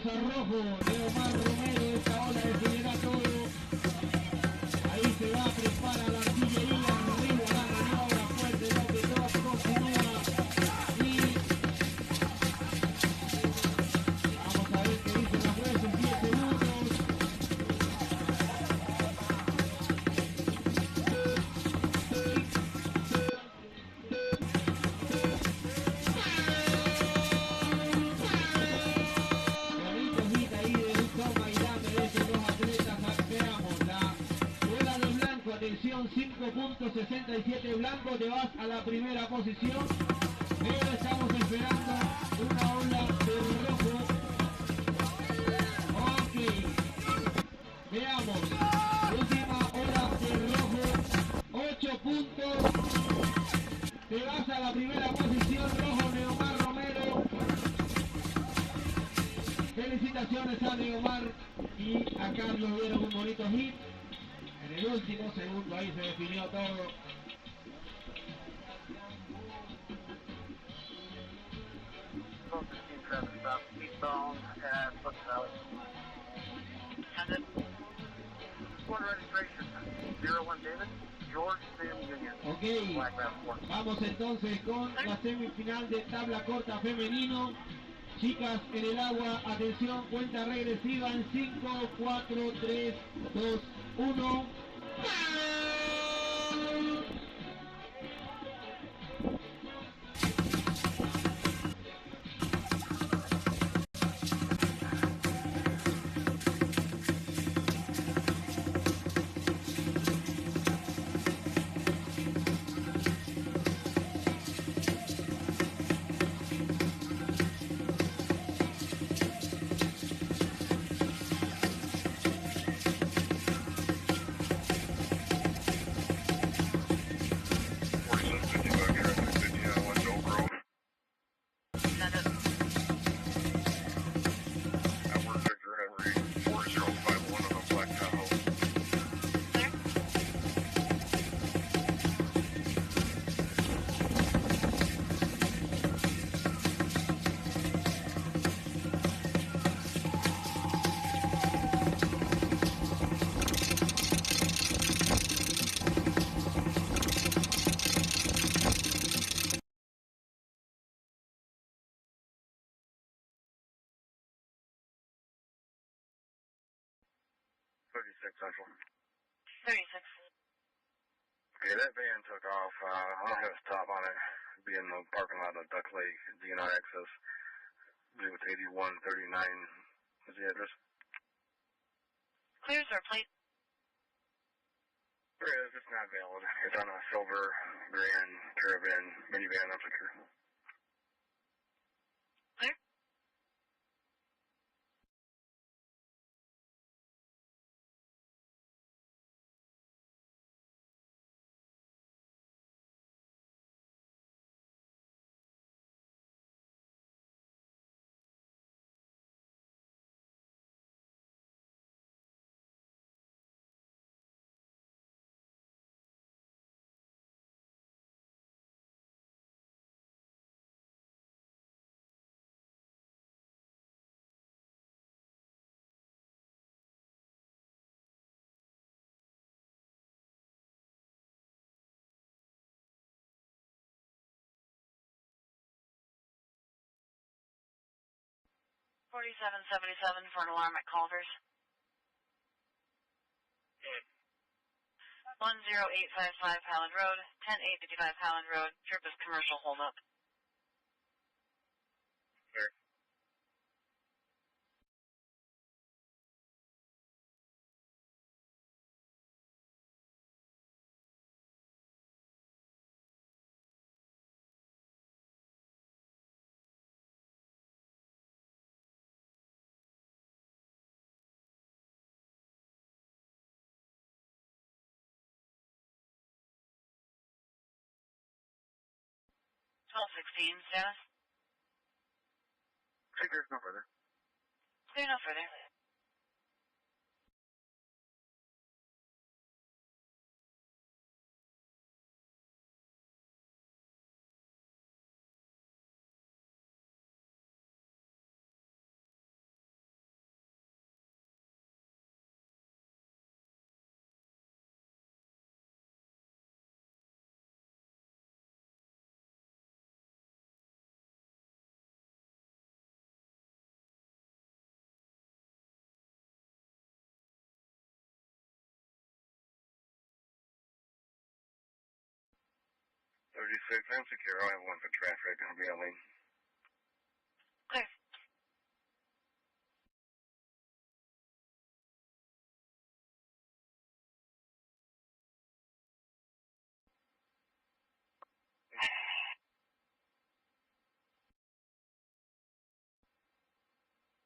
a rojo, Leomar Romero, esta ola decidirá todo. Ahí se va, prepara la artillería, arriba la maniobra fuerte, lo que todo continúa. Y vamos a ver qué dice la juez en 10 segundos. Atención, 5.67 blanco, te vas a la primera posición, pero estamos esperando una ola de rojo. Ok, veamos, última ola de rojo, 8 puntos, te vas a la primera posición, rojo, Neomar Romero. Felicitaciones a Neomar y a Carlos, dieron un bonito hit. En el último segundo ahí se definió todo. Ok, vamos entonces con la semifinal de tabla corta femenino. Chicas en el agua, atención, cuenta regresiva en 5, 4, 3, 2, 1. Central. 36. Okay, that van took off. I don't have a stop on it. It'd be in the parking lot of Duck Lake, DNR access. I believe it's 8139 is the address. Clears our plate. There is, it's not valid. It's on a silver Grand Caravan minivan, I'm secure. Clear. $47.77 for an alarm at Culver's. 10855 Highland Road, 10855 Highland Road, trip is commercial holdup. Clear. Status? Clear, no further. Clear no further. be safe and secure. I have one for traffic. I'll be on lane. Clear.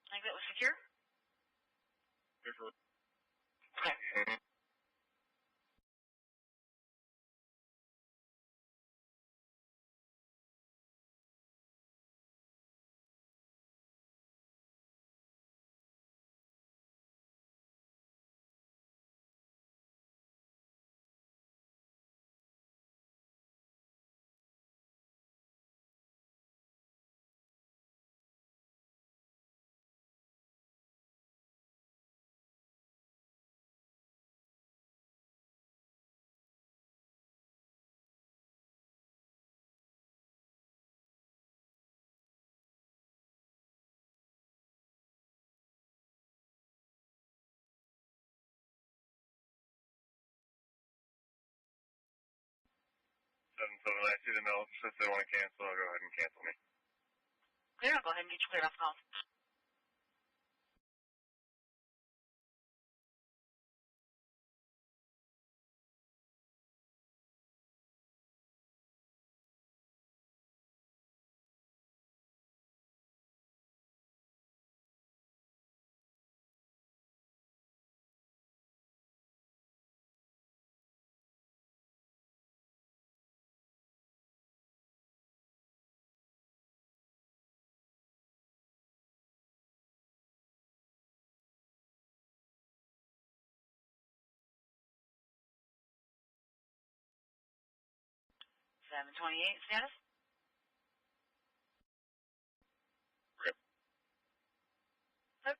Exit was secure? Okay. I see the note. Since they want to cancel, I'll go ahead and cancel me. Clear, I'll go ahead and get you cleared off the call. Seven 28 status. Rip. Yep.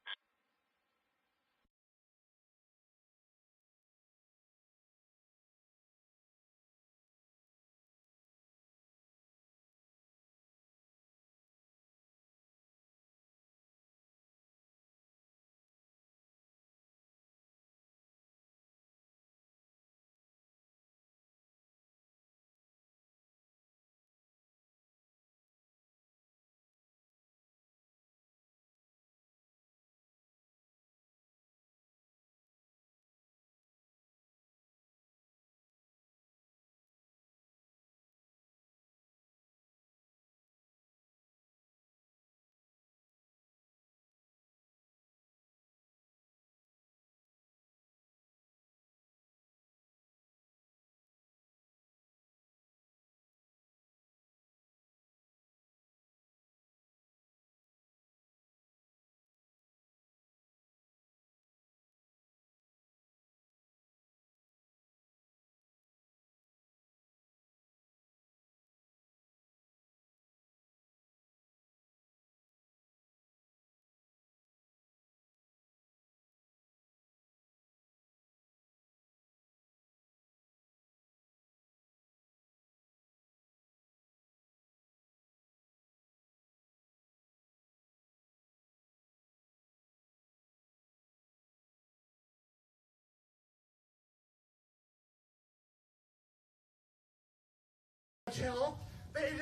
Hill, they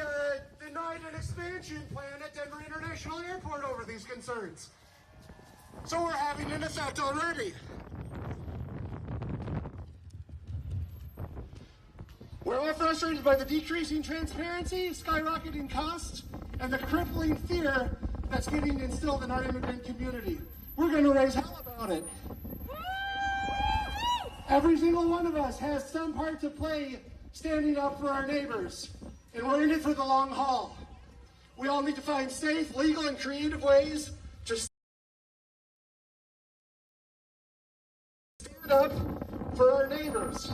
denied an expansion plan at Denver International Airport over these concerns. So we're having an effect already. We're all frustrated by the decreasing transparency, skyrocketing costs, and the crippling fear that's getting instilled in our immigrant community. We're going to raise hell about it. Every single one of us has some part to play standing up for our neighbors, and we're in it for the long haul. We all need to find safe, legal, and creative ways to stand up for our neighbors.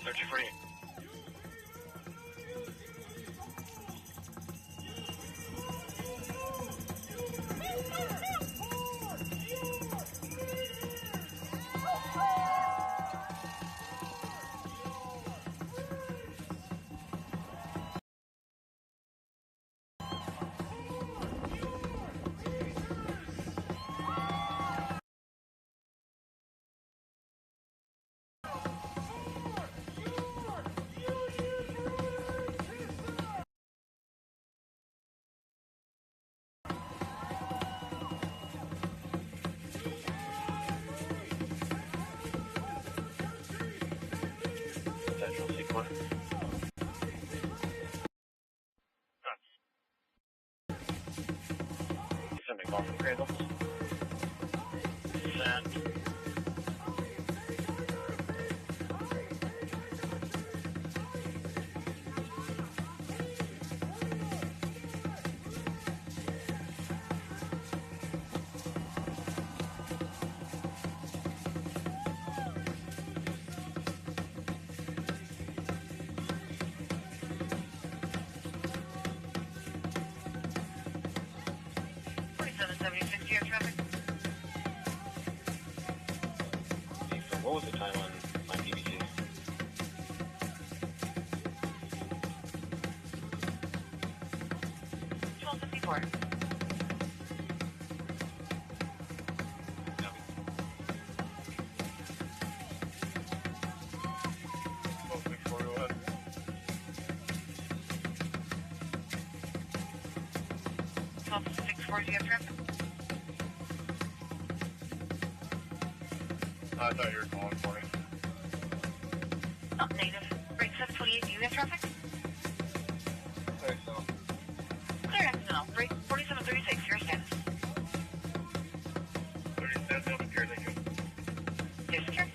Search for you. Central sequence. Sending call from Cradle. Send. Air traffic. So what was the time on PBC? $12.54. $12.64 air traffic. I thought you were calling for me. Oh, negative. Break 728, you have traffic? Okay, so. Clear accidental. Break 4736, your status. 37, secure, thank you. Clear secure.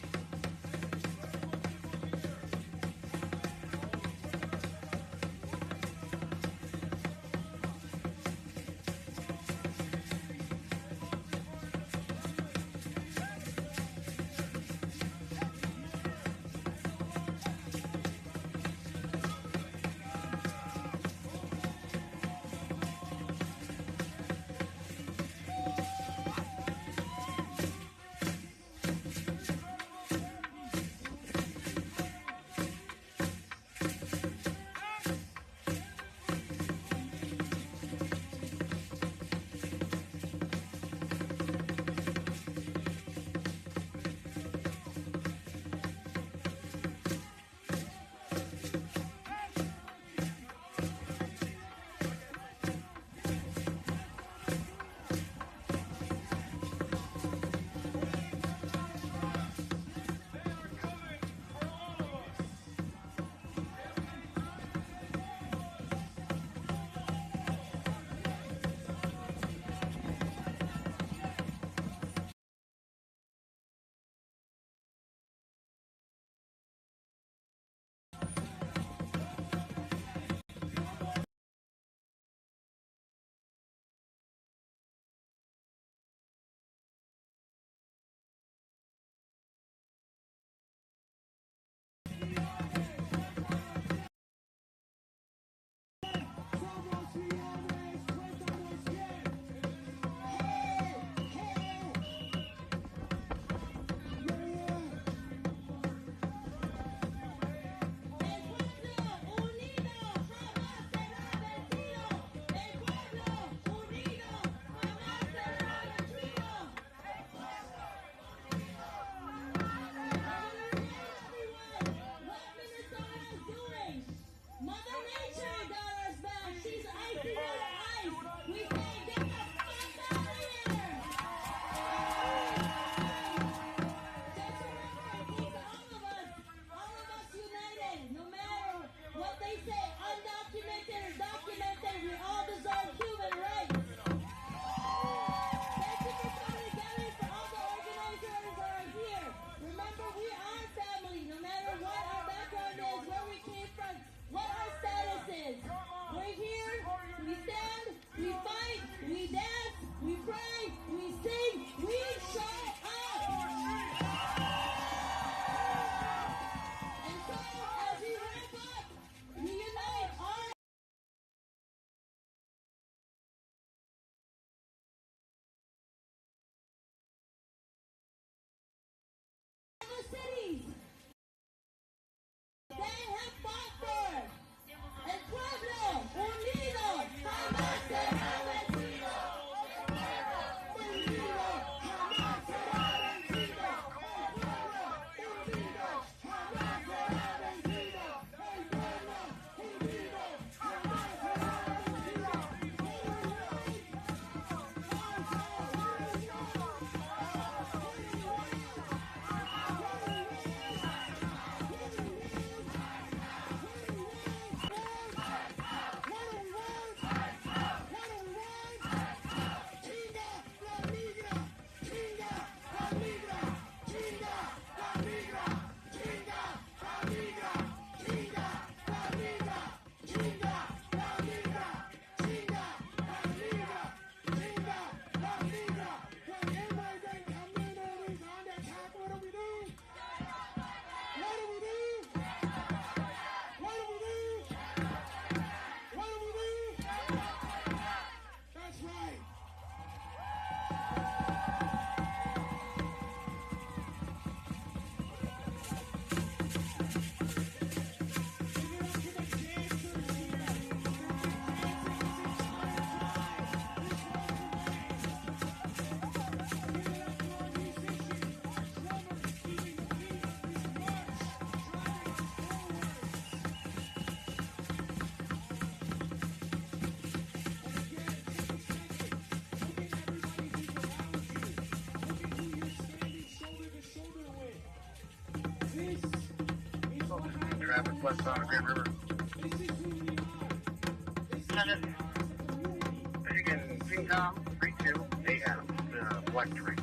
Traffic westbound Grand River. Michigan Ping-Tom 32 AM, Black 3.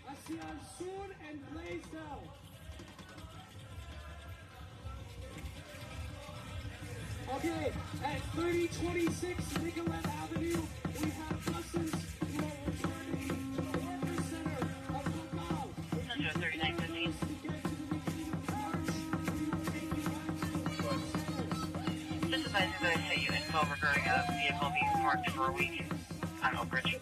Hacia el sur en Blaisdell. Okay, at 3026 Nicollet Avenue, we have buses who are returning to the Worker Center of Football. 3915. Just advising that I sent you info regarding a vehicle being parked for a week on Oak Ridge.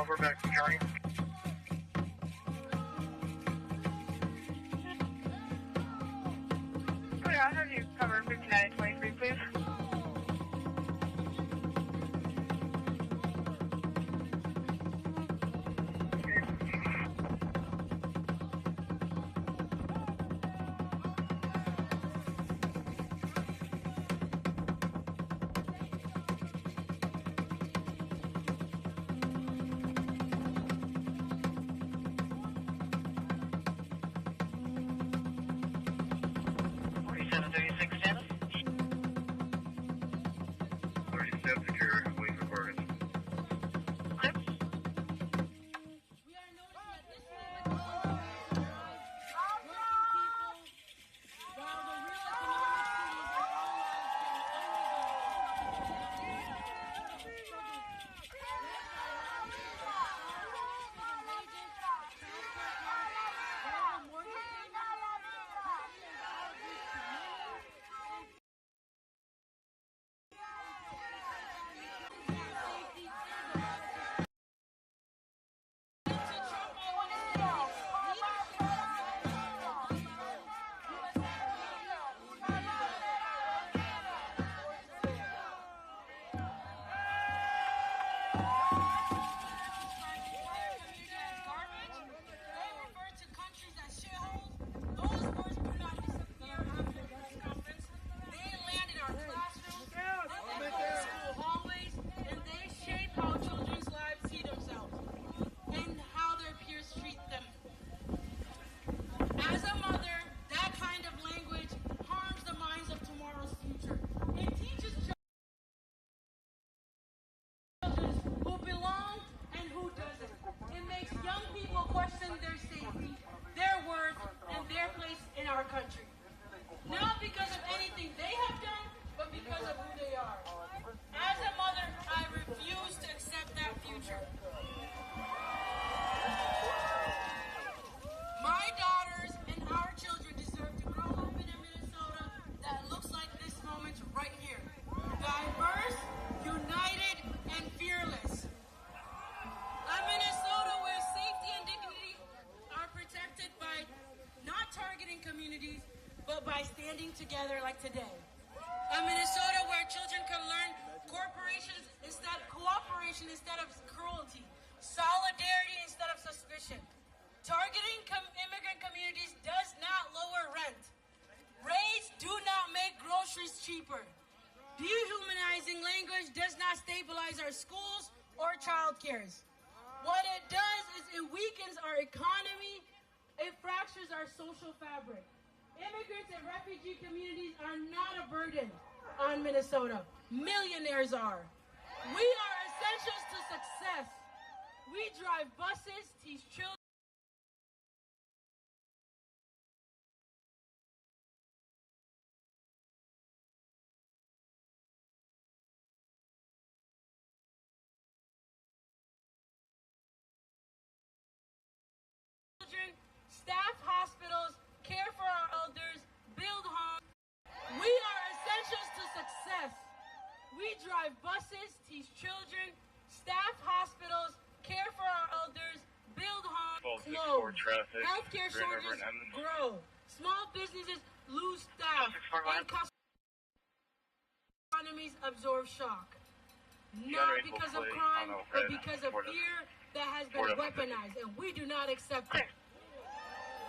Alpha back to Charlie. I'll have you cover 59 and 23, please. Together like today. A Minnesota where children can learn cooperation instead of cruelty, solidarity instead of suspicion. Targeting immigrant communities does not lower rent. Raids do not make groceries cheaper. Dehumanizing language does not stabilize our schools or child cares. What it does is it weakens our economy, it fractures our social fabric. Immigrants and refugee communities are not a burden on Minnesota. Millionaires are. We are essentials to success. We drive buses, teach children. Staff hospitals, care for our elders, build homes. We are essentials to success. We drive buses, teach children, staff hospitals, care for our elders, build homes, close. Healthcare shortages grow. Small businesses lose staff and economies absorb shock. Not because of crime, but because of fear that has been weaponized, and we do not accept it.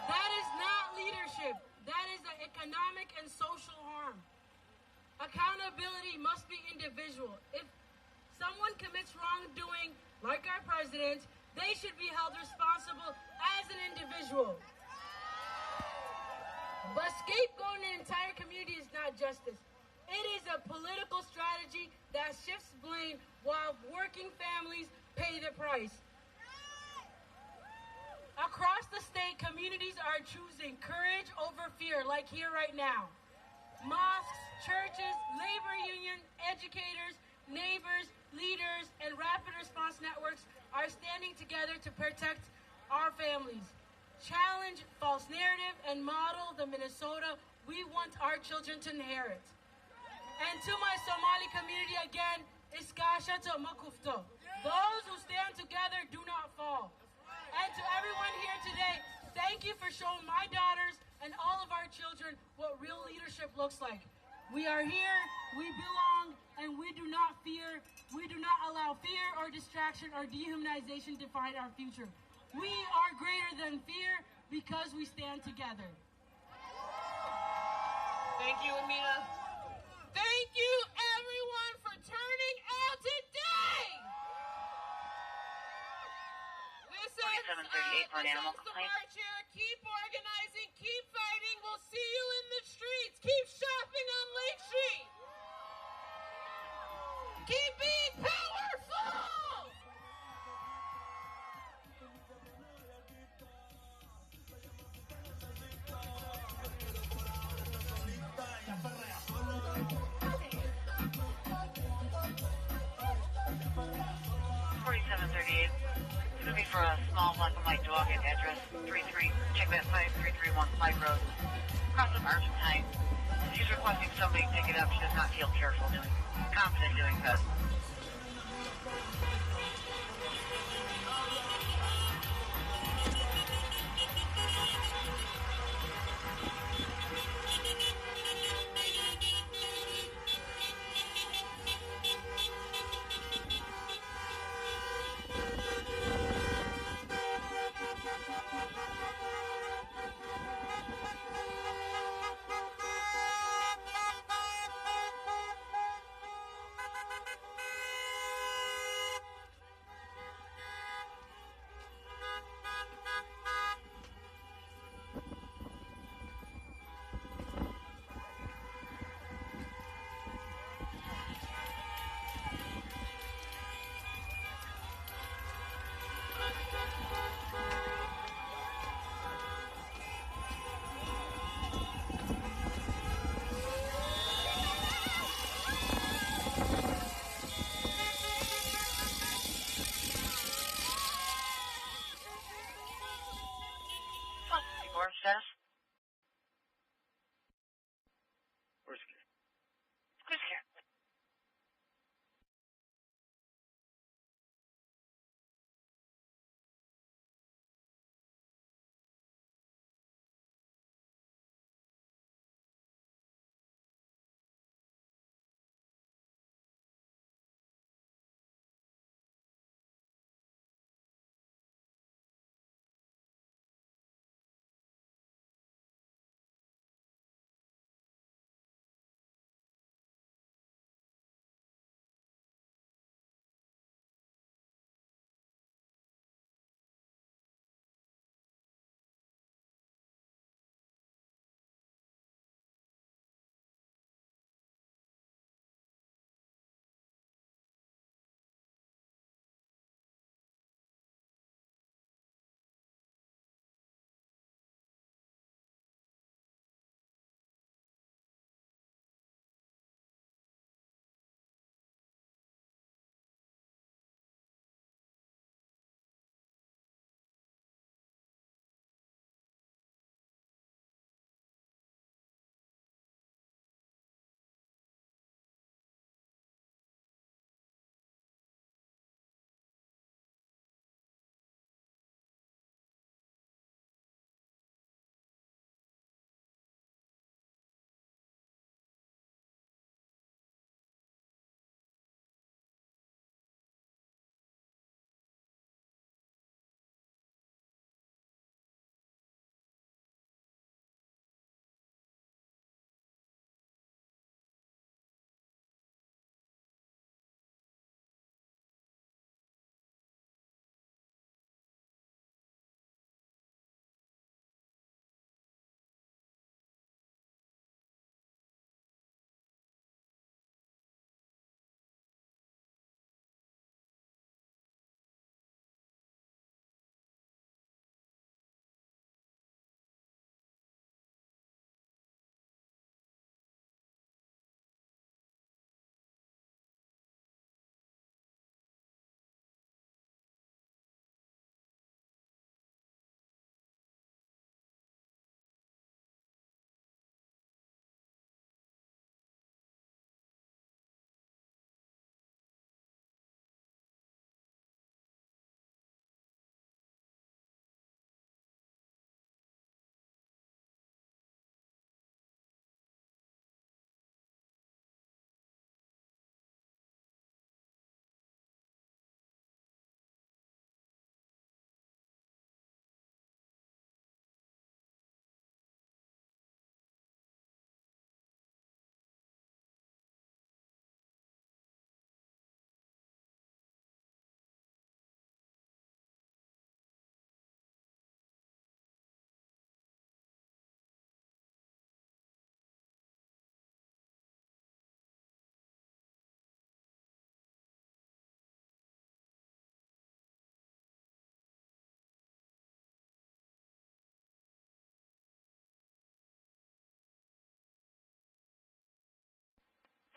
That is not leadership. That is an economic and social harm. Accountability must be individual. If someone commits wrongdoing, like our president, they should be held responsible as an individual. But scapegoating an entire community is not justice. It is a political strategy that shifts blame while working families pay the price. Across the state, communities are choosing courage over fear, like here right now. Mosques, churches, labor unions, educators, neighbors, leaders, and rapid response networks are standing together to protect our families, challenge false narrative, and model the Minnesota we want our children to inherit. And to my Somali community again, Iskashato Makufto. Those who stand together do not for showing my daughters and all of our children what real leadership looks like. We are here, we belong, and we do not fear. We do not allow fear or distraction or dehumanization to define our future. We are greater than fear because we stand together. Thank you, Amina. Thank you, everyone, for turning out today. This is the march here. Keep organizing, keep fighting. We'll see you in the streets. Keep shopping on Lake Street. Keep being powerful. It's going to be for a small black and white dog at address 33, check that 5331 Pike Road, across from Argentine. She's requesting somebody pick it up. She does not feel confident doing that.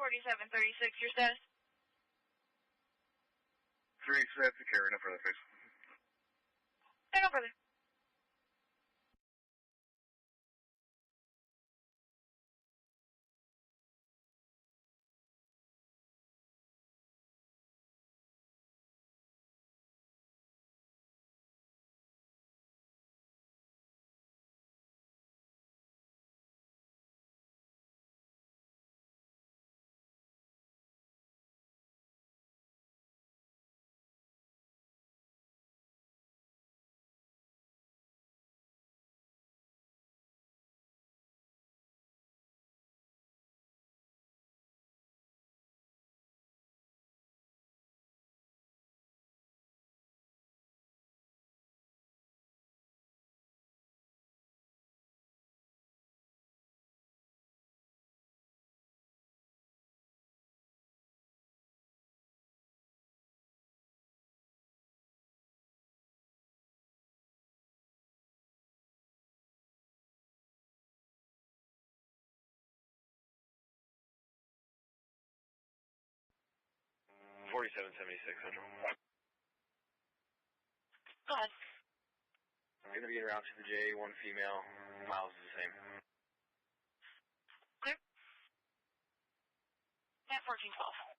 4736, your status? 3 set to carry, no further, please. Okay, no further. Central. Go ahead. I'm going to be en route to the J, 1 female, miles is the same. Clear? At 1412.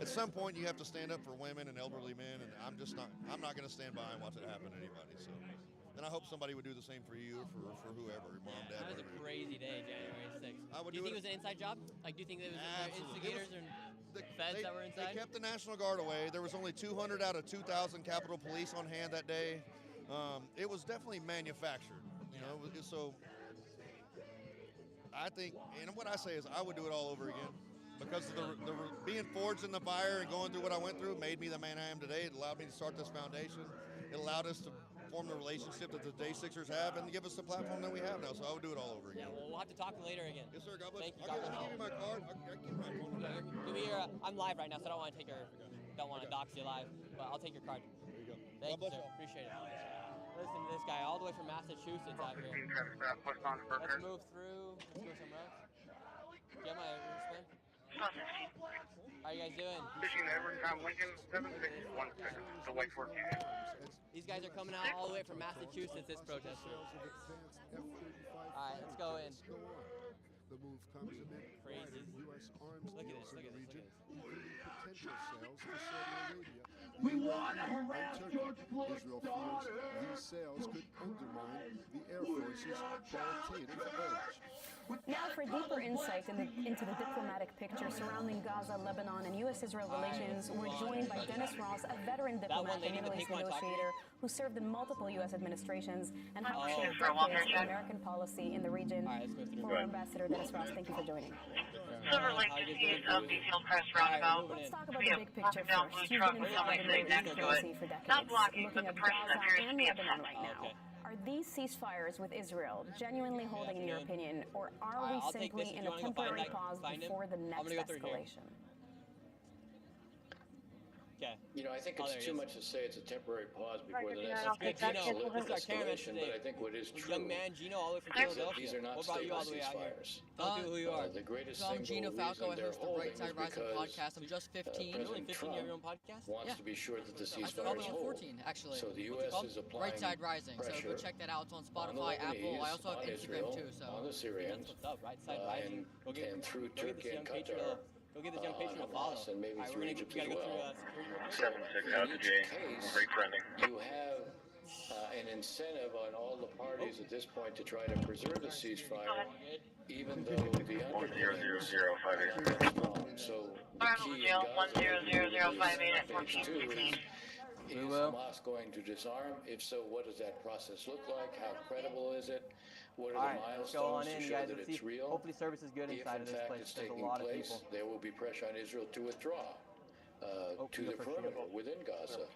At some point, you have to stand up for women and elderly men, and I'm not going to stand by and watch it happen to anybody. So, and I hope somebody would do the same for you or for whoever, your mom, dad, That was a crazy day, January 6th. I would do you do think it. it was an inside job? Like, do you think there was instigators or feds that were inside? They kept the National Guard away. There was only 200 out of 2,000 Capitol Police on hand that day. It was definitely manufactured. You know, so I think, and what I say is, I would do it all over again. Because the being forged in the fire and going through what I went through made me the man I am today. It allowed me to start this foundation. It allowed us to form the relationship that the Day Sixers have and give us the platform that we have now. So I would do it all over again. Yeah, well, we'll have to talk later again. Yes, sir. God bless. Thank you. I'll give you my card. I'll give you my phone number. Give me your. I'm live right now, so I don't want to take your. Don't want to dox you live, but I'll take your card. There you go. Thank you, sir. Appreciate it. Listen to this guy all the way from Massachusetts out here. Let's move through. Let's go some routes. Do you have my wristband? How are you guys doing? These guys are coming out all the way from Massachusetts, this protester. Alright, let's go in. The move comes amid Crazy. U.S. arms Look at deals this, look in at the this, region, look including potential sales to Saudi Arabia. We want to harass Turkey. George Floyd's Israel daughter. fears these sales could undermine the Air Force's qualitative edge. Now for deeper insight into the diplomatic picture surrounding Gaza, Lebanon, and U.S.-Israel relations, we're joined by Dennis Ross, a veteran diplomat and Middle East negotiator who served in multiple U.S. administrations and helped shape decades of American policy in the region. Former Ambassador Dennis Ross, thank you for joining. Silver Lake is east of detailed press roundabout. Let's talk about the big picture first. You've been involved in Middle East diplomacy for decades, looking at Gaza and Lebanon right now. Are these ceasefires with Israel genuinely holding, in your opinion, or are we simply in a temporary pause before the next escalation? Okay. You know, I think it's too much to say it's a temporary pause before the next escalation, but I think what is true young man Gino all the way from is that Philadelphia. these are not What brought you all the way out here? ceasefires. Tell me who you are. The greatest So I'm single Gino Falco. I reason they're host the holding Right is Side Rising because podcast. I'm just 15. You're only President 15, you have your own Trump podcast? wants Yeah. to be sure that the I started ceasefires on hold. 14, actually. So the What's it U.S. called? is applying Right Side Rising. So pressure go check that out. It's on on the Spotify, Apple. I also have on Instagram Israel, too. So on the Syrians, What's up? Right Side Rising. and through Go get this Turkey young and patriot Qatar Go get this young patient a follow. And maybe All right, through we Egypt gotta as go well. through 7-6 out to J. Great friendly. You have an incentive on all the parties at this point to try to preserve a ceasefire, even though the underpinnings are very strong. So the key in Gaza phase 2 is Hamas going to disarm? If so, what does that process look like? How credible is it? What are the milestones to show that it's real? Hopefully service is good inside of this place. If in fact it's taking place, there will be pressure on Israel to withdraw to the perimeter within Gaza.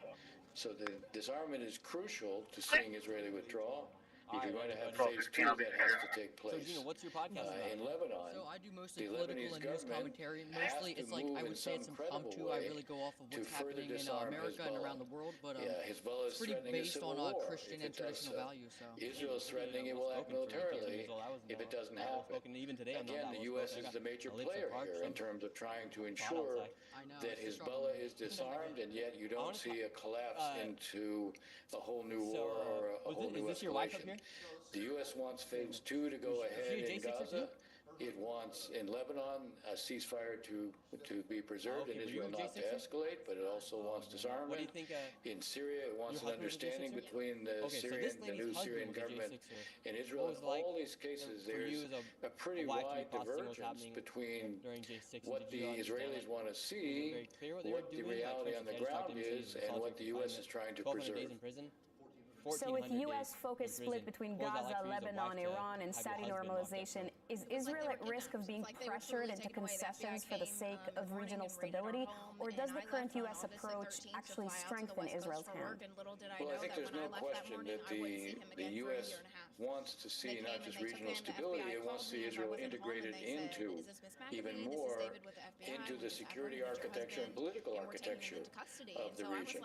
So the disarmament is crucial to seeing Israeli withdrawal. If you're going to have phase 2, that has to take place. So, Gina, what's your podcast about? In Lebanon, So I do mostly the political Lebanese and news commentary. Mostly, it's like I would say it's impromptu. I really go off of what's happening in America and around the world, but it's pretty based on Christian and traditional values. So Israel is threatening it will act militarily if it doesn't happen. Again, the U.S. is the major player here in terms of trying to ensure that Hezbollah is disarmed, and yet you don't see a collapse into a whole new war or a whole new escalation. The U.S. wants phase 2 to go ahead in Gaza. It wants in Lebanon a ceasefire to be preserved and Israel not to escalate, but it also wants disarmament. What do you think? In Syria, it wants an understanding between the new Syrian government and Israel. In all these cases, there's a pretty wide divergence between what the Israelis want to see, what the reality on the ground is, and what the U.S. is trying to preserve. So with U.S. focus split between Gaza, Lebanon, Iran, and Saudi normalization, is Israel at risk of being pressured into concessions for the sake of regional stability, or does the current U.S. approach actually strengthen Israel's hand? Well, I think there's no question that the U.S. wants to see not just regional stability, it wants to see Israel integrated into, even more, into the security architecture and political architecture of the region.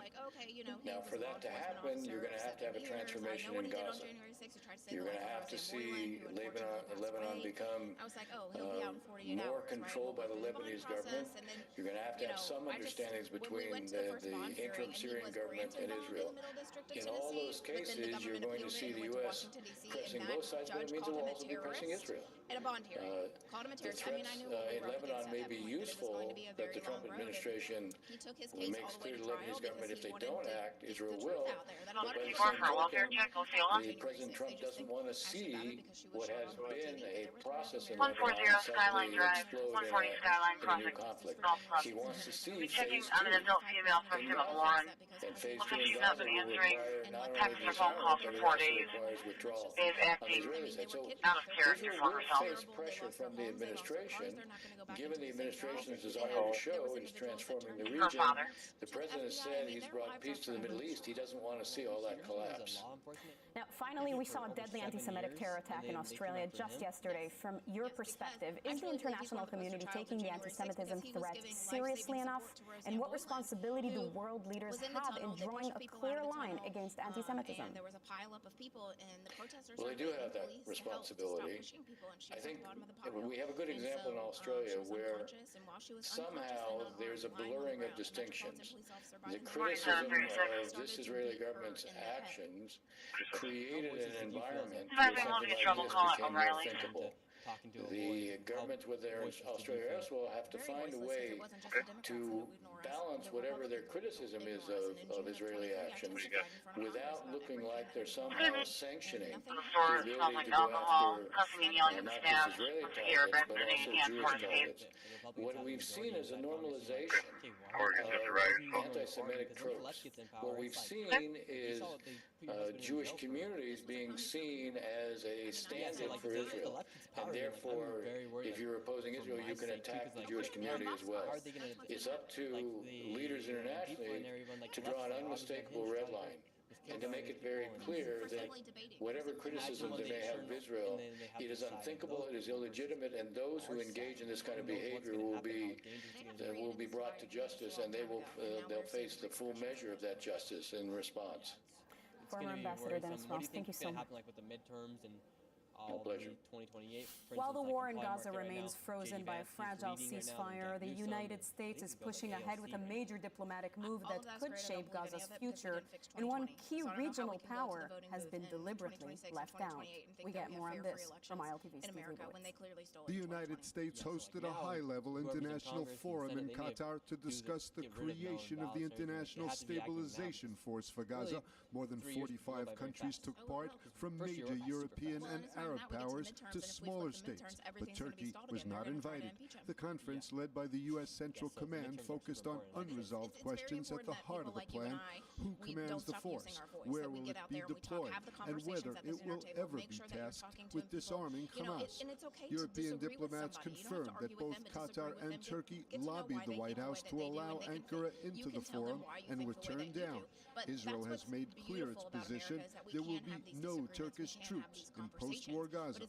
Now, for that to happen, you're going to have a transformation in Gaza. You're going to have to see Lebanon become more controlled by the Lebanese government. You're going to have some understandings between the interim Syrian government and Israel. In all those cases, you're going to see the U.S. pressing both sides, but it means it will also be pressing Israel. The threats in Lebanon may be useful that the Trump administration makes clear to the Lebanese government if they don't act, Israel will. President Trump doesn't want to see what has been a process in Lebanon suddenly explode in a new conflict. He wants to see phase 2 in Gaza. And phase 2 in Gaza will require not only disarmament, but it also requires withdrawal on the Israeli side. So Israel will face pressure from the administration, given the administration's desire to show it's transforming the region. The president has said he's brought peace to the Middle East. He doesn't want to see all that collapse. Now, finally, we saw a deadly anti-Semitic terror attack in Australia just yesterday. From your perspective, is the international community taking the anti-Semitism threat seriously enough? And what responsibility do world leaders have in drawing a clear line against anti-Semitism? Well, they do have that responsibility. I think we have a good example in Australia where somehow there's a blurring of distinctions. The criticism of this Israeli government's actions created an environment where something like this became more thinkable. The governments with their Australia will have to find a way to balance whatever their criticism is of Israeli actions without looking like they're somehow sanctioning the ability to go after not just Israeli targets, but also Jewish targets. What we've seen is a normalization of anti-Semitic tropes. What we've seen is Jewish communities being seen as a stand-in for Israel. And therefore, if you're opposing Israel, you can attack the Jewish community as well. It's up to leaders internationally to draw an unmistakable red line and to make it very clear that whatever criticism they may have of Israel, it is unthinkable, it is illegitimate, and those who engage in this kind of behavior will be brought to justice, and they'll face the full measure of that justice in response. Former Ambassador Dennis Ross, thank you so much. Like with the midterms and all the 2028. While the war in Gaza remains frozen by a fragile ceasefire, the United States is pushing ahead with a major diplomatic move that could shape Gaza's future, and one key regional power has been deliberately left out. We get more on this from ILTV's Steve Leibowitz. The United States hosted a high-level international forum in Qatar to discuss the creation of the International Stabilization Force for Gaza. More than 45 countries took part, from major European and Arab powers to smaller states, but Turkey was not invited. The conference, led by the U.S. Central Command, focused on unresolved questions at the heart of the plan: who commands the force, where will it be deployed, and whether it will ever be tasked with disarming Hamas. European diplomats confirmed that both Qatar and Turkey lobbied the White House to allow Ankara into the forum and were turned down. Israel has made clear its position: there will be no Turkish troops in post-war Gaza.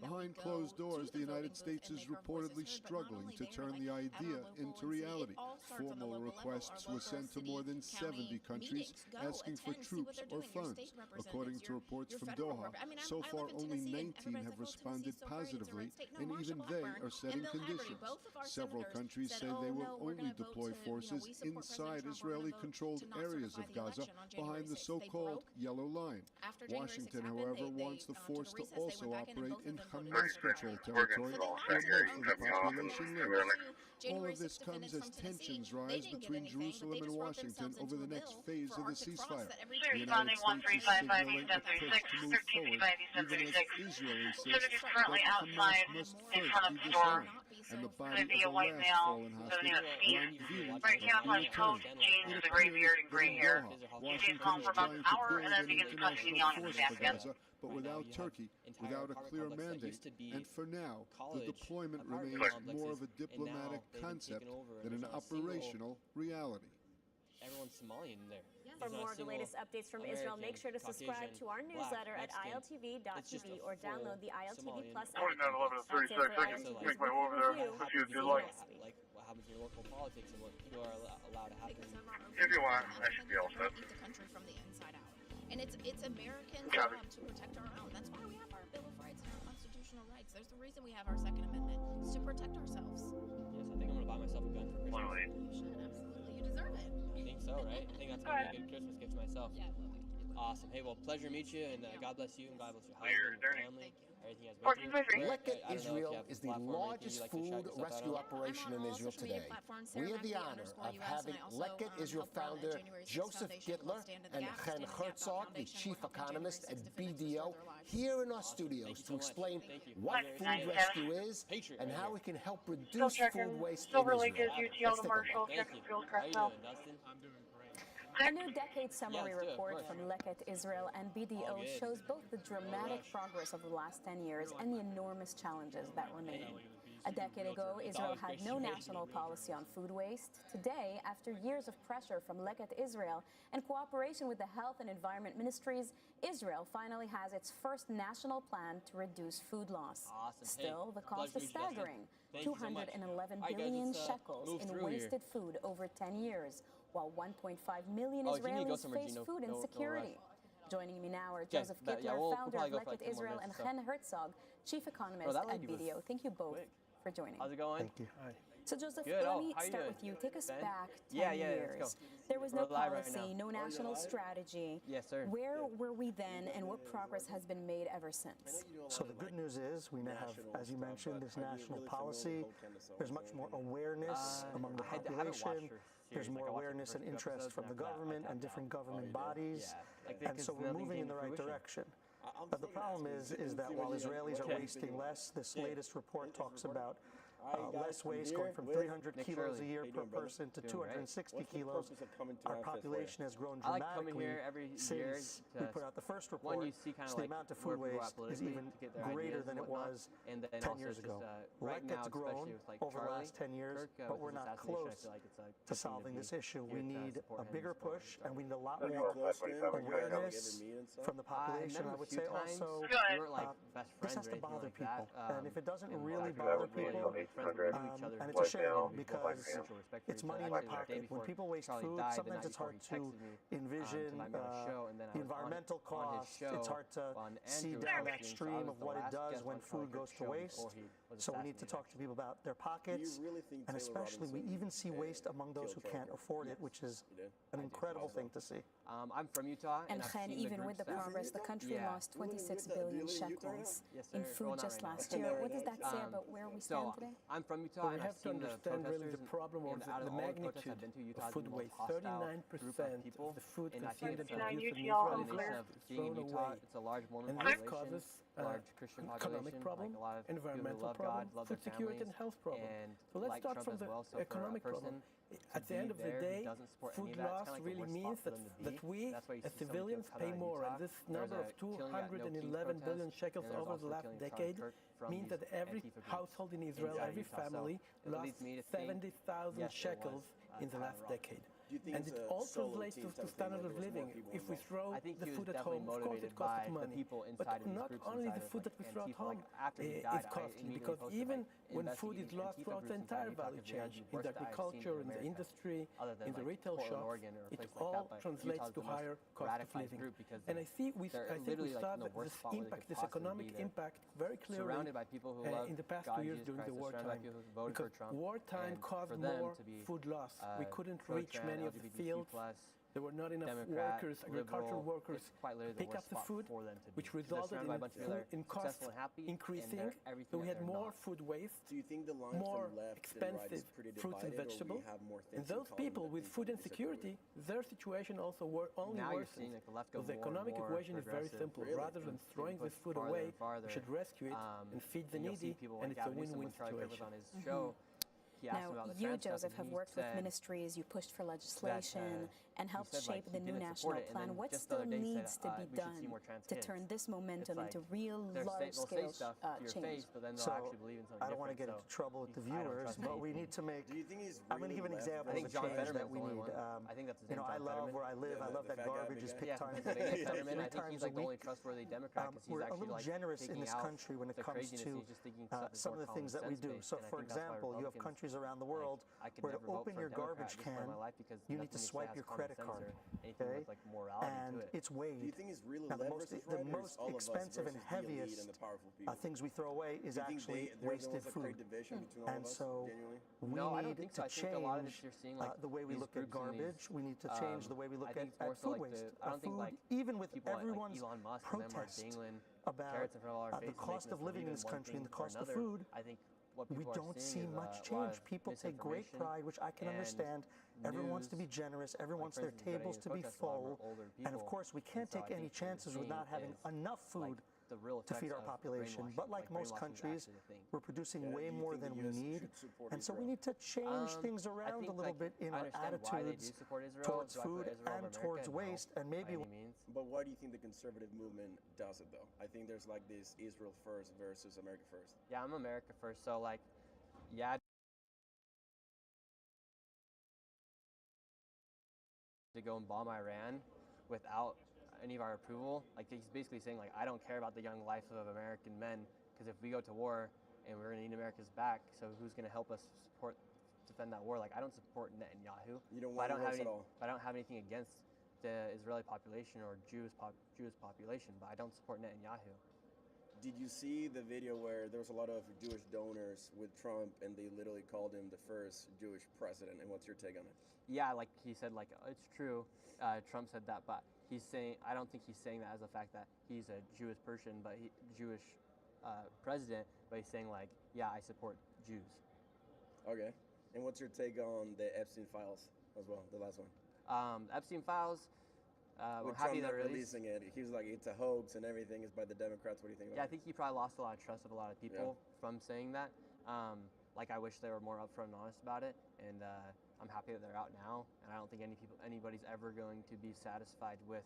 Behind closed doors, the United States is reportedly struggling to turn the idea into reality. Formal requests were sent to more than 70 countries asking for troops or funds. According to reports from Doha, so far only 19 have responded positively, and even they are setting conditions. Several countries say they will only deploy forces inside Israeli-controlled areas of Gaza behind the so-called Yellow Line. Washington, however, wants the force to also operate in Hamas-controlled territory where most of the population lives. All of this comes as tensions rise between Jerusalem and Washington over the next phase of the ceasefire. The United States is signaling a push to move forward, even as Israel insists that Hamas must first be disarmed, and the body of the last fallen hostage, Ron Gvili, must be returned. It appears that in Doha, Washington is trying to build an international force for Gaza, but without Turkey, without a clear mandate, and for now, the deployment remains more of a diplomatic concept than an operational reality. Everyone's Somalian there. For more of the latest updates from Israel, make sure to subscribe to our newsletter at iltv.tv or download the ILTV Plus app. 49, 11, 36 seconds. Make my way over there. If you'd like. Like what happens in local politics and what people are allowed to happen. If you want, I should be all set. And it's American job to protect our own. That's why we have our Bill of Rights and our constitutional rights. There's the reason we have our Second Amendment. It's to protect ourselves. Yes, I think I'm going to buy myself a gun for Christmas. You should, absolutely. You deserve it. I think so, right? I think that's going to be a good Christmas gift to myself. Yeah, well, awesome. Hey, well, pleasure to meet you, and God bless you, and God bless your husband, your family. Leket Israel is the largest food rescue operation in Israel today. We have the honor of having Leket Israel founder Joseph Gittler and Chen Herzog, the chief economist at BDO, here in our studios to explain what food rescue is and how we can help reduce food waste in Israel. Let's take a look. How you doing, Dustin? A new decade summary report from Leket Israel and BDO shows both the dramatic progress of the last 10 years and the enormous challenges that remain. A decade ago, Israel had no national policy on food waste. Today, after years of pressure from Leket Israel and cooperation with the Health and Environment Ministries, Israel finally has its first national plan to reduce food loss. Awesome. Still, the cost is staggering: 211 billion shekels in wasted food over 10 years, while 1.5 million Israelis face food insecurity. Joining me now are Joseph Gittler, founder of Leket Israel, and Chen Herzog, chief economist at BDO. Thank you both for joining. How's it going? Thank you. Hi. So Joseph, let me start with you. Take us back 10 years. There was no policy, no national strategy. Yes, sir. Where were we then, and what progress has been made ever since? So the good news is we now have, as you mentioned, this national policy. There's much more awareness among the population. There's more awareness and interest from the government and different government bodies. And so we're moving in the right direction. But the problem is that while Israelis are wasting less, this latest report talks about less waste, going from 300 kilos a year per person to 260 kilos. Our population has grown dramatically since we put out the first report. So the amount of food waste is even greater than it was 10 years ago. Leket's grown over the last 10 years, but we're not close to solving this issue. We need a bigger push, and we need a lot more awareness from the population. I would say also, this has to bother people. And if it doesn't really bother people, And it's a shame because it's money in my pocket. When people waste food, sometimes it's hard to envision the environmental cost. It's hard to see down that stream of what it does when food goes to waste. So we need to talk to people about their pockets, and especially we even see waste among those who can't afford it, which is an incredible thing to see. I'm from Utah. And Chen, even with the progress, the country lost 26 billion shekels in food just last year. What does that say about where we stand today? I'm from Utah. We have to understand really the problem of the magnitude of food waste. 39% of the food consumed and produced in Israel is thrown away. And this causes economic problem, environmental problem, food security and health problem. So let's start from the economic problem. At the end of the day, food loss really means that we, as civilians, pay more. And this number of 211 billion shekels over the last decade means that every household in Israel, every family, lost 70,000 shekels in the last decade. And it all translates to standard of living. If we throw the food at home, of course it costs money. But not only the food that we throw at home is costly, because even when food is lost throughout the entire value chain, in the agriculture, in the industry, in the retail shops, it all translates to higher cost of living. And I think we saw that this impact, this economic impact, very clearly in the past 2 years during the wartime. Because wartime caused more food loss. We couldn't reach many of the fields. There were not enough workers, agricultural workers, to pick up the food, which resulted in costs increasing. So we had more food waste, more expensive fruits and vegetables. And those people with food insecurity, their situation also only worsens. So the economic equation is very simple. Rather than throwing this food away, we should rescue it and feed the needy, and it's a win-win situation. Now, you, Joseph, have worked with ministries, you pushed for legislation, and helped shape the new national plan. What still needs to be done to turn this momentum into real large-scale change? So, I don't want to get into trouble with the viewers, but we need to make... I'm going to give an example of a change that we need. I love where I live. I love that garbage is picked on 3 times a week. We're a little generous in this country when it comes to some of the things that we do. So, for example, you have countries around the world where to open your garbage can, you need to swipe your credit card, okay? And it's weighed. Now, the most expensive and heaviest things we throw away is actually wasted food. And so we need to change the way we look at garbage. We need to change the way we look at food waste. Food, even with everyone's protest about the cost of living in this country and the cost of food, we don't see much change. People take great pride, which I can understand. Everyone wants to be generous. Everyone wants their tables to be full. And of course, we can't take any chances with not having enough food to feed our population. But like most countries, we're producing way more than we need. And so we need to change things around a little bit in our attitudes towards food and towards waste. And maybe... But why do you think the conservative movement does it, though? I think there's like this Israel first versus America first. Yeah, I'm America first. So, like, yeah, to go and bomb Iran without any of our approval. Like, he's basically saying, like, I don't care about the young life of American men, because if we go to war and we're going to need America's back, so who's going to help us defend that war? Like, I don't support Netanyahu. You don't want to at all? I don't have anything against the Israeli population or Jewish population, but I don't support Netanyahu. Did you see the video where there was a lot of Jewish donors with Trump, and they literally called him the first Jewish president? And what's your take on it? Yeah, like he said, like, it's true. Trump said that, but he's saying, I don't think he's saying that as a fact that he's a Jewish person, but Jewish president, but he's saying, like, yeah, I support Jews. Okay. And what's your take on the Epstein files as well, the last one? Epstein files, we're happy they're releasing it. He was like, it's a hoax and everything is by the Democrats. What do you think about it? Yeah, I think he probably lost a lot of trust of a lot of people from saying that. Like, I wish they were more upfront and honest about it, and I'm happy that they're out now, and I don't think anybody's ever going to be satisfied with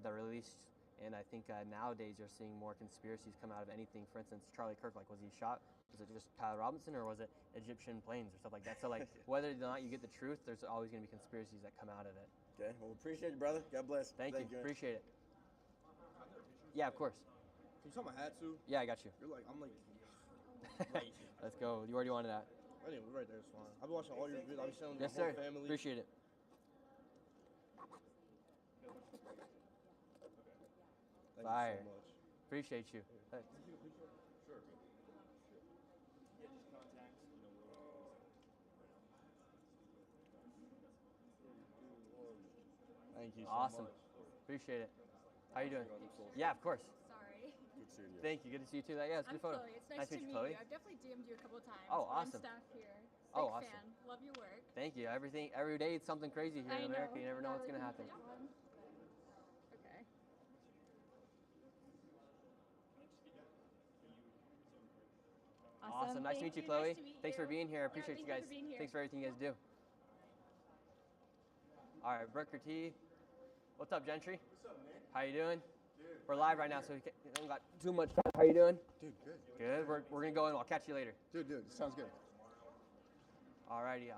the release. And I think nowadays you're seeing more conspiracies come out of anything. For instance, Charlie Kirk, like, was he shot? Was it just Kyle Robinson, or was it Egyptian planes or stuff like that? So, like, whether or not you get the truth, there's always going to be conspiracies that come out of it. Okay, well, appreciate you, brother. God bless. Thank you. Appreciate it. Yeah, of course. Can you tell my hat too? Yeah, I got you. You're like, I'm like, Right. Let's go. Where do you want it at? Right there, it's fine. I've been watching all your videos. I've been showing Yes, the whole sir. family. Appreciate it. Thank Fire. you so much. Appreciate you. Thanks. Sure. Thank you so Awesome. much. Appreciate it. How you doing? Yeah, of course. Sorry. Good seeing you. Thank you. Good to see you too. Yeah, it's a good photo. Chloe. It's nice to meet Chloe. you. I've definitely DM'd you a couple of times. Oh, awesome. I'm staff here. Big Oh, awesome. fan. Love your work. Thank you. Every day it's something crazy here in America. You never know what's going to happen. Okay. Awesome. Nice to meet you, Chloe. Thanks for being here. I appreciate you guys. Thanks for everything you guys do. All right, Brooker T. What's up, Gentry? What's up, man? How you doing? Good. We're live right now, so we don't got too much time. How you doing? Dude, good. Good. We're going to go in. I'll catch you later. Dude, sounds good. Alrighty.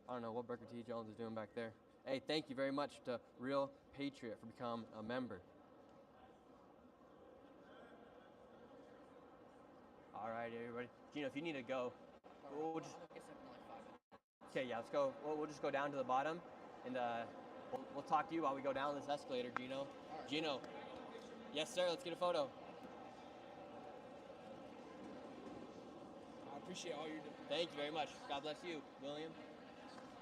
I don't know what Brooker T. Jones is doing back there. Hey, thank you very much to Real Patriot for becoming a member. Alright, everybody. Gino, if you need to go, we'll just... Okay, yeah, let's go. We'll just go down to the bottom, and we'll talk to you while we go down this escalator, Gino. Right. Gino. Yes, sir. Let's get a photo. I appreciate all you're doing. Thank you very much. God bless you, William.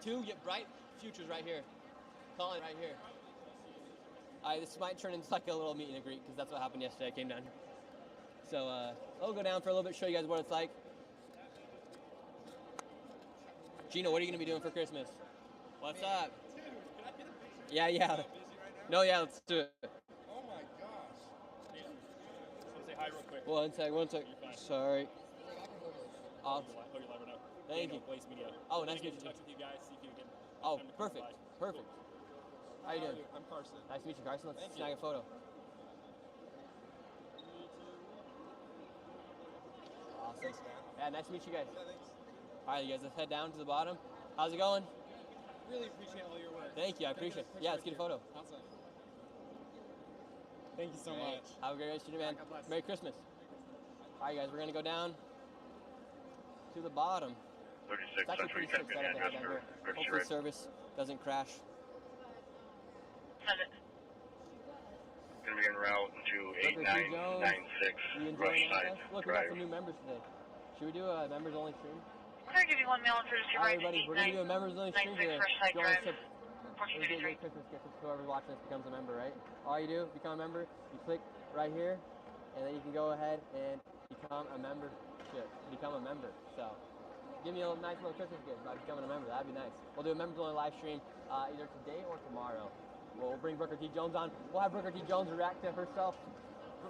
2, get bright futures right here. Colin right here. This might turn into like a little meet and greet because that's what happened yesterday. I came down here. So I'll go down for a little bit, show you guys what it's like. Gino, what are you going to be doing for Christmas? What's up? Dude, can I get a picture? Yeah. Busy right now? No, yeah, let's do it. Oh my gosh. Just want to say hi real quick. One sec. Sorry. I'll put your live right now. Thank you. Blaze Media. Oh, nice to get meet in you. touch with you guys, see if you can. Oh, perfect. Perfect. How you doing? I'm Carson. Nice to meet you, Carson. Let's Thank snag you. a photo. Awesome. Thanks, man. Yeah, nice to meet you guys. Yeah, thanks. All right, you guys, let's head down to the bottom. How's it going? Really appreciate all your work. Thank you. I appreciate it. Yeah, let's get a photo. Awesome. Thank you so Great. much. Have a great rest of your day, man. God bless. Merry Christmas. All right, guys, we're going to go down to the bottom. 36 It's actually pretty sick setup they have down here. Hopefully service doesn't crash. Going to be en route to 8996 Rushside Look, we got some new members today. Should we do a members only stream? Can I give you one mail and courtesy All right, ride everybody, we're going to do a members only stream today. Rushside You want Drive, to get your Christmas gift if whoever's watching this becomes a member, right? All you do, become a member, you click right here, and then you can go ahead and become a membership. Become a member. So give me a nice little Christmas gift by becoming a member. That'd be nice. We'll do a members only live stream either today or tomorrow. We'll bring Brooker T. Jones on. We'll have Brooker T. Jones react to herself.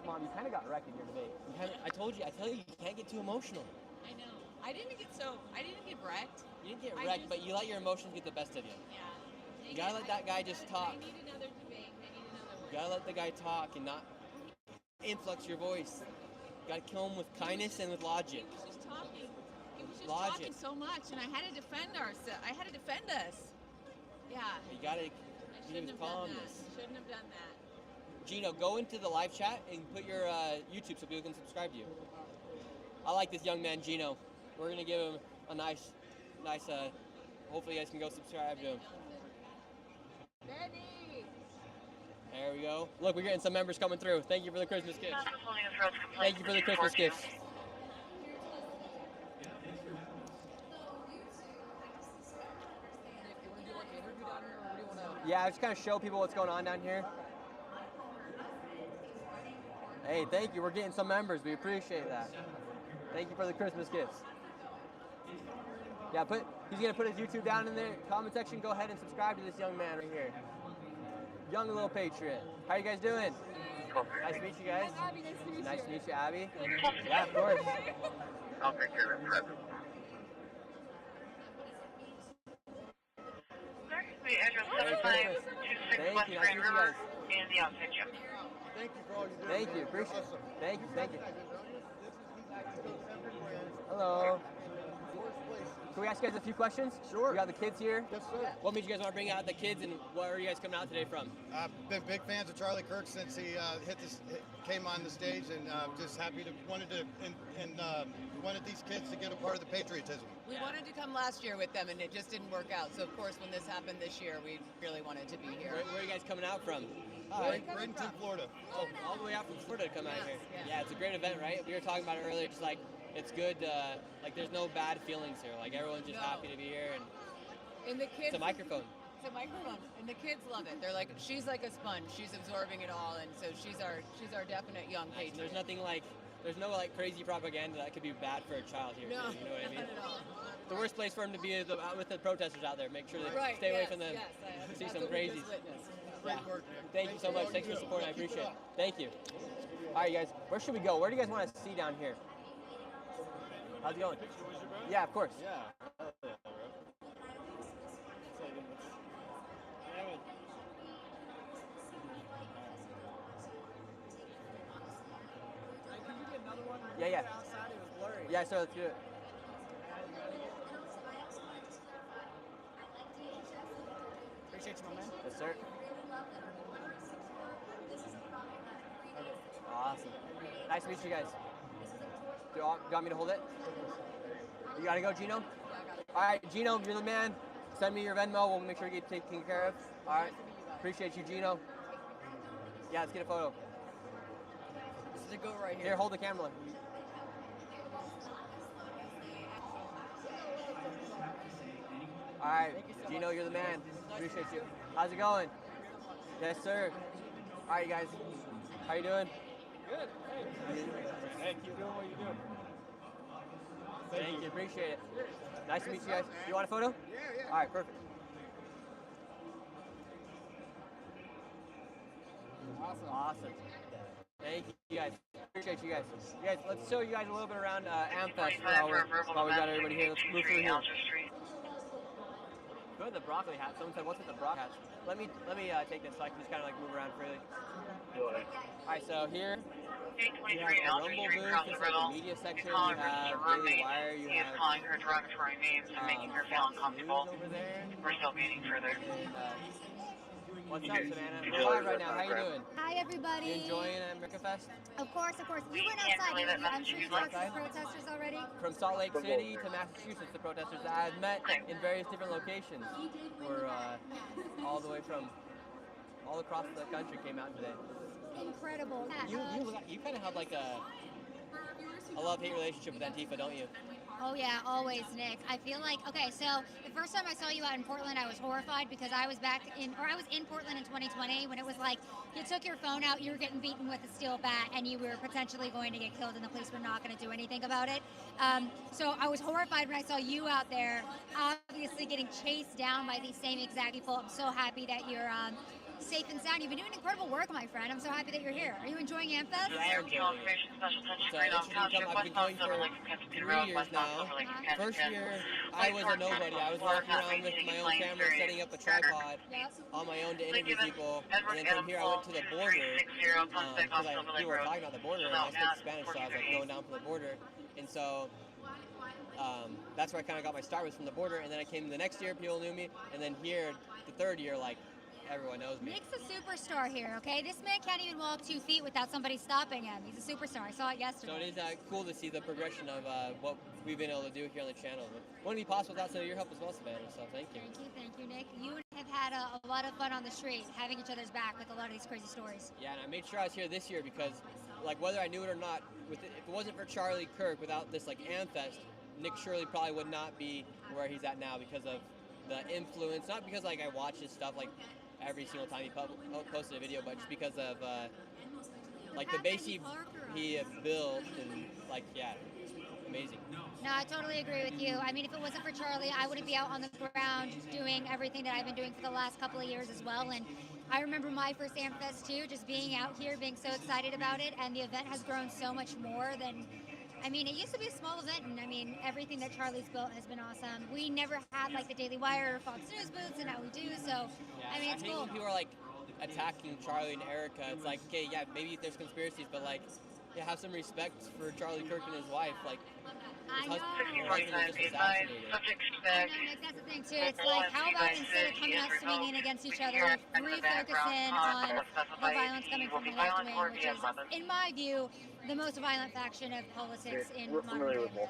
Mom, you kind of got wrecked in your debate. I tell you, you can't get too emotional. I know. I didn't get wrecked. You didn't get wrecked, but you let your emotions get the best of you. Yeah. You gotta let that guy just talk. I need another debate. I need another one. You gotta let the guy talk and not influx your voice. You gotta kill him with kindness and with logic. He was just talking. He was just talking so much, and I had to defend us. Yeah. You gotta use calmness. Shouldn't have done that. Gino, go into the live chat and put your YouTube so people can subscribe to you. I like this young man, Gino. We're gonna give him a nice, hopefully you guys can go subscribe to him. Benny! There we go. Look, we're getting some members coming through. Thank you for the Christmas gifts. Thank you for the Christmas gifts. Yeah, just kind of show people what's going on down here. Hey, thank you. We're getting some members. We appreciate that. Thank you for the Christmas gifts. Yeah, he's going to put his YouTube down in the comment section. Go ahead and subscribe to this young man right here. Young little patriot. How you guys doing? Nice to meet you guys. Hi, Abby. Nice to meet you, Abby. Yeah, of course. I'll take care of that. The address 7526 West Grand River and the outside gym. Thank you for all you do. Thank you. Appreciate it. Thank you. Hello. Worst place Can we ask you guys a few questions? Sure. We got the kids here. Yes, sir. What made you guys want to bring out the kids, and where are you guys coming out today from? I've been big fans of Charlie Kirk since he came on the stage, and just happy to wanted these kids to get a part of the patriotism. We wanted to come last year with them, and it just didn't work out. So of course, when this happened this year, we really wanted to be here. Where are you guys coming out from? Bradenton, Florida. Oh, all the way out from Florida to come out here. Yeah, it's a great event, right? We were talking about it earlier, just like it's good. Like there's no bad feelings here. Like everyone's just happy to be here, and the kids. It's a microphone. It's a microphone, and the kids love it. They're like, she's like a sponge. She's absorbing it all, and so she's our definite young patriot. There's nothing like. There's no like crazy propaganda that could be bad for a child here. No, you know what I mean? Not at all. The worst place for him to be is out with the protesters out there. Make sure they stay away from them. See some crazies. Yeah. Thank you so much. Thanks for the support. I appreciate it. Thank you. All right, you guys. Where should we go? Where do you guys want to see down here? How's it going? Yeah, of course. Yeah. Yeah. Yeah, so let's do it. Appreciate you, my man. Yes, sir. Awesome. Nice to meet you guys. Do you want me to hold it? You gotta go, Gino? All right, Gino, you're the man. Send me your Venmo. We'll make sure you get taken care of. All right. Appreciate you, Gino. Yeah, let's get a photo. This is a go right here. Here, hold the camera. All right, Gino, you're the man. Appreciate you. How's it going? Yes, sir. All right, you guys. How you doing? Good. Hey, keep doing what you do. Thank you. Appreciate it. Nice to meet you guys. You want a photo? Yeah. All right, perfect. Awesome. Thank you guys. Appreciate you guys. You guys, let's show you guys a little bit around AmFest while we got everybody here. Let's move through here. Go to the broccoli hat. Someone said, "What's with the broccoli hat?" Let me take this so I can just kind of like move around freely. All right, so here you have a Rumble booth. It's like the media section. You have Daily Wire. You have calling her derogatory names and making her feel uncomfortable. over there. We're still gaining further. What's up, Savannah? We're live right now. How you doing? Hi, everybody. You enjoying America Fest? Of course. You went outside, didn't you? I'm sure you talked to the protesters already. From Salt Lake City to Massachusetts, the protesters that I've met in various different locations were all the way from all across the country came out today. Incredible. You kind of have like a love-hate relationship with Antifa, don't you? Oh yeah, always, Nick. I feel like, okay, so the first time I saw you out in Portland, I was horrified because I was in Portland in 2020 when it was like, you took your phone out, you were getting beaten with a steel bat, and you were potentially going to get killed, and the police were not going to do anything about it. So I was horrified when I saw you out there, obviously getting chased down by these same exact people. I'm so happy that you're safe and sound. You've been doing incredible work, my friend. I'm so happy that you're here. Are you enjoying AmFest? I am enjoying it. I've been going for 3 years now. First year, I was a nobody. I was walking around with my own camera, setting up a tripod on my own to interview people. And then from here, I went to the border because people were talking about the border, and I speak Spanish, so I was like going down to the border. And so that's where I kind of got my start, was from the border. And then I came the next year, people knew me. And then here, the third year, like, everyone knows me. Nick's a superstar here, okay? This man can't even walk 2 feet without somebody stopping him. He's a superstar. I saw it yesterday. So it is cool to see the progression of what we've been able to do here on the channel. It wouldn't be possible without some of your help as well, Savannah, so thank you. Thank you, Nick. You have had a lot of fun on the street, having each other's back with a lot of these crazy stories. Yeah, and I made sure I was here this year because, like, whether I knew it or not, if it wasn't for Charlie Kirk, without this, like, AmFest, Nick Shirley probably would not be where he's at now because of the influence, not because, like, I watch his stuff, like, every single time he posted a video, but just because of like the base he built, and like, yeah, amazing. No, I totally agree with you. I mean, if it wasn't for Charlie, I wouldn't be out on the ground doing everything that I've been doing for the last couple of years as well. And I remember my first AmFest too, just being out here, being so excited about it, and the event has grown so much more than. I mean, it used to be a small event, and I mean, everything that Charlie's built has been awesome. We never had like the Daily Wire or Fox News booths, and now we do. So, yeah, I mean, it's cool. When people are like attacking Charlie and Erica, it's like, okay, yeah, maybe there's conspiracies, but like, yeah, have some respect for Charlie Kirk and his wife. Like, Subject suspect. Nick, that's the thing too. It's like, how about instead of coming out swinging against each other, refocus in on the violence coming from the left wing, which is, in my view, the most violent faction of politics in modern day America.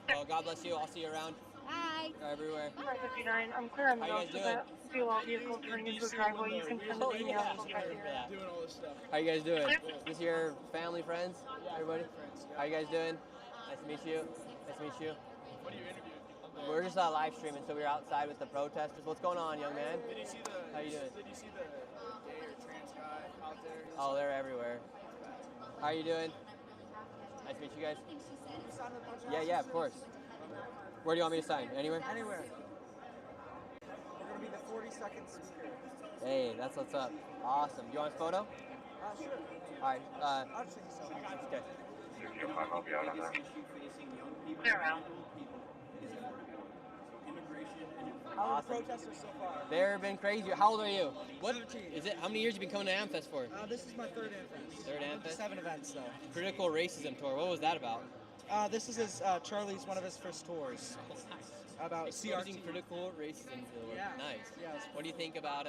Well, God bless you. I'll see you around. Bye. 559. I'm clear on the road so that if you allow vehicle turning into a driveway, you can send an email to the How you guys doing? This is your family, friends, everybody? How you guys doing? Nice to meet you. Nice to meet you. What are you interviewing? We're just live streaming, so we're outside with the protesters. What's going on, young man? Did you see the? How you doing? Did you see the gay or trans guy out there? Oh, they're everywhere. How are you doing? Nice to meet you guys. Yeah, of course. Where do you want me to sign? Anywhere? Anywhere. We're going to be the 42nd speaker. Hey, that's what's up. Awesome. You want a photo? Sure. All right. I'll just take a selfie. Okay. I'll be out on that. Clear around. How are the protesters so far? They've been crazy. How old are you? What 17. is it? How many years have you been coming to AmFest for? This is my third AmFest. Third AmFest? 7 events, though. Critical Racism Tour. What was that about? This is Charlie's one of his first tours. About Exposing CRT. Critical Racism Tour. Yeah. Nice. Yeah, What do you think about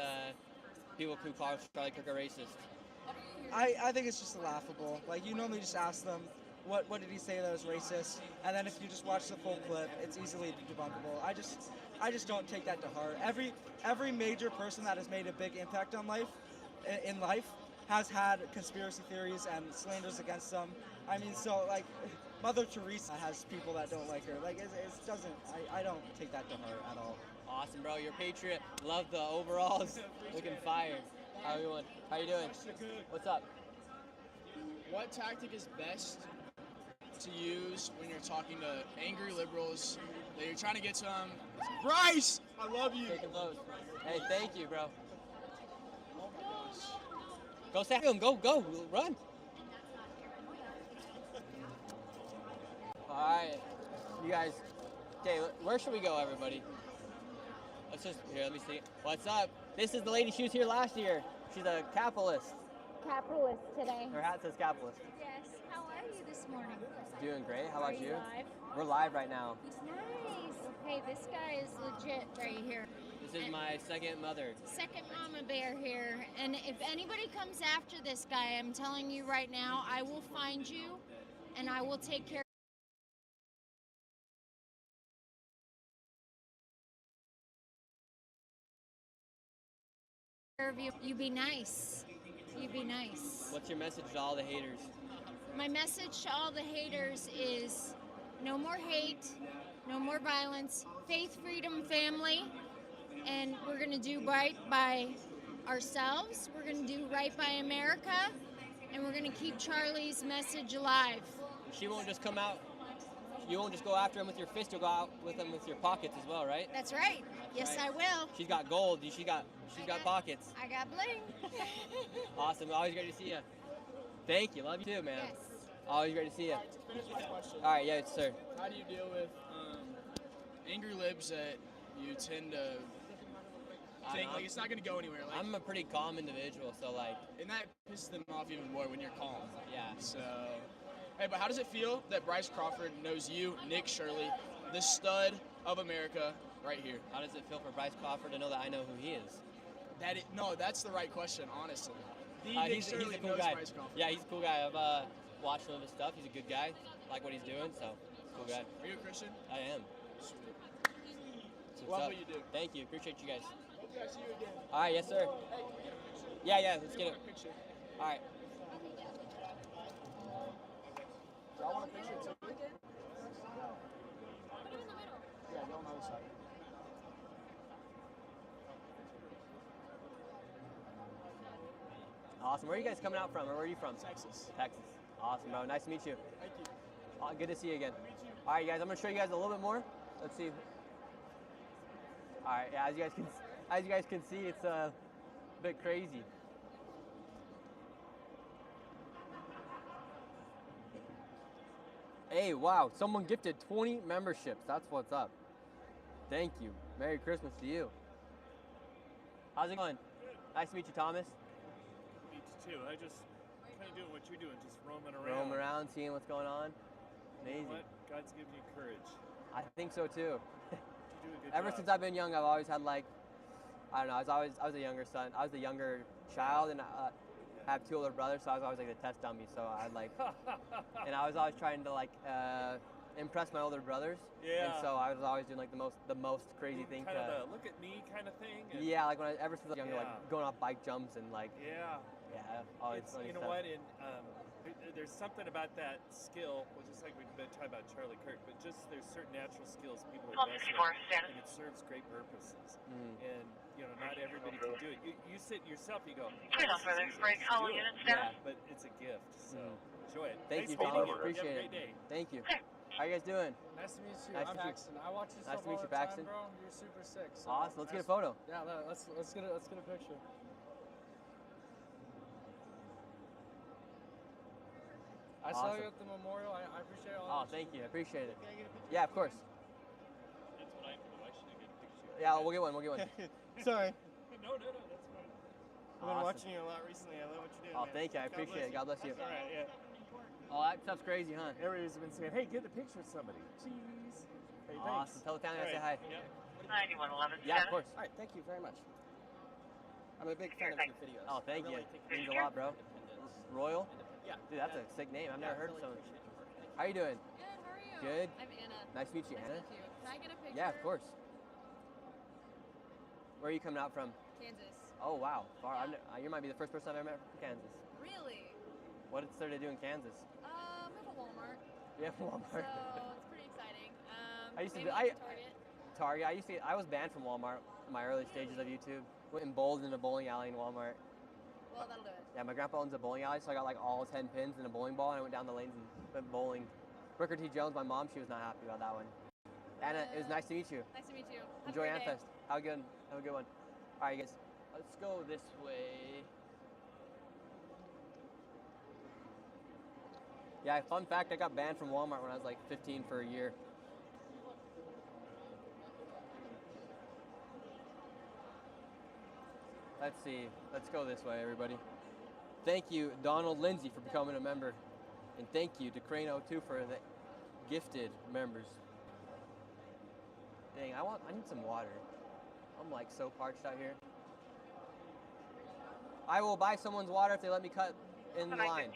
people who call Charlie Kirk a racist? I think it's just laughable. Like, you normally just ask them, what did he say that was racist? And then if you just watch the full clip, it's easily debunkable. I just don't take that to heart. Every major person that has made a big impact on life, in life, has had conspiracy theories and slanders against them. I mean, so like, Mother Teresa has people that don't like her. Like, it doesn't. I don't take that to heart at all. Awesome, bro. You're a patriot. Love the overalls. Looking fire. How you doing? How you doing? What's up? What tactic is best to use when you're talking to angry liberals that you're trying to get to them? Bryce, I love you. Taking blows. Hey, thank you, bro. Oh my gosh. Go say him. Go. Run. All right, you guys. Okay, where should we go, everybody? Let's just here. Let me see. What's up? This is the lady. She was here last year. She's a capitalist. Capitalist today. Her hat says capitalist. Yes. How are you this morning? Doing great. How about you? Live? We're live right now. Nice. Okay, this guy is legit right here. This is my second mother. Second mama bear here. And if anybody comes after this guy, I'm telling you right now, I will find you and I will take care of you. You be nice. You be nice. What's your message to all the haters? My message to all the haters is no more hate, no more violence, faith, freedom, family, and we're going to do right by ourselves, we're going to do right by America, and we're going to keep Charlie's message alive. She won't just come out, you won't just go after him with your fist, you'll go out with him with your pockets as well, right? That's right. Yes, right. I will. She's got gold, she's got pockets. I got bling. Awesome, always great to see you. Thank you, love you too, man. Yes. Always great to see you. To finish my question. All right, yeah, sir. How do you deal with angry libs that you tend to think like it's not going to go anywhere? Like, I'm a pretty calm individual, so like. And that pisses them off even more when you're calm. Yeah. So, hey, but how does it feel that Bryce Crawford knows you, Nick Shirley, the stud of America, right here? How does it feel for Bryce Crawford to know that I know who he is? No, that's the right question, honestly. He's a cool guy. Yeah, he's a cool guy. I've watched some of his stuff. He's a good guy. Like what he's doing, so cool guy. Are you a Christian? I am. Sweet. Love what you do. Thank you. Appreciate you guys. Hope I see you again. All right, yes, sir. Hey, yeah, let's get it. All right. Do I want a picture too? Put it in the middle. Yeah, go on the other side. Awesome. Where are you guys coming out from, or where are you from? Texas. Texas. Awesome, bro. Nice to meet you. Thank you. Good to see you again. All right, guys. I'm gonna show you guys a little bit more. Let's see. All right. Yeah, as you guys can see, it's a bit crazy. Hey, wow. Someone gifted 20 memberships. That's what's up. Thank you. Merry Christmas to you. How's it going? Nice to meet you, Thomas. Me too. I just kind of doing what you're doing, just roaming around. Roam around, seeing what's going on. Amazing. You know what? God's given you courage. I think so too. You do a good Ever job. since I've been young, I've always had like, I don't know, I was a younger son. I was the younger child, and I have two older brothers, so I was always like the test dummy. So I like, and I was always trying to like impress my older brothers. Yeah. And so I was always doing like the most crazy thing. Kind of the look at me kind of thing. And Yeah, like ever since I was younger, like going off bike jumps and like. Yeah. Yeah. Always It's, funny you know stuff. what? And there's something about that skill, well, just like we've been talking about Charlie Kirk, but just there's certain natural skills people are blessed with, and it serves great purposes. And you know, not everybody can do it. You sit yourself, you go, yeah, but it's a gift. So enjoy it. Thank Thanks you, for Tom. being here. Appreciate Have a it. great day. Thank you. How you guys doing? Nice to meet you. Nice I'm to meet you. Paxton. I watch your Nice stuff to meet all you, the time, Paxton. bro. You're super sick. So Awesome. Let's get a photo. Yeah, let's get a picture. I saw you at the memorial. I appreciate all. Oh, thank you. I appreciate it. Yeah, of course. That's what I do. I should get a picture. Yeah, we'll get one. We'll get one. Sorry. No, that's fine. I've been watching you a lot recently. I love what you're doing. Oh, man. thank you. I appreciate it. God bless you. All right, yeah. Oh, that stuff's crazy, huh? Everybody's been saying, hey, get a picture of somebody. Cheese. Hey, thanks. Awesome. Tell the family I say hi. Yep. 9111. Yeah, of course. All right, thank you very much. I'm a big fan of your videos. Oh, thank you. Means a lot, bro. Royal? Yeah. Dude, that's a sick name. I've never heard of someone. How you doing? Good, how are you? Good. I'm Anna. Nice to meet you, Anna. Nice to meet you. Can I get a picture? Yeah, of course. Where are you coming out from? Kansas. Oh, wow. Far. You might be the first person I've ever met from Kansas. Really? What is there to do in Kansas? We have a Walmart. You have Walmart. So it's pretty exciting. I used to maybe be, Target. Target. I was banned from Walmart in my early stages of YouTube. Went and bowled in a bowling alley in Walmart. Well, that'll do it. Yeah, my grandpa owns a bowling alley, so I got like all 10 pins and a bowling ball, and I went down the lanes and went bowling. Booker T. Jones, my mom, she was not happy about that one. Anna, it was nice to meet you. Nice to meet you. Enjoy Anfest. Have a good one. All right, guys. Let's go this way. Yeah, fun fact, I got banned from Walmart when I was like 15 for a year. Let's see. Let's go this way, everybody. Thank you, Donald Lindsay, for becoming a member. And thank you to Crane02 for the gifted members. Dang, I need some water. I'm like so parched out here. I will buy someone's water if they let me cut in the line.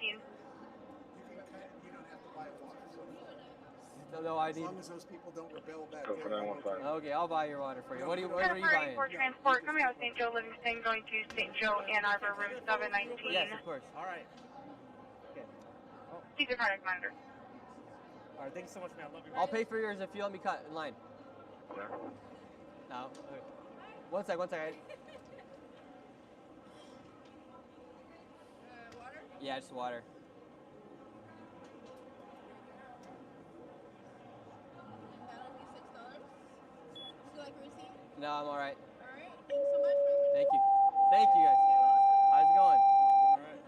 No, I need. As long as those people don't rebel back Go for there. 915. Okay, I'll buy your water for you. What are you buying? For transport, coming out of St. Joe Livingston, going to St. Joe Ann Arbor, room 719. Yes, of course. All right. Caesar cardiac monitor. All right, thanks so much, man. Love you. I'll pay for yours if you let me cut in line. No. Okay. One sec. Water? Yeah, just water. That'll be $6. Would you like a receipt? No, I'm all right. All right. Thanks so much. Thank you. Thank you, guys. How's it going?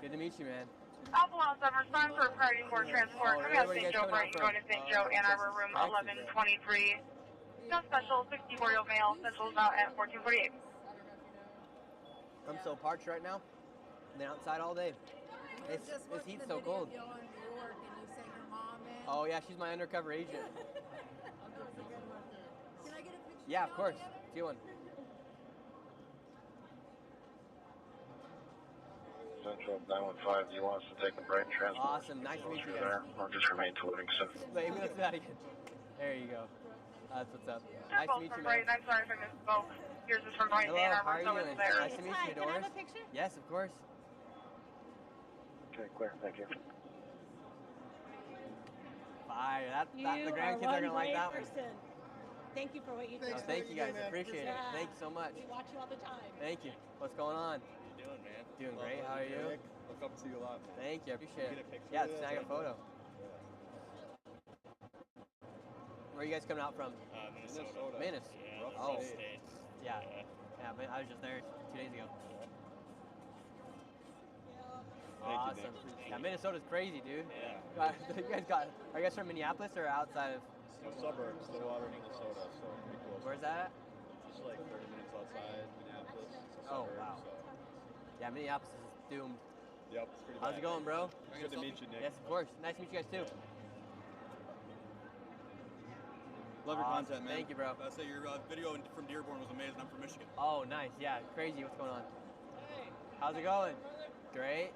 Good to meet you, man. Alpha Lounge 7, respond for priority for transport. Coming out of St. Joe Brighton, going to St. Joe Ann Arbor, room 1123. No special, 64-year-old male. Central is out at 1448. I'm so parched right now. Been outside all day. This heat's so cold. Oh yeah, she's my undercover agent. Can I get a picture? Yeah, of course. See one. Central 915, do you want us to take a break? Transport? Awesome, nice to meet you guys. I'll just remain to Livingston. Wait, let's do that again. There you go. That's what's up. Nice to meet you, man. Brighton, I'm sorry if I misspoke. Yours is from Brighton, Hello, Ann how Arbor, are you so doing? it's there. Nice to meet you, Doris. Can I have a picture? Yes, of course. Okay, clear. Thank you. Fire. The grandkids are going to like that one. Thank you for what you do. Oh, thank you guys. Appreciate it. Thank you so much. We watch you all the time. Thank you. What's going on? How you doing, man? Doing great. How are you? Look up to you a lot, man. Thank you. I appreciate Get it. a picture Yeah, with us? snag a photo. Where are you guys coming out from? Minnesota. Minnesota. Yeah, rough Oh. state. Yeah. Yeah, but I was just there 2 days ago. Thank you, Awesome. Nick. Yeah, Minnesota's crazy, dude. Yeah. Are you guys from Minneapolis or outside of? Suburbs, Stillwater, Minnesota, so pretty close. Where's that at? Just like 30 minutes outside Minneapolis. It's a Oh, suburb, wow. So. Yeah, Minneapolis is doomed. Yep, it's pretty How's bad. it going, bro? Good to meet you, Nick. Yes, of course. Nice to meet you guys too. Love your Awesome. content, man. Thank you, bro. I say your video from Dearborn was amazing. I'm from Michigan. Oh, nice. Yeah, crazy. What's going on? How's it going? Great.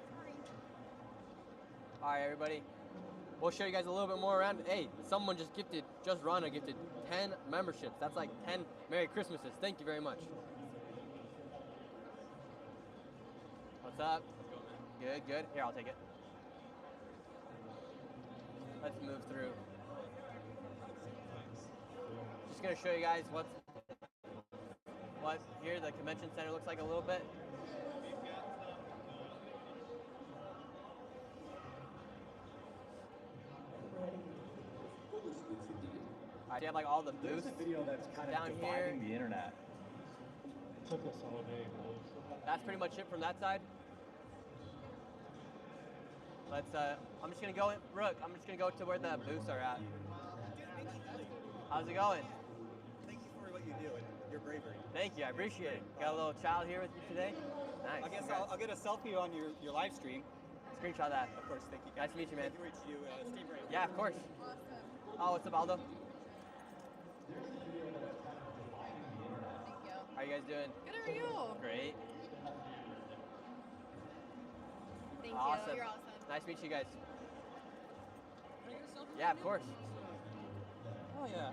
All right, everybody. We'll show you guys a little bit more around. Hey, someone just Rhonda gifted 10 memberships. That's like 10 Merry Christmases. Thank you very much. What's up? Good, good. Here, I'll take it. Let's move through. Just gonna show you guys what here the convention center looks like a little bit. You have like all the booths video that's kind of down dividing here. the internet. Took us all day. That's pretty much it from that side. Let's. I'm just gonna go in, Brooke. I'm just gonna go to where the booths are at. How's it going? Thank you for what you do and your bravery. Thank you. I appreciate it. Got a little child here with you today. Nice. I guess Congrats. I'll get a selfie on your live stream. Screenshot that. Of course, thank you. Nice to meet you, man. Thank you, reach you, Steve Ray. Yeah, of course. Oh, what's up, Aldo? How you guys doing? Good, how are you? Great. Thank Awesome. you. You're awesome. Nice to meet you guys. Yeah, of course. Oh, yeah.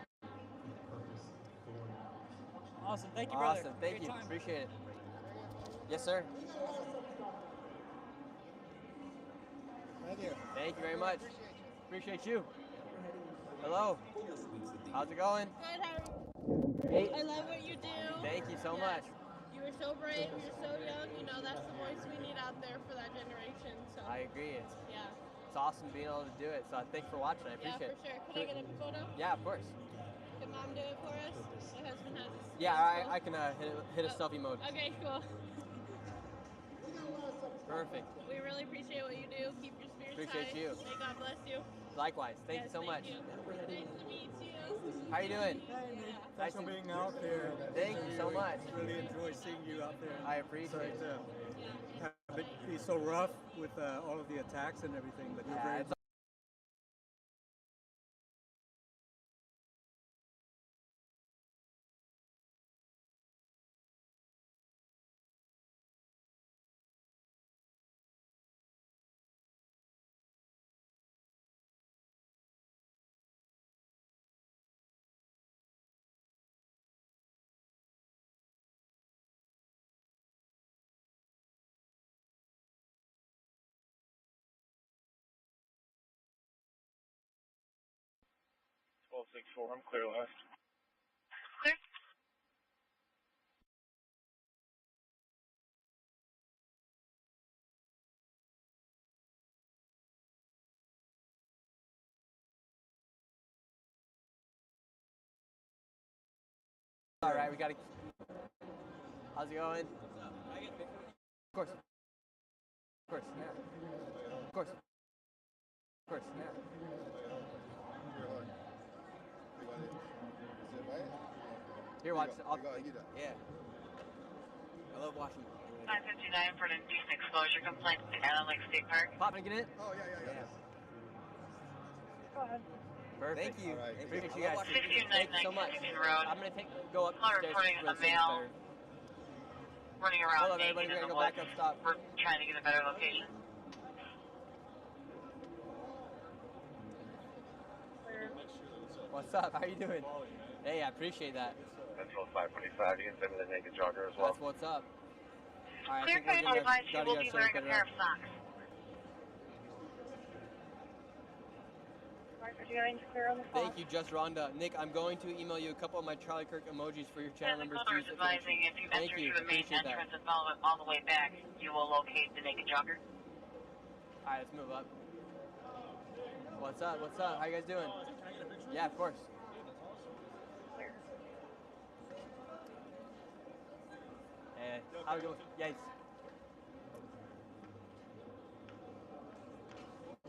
Awesome. Thank you, brother. Awesome. Thank you. Appreciate it. Yes, sir. Thank you. Thank you very much. Appreciate you. Hello. How's it going? Good, how are you? Hey. I love what you do. Thank you so much. You were so brave, you're so young, you know, that's the voice we need out there for that generation. So I agree. yeah. It's awesome being able to do it. So thanks for watching. I Yeah, appreciate for it. sure. Can I get a photo? Yeah, of course. Can mom do it for us? My husband has. Yeah, I can hit a selfie mode. Okay, cool. Perfect. We really appreciate what you do. Keep your spirits Appreciate high. you. May God bless you. Likewise. Thank you so much. You. Nice to meet you. How you doing? Thanks for being out there. Thank you so much. Really enjoy seeing you out there. I appreciate it. Have it be so rough with all of the attacks and everything, but you're very. I'm clear last. Clear. All right, we got to. How's it going? Of course. Of course. Yeah. Of course. Of course. Yeah. Here, watch. Yeah. I love watching. 559 for an indecent exposure complaint to Allen Lake State Park. Pop, can I get it? Oh, yeah. Go ahead. Perfect. Thank you. Right. Thank Appreciate you. you guys. Thank you so much. Road. I'm gonna go up. Call reporting a male running around. Hold on, everybody. We gotta go back up. Stop. We're trying to get a better location. What's up? How you doing? Hey, I appreciate that. That's 525. You can send me the naked jogger as well. That's what's up. All right, Clear cut advice you will be wearing a pair of socks. Thank you, Just Rhonda. Nick, I'm going to email you a couple of my Charlie Kirk emojis for your channel members to use. Advising if you enter through the main entrance and follow it all the way back, you will locate the naked jogger. All right, let's move up. What's up? What's up? How you guys doing? Yeah, of course. Hey, how you doing? Yes.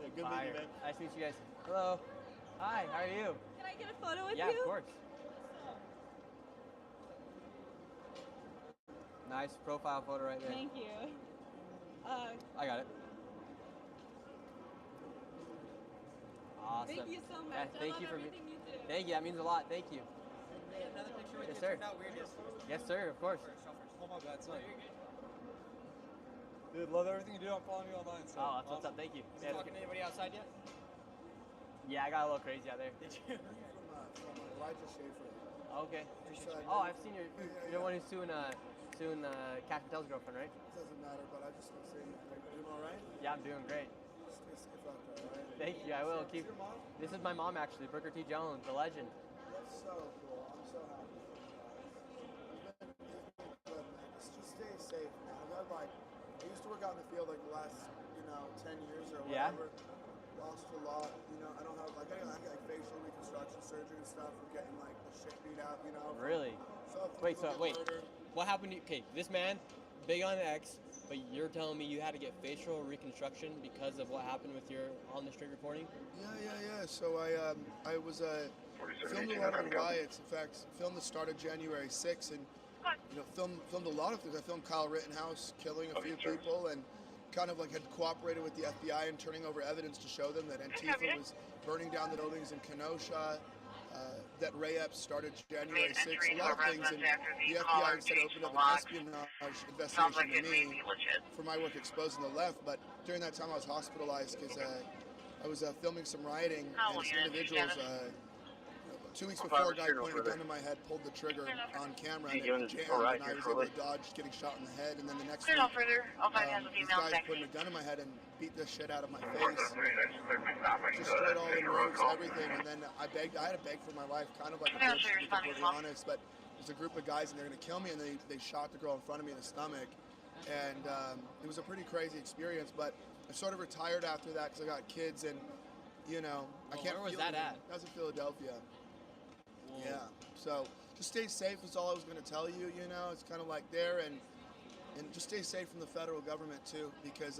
Yeah, good meeting you, man. Nice to meet you guys. Hello. Hi, how are you? Can I get a photo with you? Yeah, of course. Nice profile photo right there. Thank you. I got it. Awesome. Thank you so much. Yeah, thank I you love for everything you do. Thank you. That means a lot. Thank you. Another picture with Yes, you sir. turned out weird yesterday. Yes, sir. Of course. Oh my bad, sorry. Dude, love everything you do. I'm following you online. So. Oh, that's what's up. Thank you. Is he talking to anybody outside yet? Yeah, I got a little crazy out there. Did you? From Elijah Schaefer. Okay. Appreciate Oh, I've seen you're the one who's suing Cash Patel's girlfriend, right? It doesn't matter, but I just want to say, are you doing all right? Yeah, I'm doing great. Stay safe out there, all right? Thank you. I will keep. Is your mom? This is my mom, actually, Booker T. Jones, the legend. That's so cool. I'm so happy for you guys. It's been good, man. Just stay safe, man. I used to work out in the field like the last, 10 years or Yeah. whatever. Lost a lot. I don't have I got facial reconstruction surgery and stuff from getting like the shit beat out. Really? Wait. What happened to you? Okay, this man, big on X, but you're telling me you had to get facial reconstruction because of what happened with your on the street reporting? Yeah. So I was filmed a lot of the riots. In fact, filmed the start of January 6th, and filmed a lot of things. I filmed Kyle Rittenhouse killing a few people, and kind of like had cooperated with the FBI in turning over evidence to show them that Antifa was burning down the buildings in Kenosha, that Ray Epps started January 6th, a lot of things, and the FBI instead opened up an espionage investigation to me for my work exposing the left, but during that time I was hospitalized because I was filming some rioting, and some individuals, 2 weeks before, a guy pointed a gun to my head, pulled the trigger on camera, and it jammed, and I was able to dodge getting shot in the head, and then the next week, these guys putting a gun in my head and beat the shit out of my face, destroyed all the nerves, everything, and then I had to beg for my life, kind of like a bitch, to be completely honest, but there's a group of guys, and they're going to kill me, and they shot the girl in front of me in the stomach, and it was a pretty crazy experience, but I sort of retired after that because I got kids, and, I can't where was that at? That was in Philadelphia. Whoa. Yeah, so just stay safe is all I was going to tell you, it's kind of like there, and just stay safe from the federal government too, because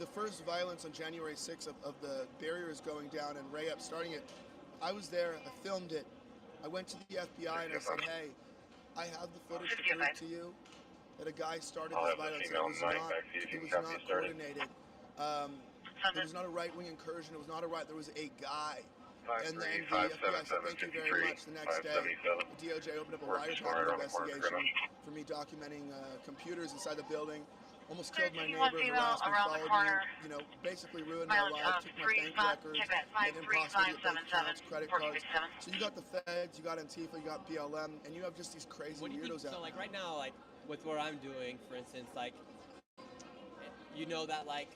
the first violence on January 6th of the barriers going down and Ray Epps starting it, I was there, I filmed it, I went to the FBI and I said, hey, I have the footage to prove to you that a guy started this violence, it was not coordinated, it was not a right-wing incursion, it was not there was a guy. And then the FBI said, thank you very much. The next day, the DOJ opened up a wiretapping investigation for me documenting computers inside the building. Almost killed my neighbor, harassed me, followed me, basically ruined my life, took my bank records, made it impossible to get bank accounts, credit cards. So you got the feds, you got Antifa, you got BLM, and you have just these crazy weirdos out there. So like right now, like with what I'm doing, for instance, like, that like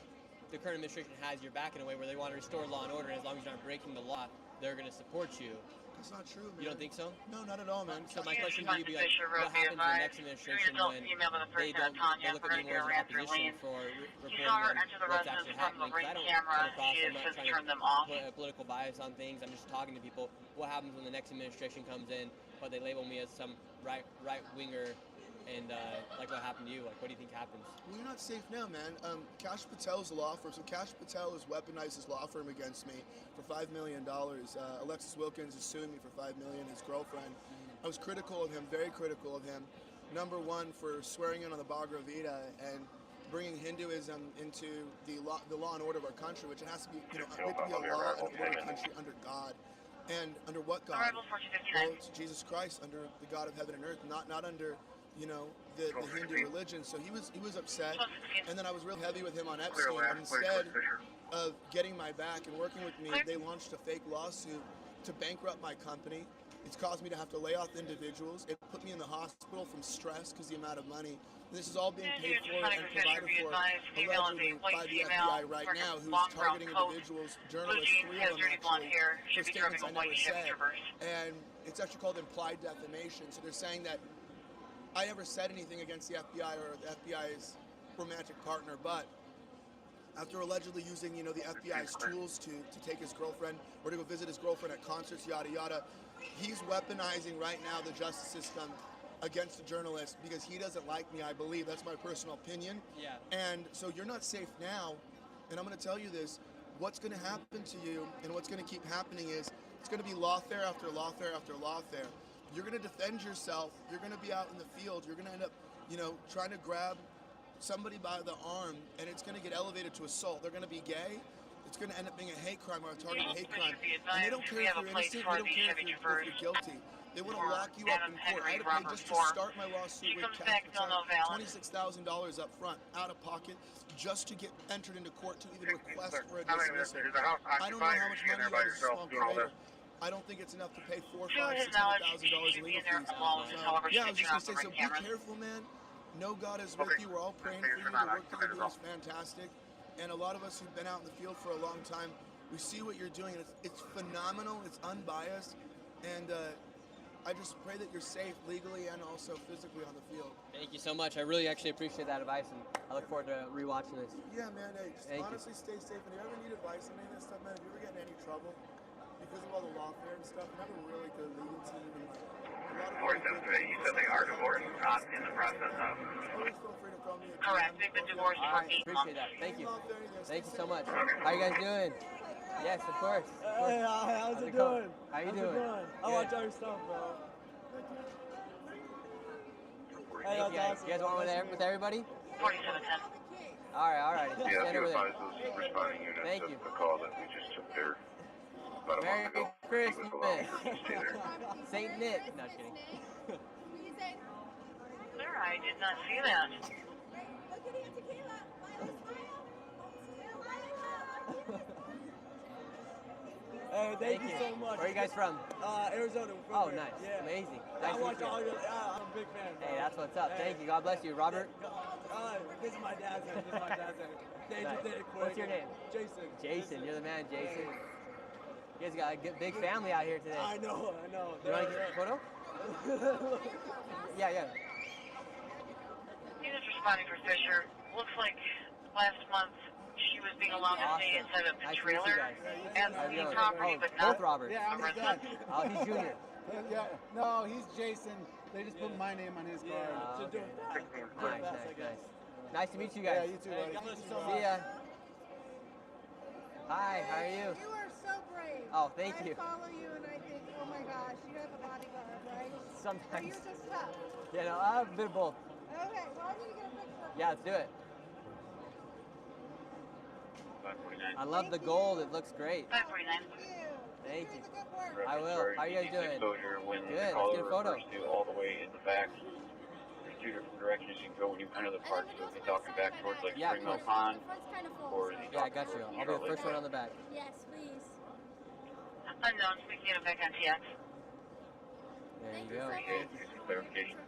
the current administration has your back in a way where they want to restore law and order, and as long as you're not breaking the law, they're going to support you. That's not true, man. You don't think so? No, not at all, man. So my question to you would be like, what happens in the next administration when they look at me more as opposition for reporting on what's actually happening? Because I don't come across, I'm not trying to put a political bias on things, I'm just talking to people. What happens when the next administration comes in, but they label me as some right-winger, and like what happened to you? Like, what do you think happens? Well, you're not safe now, man. Cash Patel's law firm. So Cash Patel has weaponized his law firm against me for $5 million. Alexis Wilkins is suing me for $5 million, his girlfriend. I was critical of him, very critical of him. Number one, for swearing in on the Bhagavad Gita and bringing Hinduism into the law and order of our country, which it has to be, we have to be a law and order country under God. And under what God? Well, it's Jesus Christ, under the God of heaven and earth, not under the Hindu religion. So he was upset, and then I was real heavy with him on Epstein, and instead of getting my back and working with me, they launched a fake lawsuit to bankrupt my company. It's caused me to have to lay off individuals. It put me in the hospital from stress because the amount of money. And this is all being paid for and provided for allegedly by the FBI right now, who's targeting individuals, journalists, 3 of them actually, for statements I never said. And it's actually called implied defamation. So they're saying that I never said anything against the FBI or the FBI's romantic partner, but after allegedly using, the FBI's tools to take his girlfriend or to go visit his girlfriend at concerts, yada yada, he's weaponizing right now the justice system against the journalist because he doesn't like me, I believe. That's my personal opinion. Yeah. And so you're not safe now, and I'm going to tell you this. What's going to happen to you and what's going to keep happening is it's going to be lawfare after lawfare after lawfare. You're going to defend yourself. You're going to be out in the field. You're going to end up, trying to grab somebody by the arm, and it's going to get elevated to assault. They're going to be gay. it's going to end up being a hate crime or a targeted hate Please crime. should be And they don't advised, care we if have a you're place innocent. for They don't the care Chevy if you're Traverse guilty. They want to for lock you up Adam in court. I Henry, had to pay Robert just to 4. start my lawsuit She with comes Cash back, still Patel, no valid. $26,000 up front, out of pocket, just to get entered into court to even request for a I mean, dismissal. is the house I don't know occupied how or much is she in money there you by have as a yourself small doing all creator. this? I don't think it's enough to pay $4, To $5, his knowledge, $600,000 she should in be legal in there fees. alone. However, Yeah, I was she's just picking gonna say, off so the be cameras. careful, man. Know God is with you. We're all praying for you. You're The not work that you're occupied doing is at all. fantastic. And a lot of us who've been out in the field for a long time, we see what you're doing, and it's phenomenal. It's unbiased, and I just pray that you're safe legally and also physically on the field. Thank you so much. I really actually appreciate that advice, and I look forward to rewatching this. Yeah, man. Hey, just Thank you. honestly stay safe. And if you ever need advice on any of this stuff, man, if you ever get in any trouble because of all the lawfare and stuff, we have a really good legal team. And like, a lot of Or today, you said they are divorced, not in the process of. always feel free to call me. Correct. They've been divorced All for right, 8 appreciate months. that. Thank you. Thank you so much. How you guys doing? Yes, of course. Hey, how's it going? doing? How you How's doing? it going? I Good. watch all your stuff, bro. Hey, Thank you, guys. awesome. You guys want with everybody? 4710. All right. Yeah, Stand you over there. advise those responding units Thank of you. the call that we just took there about a Merry month ago. Christmas. Leave us alone. You stay there. Saint Nick. No, just kidding. Sir, I did not see that. Hey, thank you you. so much. Where are you guys from? Arizona. We're from Oh, here. nice. Yeah. Amazing. I Nice to watch meet you. all your. I'm a big fan. Bro. Hey, that's what's up. Hey. Thank you. God bless you. Robert? This is my dad's name. They Nice. just did it quick. What's your name? Jason. Jason. You're the man, Jason. You guys got a big family out here today. I know. You want to get a photo? Yeah. He was responding for Fisher. Looks like last month she was being allowed to stay Awesome. inside of the Nice to meet you trailer guys. as How you the doing? property, Oh, but both not Roberts. Yeah, I'm the his dad. resident. Oh, he's Junior. Yeah, no, he's Jason. They just put my name on his card. Oh, okay. Nice. Nice to meet you Yeah, guys. you too, buddy. See ya. Hi, how are you? You are so brave. Oh, thank you. I follow you and I think, oh my gosh, you have a bodyguard, right? Sometimes. But you're just tough. Yeah, no, a bit of both. Okay, well I need to get a picture of Yeah, let's do it. I love the gold. It looks great. 549. Thank you. Good work. I will. How are you guys doing? Exposure when Good. the Let's caller get a photo. refers to all the way in the back. There's two different directions you can go when you enter the park. So if you're talking back towards like Yeah, Spring Mill of Pond, kind of full. or is he Yeah, I talking got you. towards I'll be the Charlotte first one Park? on the back. Yes, please. Unknown, speaking of back on TX. There you go. Okay, here's some clarification.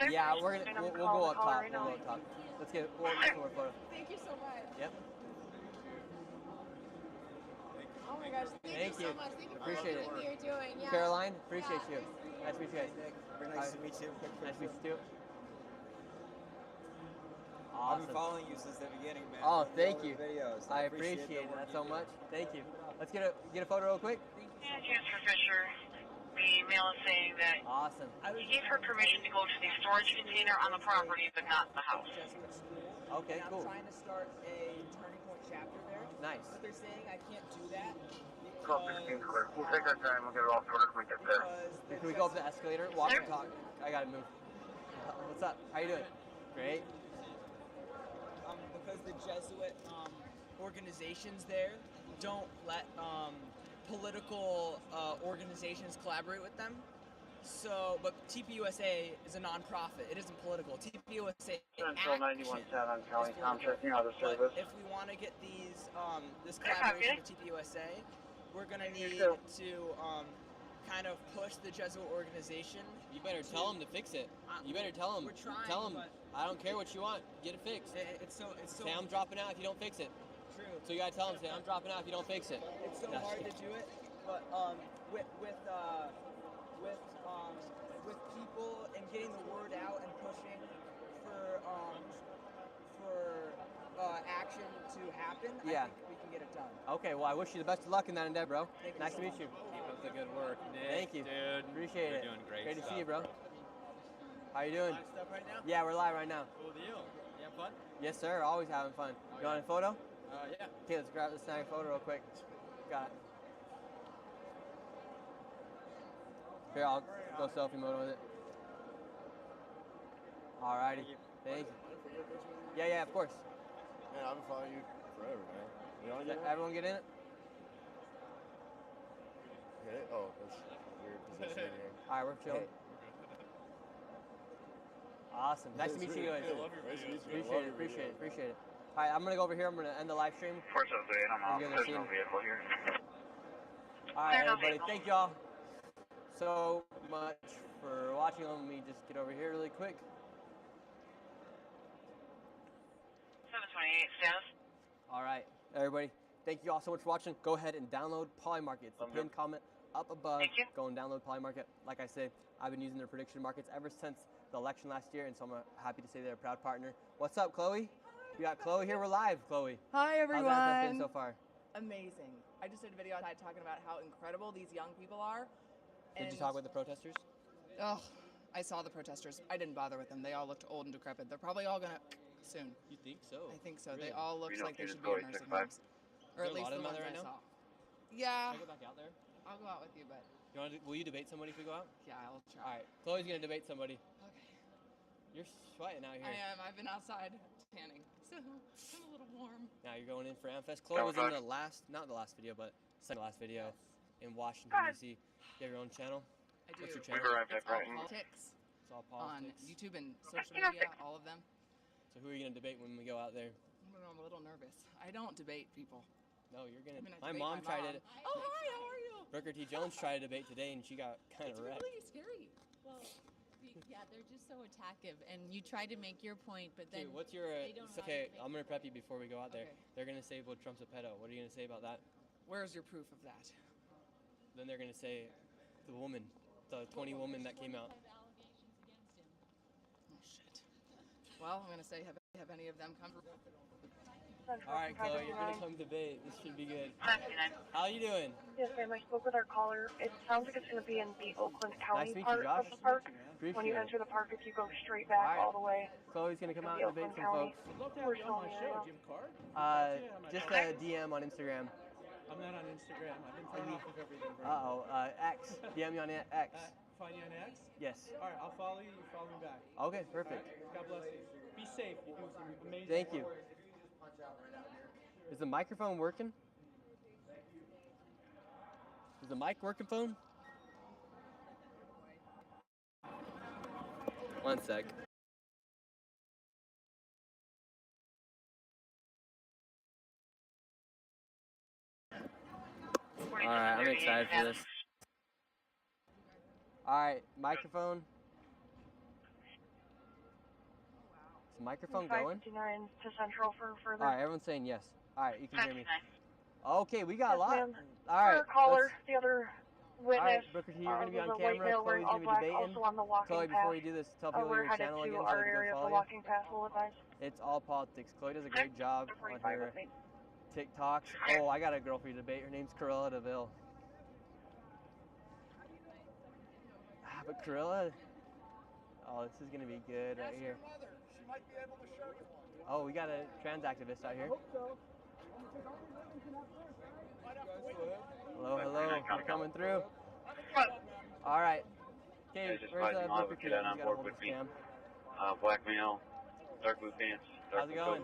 Yeah, we'll go up top. We'll go up top. Let's get more photo. Thank you so much. Yep. Oh my gosh, thank you so much. Thank you for Appreciate it. everything you're doing. Yeah. Caroline, appreciate you. Nice to meet you guys. Very nice to meet you. Nice to meet you too. I've Awesome. been following you since the beginning, man. Oh, Love thank all you. your Videos. I the appreciate work that you so do. much. Thank you. Let's get a photo real quick. And here's for Fisher. The mail is saying that Awesome. he gave her permission to go to the storage container on the property, but not the house. Okay, cool. I'm trying to start a turning point chapter there. Nice. But they're saying I can't do that Call 16 clear. We'll take our time. We'll get it all sorted when we get there. Can we go up the escalator? Walk and talk. I gotta move. What's up? How you doing? Great. because the Jesuit organizations there don't let political organizations collaborate with them. So, but TPUSA is a non-profit. It isn't political. TPUSA Central 91 South on County Township, you know the service. But if we want to get these this collaboration with TPUSA, we're gonna need to kind of push the Jesuit organization. You better tell them to fix it. You better tell them. We're trying. Tell them. I don't care what you want. Get it fixed. It's so. Say I'm dropping out if you don't fix it. True. So you gotta tell them. Say I'm dropping out if you don't fix it. It's so hard to do it, but with people and getting the word out and pushing for action to happen, Yeah. I think we can get it done. Okay. Well, I wish you the best of luck in that endeavor, bro. Thank you Nice so to meet much. you. Keep up the good work, Nick. Thank you. Dude, Appreciate you're it. doing great Great to stuff, see you, bro. bro. How you doing? Live stuff right now? Yeah, we're live right now. Cool deal. You have fun? Yes, sir. Always having fun. You want a photo? Yeah. Okay, let's snag a photo real quick. Got it. Here, I'll go selfie mode with it. Alrighty. Thank you. Yeah, of course. Man, I've been following you forever, man. Everyone get in it? Get it? Oh, that's a weird position here. All right, we're chilling. Awesome. Nice to meet you guys. Appreciate it. All right, I'm going to go over here. I'm going to end the live stream. 478, I'm on. There's no vehicle here. All right, everybody. Thank y'all so much for watching. Let me just get over here really quick. 728 status. All right, everybody. Thank you all so much for watching. Go ahead and download Polymarket. It's the pinned comment up above. Go and download Polymarket. Like I said, I've been using their prediction markets ever since the election last year, and so I'm happy to say they're a proud partner. What's up, Chloe? We got Chloe here. We're live, Chloe. Hi, everyone. How's that been so far? Amazing. I just did a video on talking about how incredible these young people are. Did you talk with the protesters? Oh, I saw the protesters. I didn't bother with them. They all looked old and decrepit. They're probably all gonna soon. You think so? I think so. Really? They all look like they should be in nursing homes. Or at least the ones I saw. Yeah. Can I go back out there? I'll go out with you, but. Will you debate somebody if we go out? Yeah, I'll try. All right. Chloe's gonna debate somebody. Okay. You're sweating out here. I am. I've been outside tanning, so I'm a little warm. Now you're going in for Amfest. Chloe was in the not the last video, but second last video in Washington, D.C. You have your own channel? I do. What's your channel? It's all politics. It's all politics. On YouTube and social media, all of them. So who are you going to debate when we go out there? I'm a little nervous. I don't debate people. No, you're going to. My mom tried it. Oh, hi, how are you? Brooker T. Jones tried to debate today, and she got kind of wrecked. It's really scary. Well, yeah, they're just so attackable, and you try to make your point, but then. Dude, what's your? Okay, I'm gonna prep you before we go out there. Okay. They're gonna say, "Well, Trump's a pedo." What are you gonna say about that? Where's your proof of that? Then they're gonna say, the 20 woman that came out. Oh shit. Well, I'm gonna say, have any of them come? All right, Chloe, you're gonna come debate. This should be good. 529. How you doing? Yes, ma'am. I spoke with our caller. It sounds like it's going to be in the Oakland County Nice to meet part you, Josh. of the park. Appreciate When you it. enter the park, if you go straight back all the way. Chloe's gonna come out the and debate Oakland some County. folks. We're still in the area. Just a DM on Instagram. I'm not on Instagram. I've been thrown off of everything, bro. X. DM me on X. Find you on X? Yes. All right, I'll follow you. You follow me back. Okay, perfect. All right, God bless you. Be safe. You do some amazing Thank you. work. Is the microphone working? Is the mic working, phone? One sec. Alright, I'm excited for this. Alright, microphone. Is the microphone going? 559 to Central for further. Alright, everyone's saying yes. Alright, you can hear me. Okay, we got a Yes, lot. ma'am. Alright. Our caller, the other witness. Alright, Brooker T, you're going to be on was a white camera. male Chloe's wearing all going to be black, debating. also on the walking Chloe, path. before you do this, tell people We're your headed channel to again so our they can area go for follow the walking path, we'll advise. you. It's all politics. Chloe does a great job on 45 her with me. TikToks. Oh, I got a girl for you to debate. Her name's Corilla DeVille. But Corilla, oh, this is gonna be good right here. She might be able to show you one. Oh, we got a trans activist out here. Hello, hello. We're coming through. All right. Okay, where's the Brooker T? You gotta hold this cam. Black male, dark blue pants. How's it going?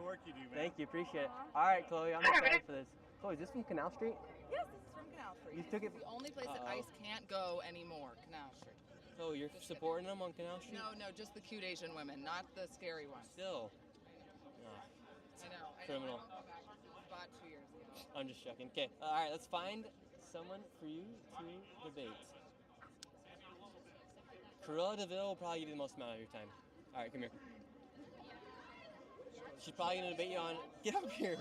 Thank you, appreciate it. All right, Chloe, I'm excited for this. Chloe, is this from Canal Street? Yes, this is from Canal Street. You took it. It's the only place that ICE can't go anymore, Canal Street. Oh, you're supporting them on Canal Street? No, just the cute Asian women, not the scary ones. Still. I know. Criminal. I don't go back to this spot 2 years ago. I'm just checking. Okay, all right, let's find someone for you to debate. Corilla DeVille will probably give you the most amount of your time. All right, come here. She's probably going to debate you on... Get up here.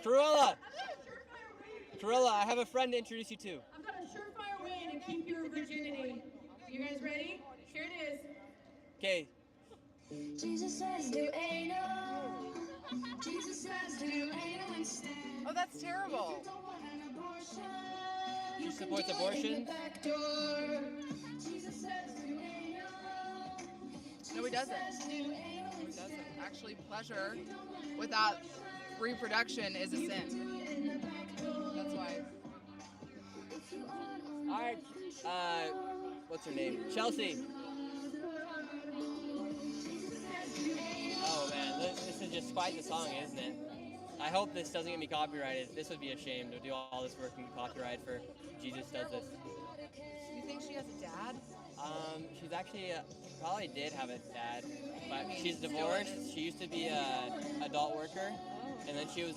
Corilla! Corilla, I have a friend to introduce you to. I've got a surefire way to keep your virginity. You guys ready? Here it is. Okay. Jesus says do anal. Jesus says do anal instead. Oh, that's terrible. She supports abortion? Jesus says do anal. No, he doesn't. He doesn't. Actually, pleasure without reproduction is a sin. That's why. All right. What's her name? Chelsea. Oh man, this is just quite the song, isn't it? I hope this doesn't get me copyrighted. This would be a shame to do all this work and copyright for Jesus Does This. Do you think she has a dad? She's actually probably did have a dad, but she's divorced. She used to be a adult worker, and then she was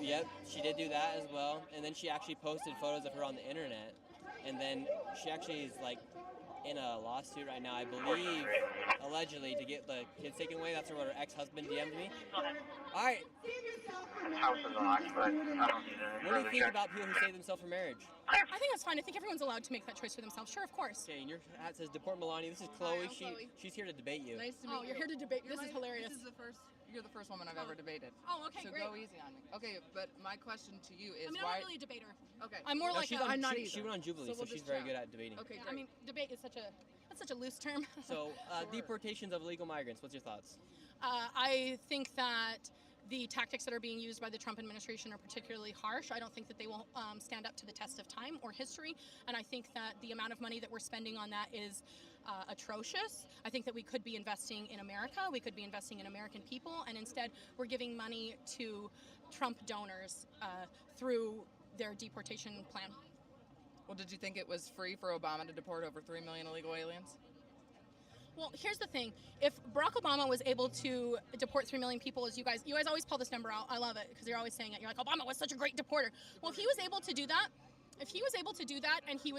Yep, she did do that as well. And then she actually posted photos of her on the internet, and then she actually is like in a lawsuit right now, I believe, allegedly, to get the kids taken away. That's what her ex-husband DM'd me. All right. House is unoccupied. I don't need any What do you think about people who save themselves for marriage? I think that's fine. I think everyone's allowed to make that choice for themselves. Sure, of course. Okay, and your hat says deport Melania. This is Chloe. Chloe. She's here to debate you. Nice to meet you. You're here to debate. This is hilarious. You're the first woman I've ever debated. Oh, okay, so great. go easy on me. Okay, but my question to you is I'm why... not really a debater. Okay. I'm more like I'm not She went on Jubilee, so she's very good at debating. Okay, I mean, debate is such a loose term. So, deportations of illegal migrants. What's your thoughts? I think that the tactics that are being used by the Trump administration are particularly harsh. I don't think that they will stand up to the test of time or history, and I think that the amount of money that we're spending on that is atrocious. I think that we could be investing in America, we could be investing in American people, and instead we're giving money to Trump donors through their deportation plan. Well, did you think it was free for Obama to deport over 3 million illegal aliens? Well, here's the thing. If Barack Obama was able to deport 3 million people, as you guys always pull this number out. I love it because you're always saying it. You're like, Obama was such a great deporter. Well, if he was able to do that, and he was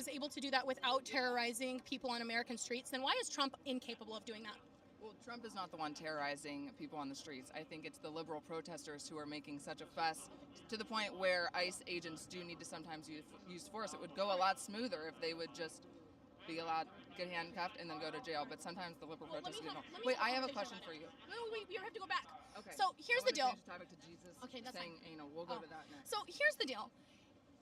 able to do that without terrorizing people on American streets, then why is Trump incapable of doing that? Well, Trump is not the one terrorizing people on the streets. I think it's the liberal protesters who are making such a fuss to the point where ICE agents do need to sometimes use force. It would go a lot smoother if they would just be allowed to get handcuffed and then go to jail. But sometimes the liberal protesters don't. Wait, I have a question for you. Wait, you have to go back. Okay. So here's the deal. Change the topic to Jesus. Okay, that's saying, fine. We'll go to that next. So here's the deal.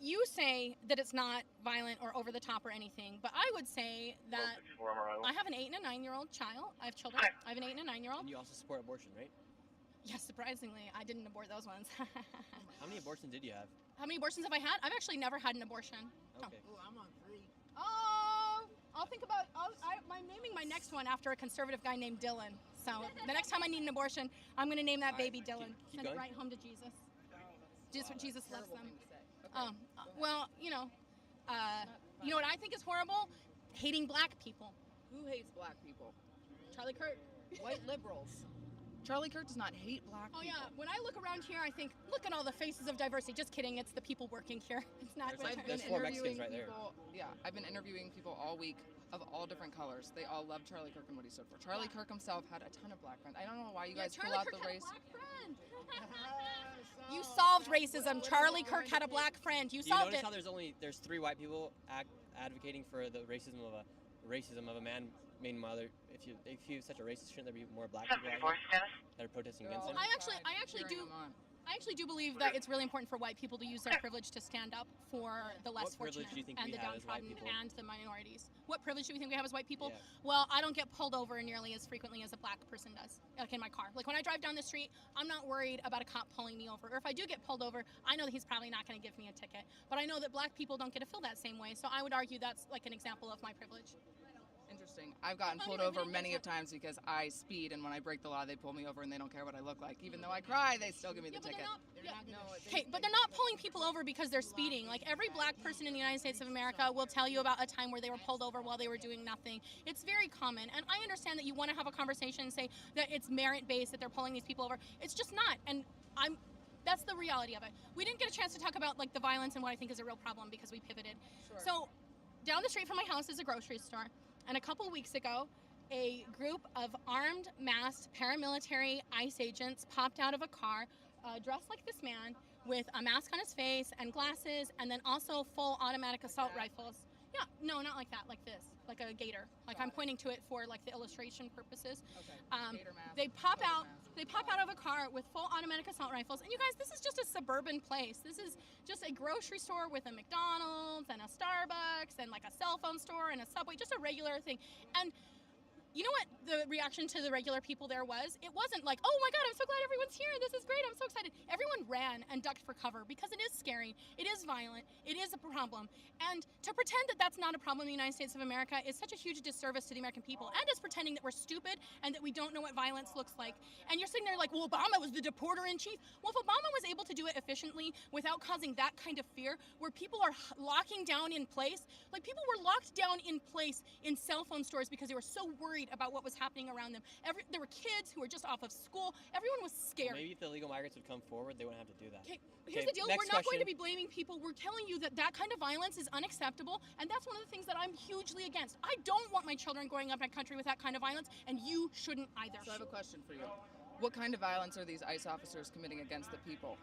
You say that it's not violent or over the top or anything, but I would say that I have an 8 and a 9-year-old child. I have children. I have an 8 and a 9-year-old. And you also support abortion, right? Yes, surprisingly, I didn't abort those ones. How many abortions did you have? How many abortions have I had? I've actually never had an abortion. Okay. Oh, I'm on 3. Oh, I'll think about. I'm naming my next one after a conservative guy named Dylan. So the next time I need an abortion, I'm going to name that baby Dylan. Keep Send going. it right home to Jesus. Jesus loves them. Okay. Well, you know what I think is horrible? Hating black people. Who hates black people? Charlie Kirk. White liberals. Charlie Kirk does not hate black people. Oh yeah, when I look around here, I think, look at all the faces of diversity. Just kidding, it's the people working here. It's not. There's 4 Mexicans right there. Yeah, I've been interviewing people all week of all different colors. They all love Charlie Kirk and what he stood for. Charlie Kirk himself had a ton of black friends. I don't know why you guys pull out the race. You solved racism. Charlie Kirk had a black friend. You solved it. Do you it. notice how there's 3 white people advocating for the racism of a man made mother? If you such a racist, shouldn't there be more black people out here that are protesting against him? I actually do believe that it's really important for white people to use their privilege to stand up for the less fortunate and the downtrodden and the minorities. What privilege do we think we have as white people? Yeah. Well, I don't get pulled over nearly as frequently as a black person does, like in my car. Like when I drive down the street, I'm not worried about a cop pulling me over. Or if I do get pulled over, I know that he's probably not going to give me a ticket. But I know that black people don't get to feel that same way. So I would argue that's like an example of my privilege. Interesting. I've gotten pulled over many of times because I speed, and when I break the law, they pull me over and they don't care what I look like. Even though I cry, they still give me the ticket. Okay, but they're not pulling people over because they're speeding. Like every black person in the United States of America will tell you about a time where they were pulled over while they were doing nothing. It's very common, and I understand that you want to have a conversation and say that it's merit-based, that they're pulling these people over. It's just not, and that's the reality of it. We didn't get a chance to talk about like the violence and what I think is a real problem because we pivoted. Sure. So down the street from my house is a grocery store. And a couple weeks ago, a group of armed, masked paramilitary ICE agents popped out of a car dressed like this man with a mask on his face and glasses and then also full automatic assault rifles. Yeah, no, not like that, like this, like a gator. Like I'm pointing to it for like the illustration purposes. Okay. Gator mask. They pop out of a car with full automatic assault rifles. And you guys, this is just a suburban place. This is just a grocery store with a McDonald's and a Starbucks and like a cell phone store and a Subway, just a regular thing. And you know what the reaction to the regular people there was? It wasn't like, oh my God, I'm so glad everyone's here. This is great. I'm so excited. Everyone ran and ducked for cover because it is scary, it is violent, it is a problem. And to pretend that that's not a problem in the United States of America is such a huge disservice to the American people, and it's pretending that we're stupid and that we don't know what violence looks like. And you're sitting there like, well, Obama was the deporter in chief. Well, if Obama was able to do it efficiently without causing that kind of fear, where people are locking down in place, like people were locked down in place in cell phone stores because they were so worried about what was happening around them. There were kids who were just off of school. Everyone was scared. Well, maybe if the illegal migrants would come forward, they wouldn't have to do that. Okay, here's the deal. We're not going to be blaming people. We're telling you that that kind of violence is unacceptable, and that's one of the things that I'm hugely against. I don't want my children growing up in a country with that kind of violence, and you shouldn't either. So I have a question for you. What kind of violence are these ICE officers committing against the people?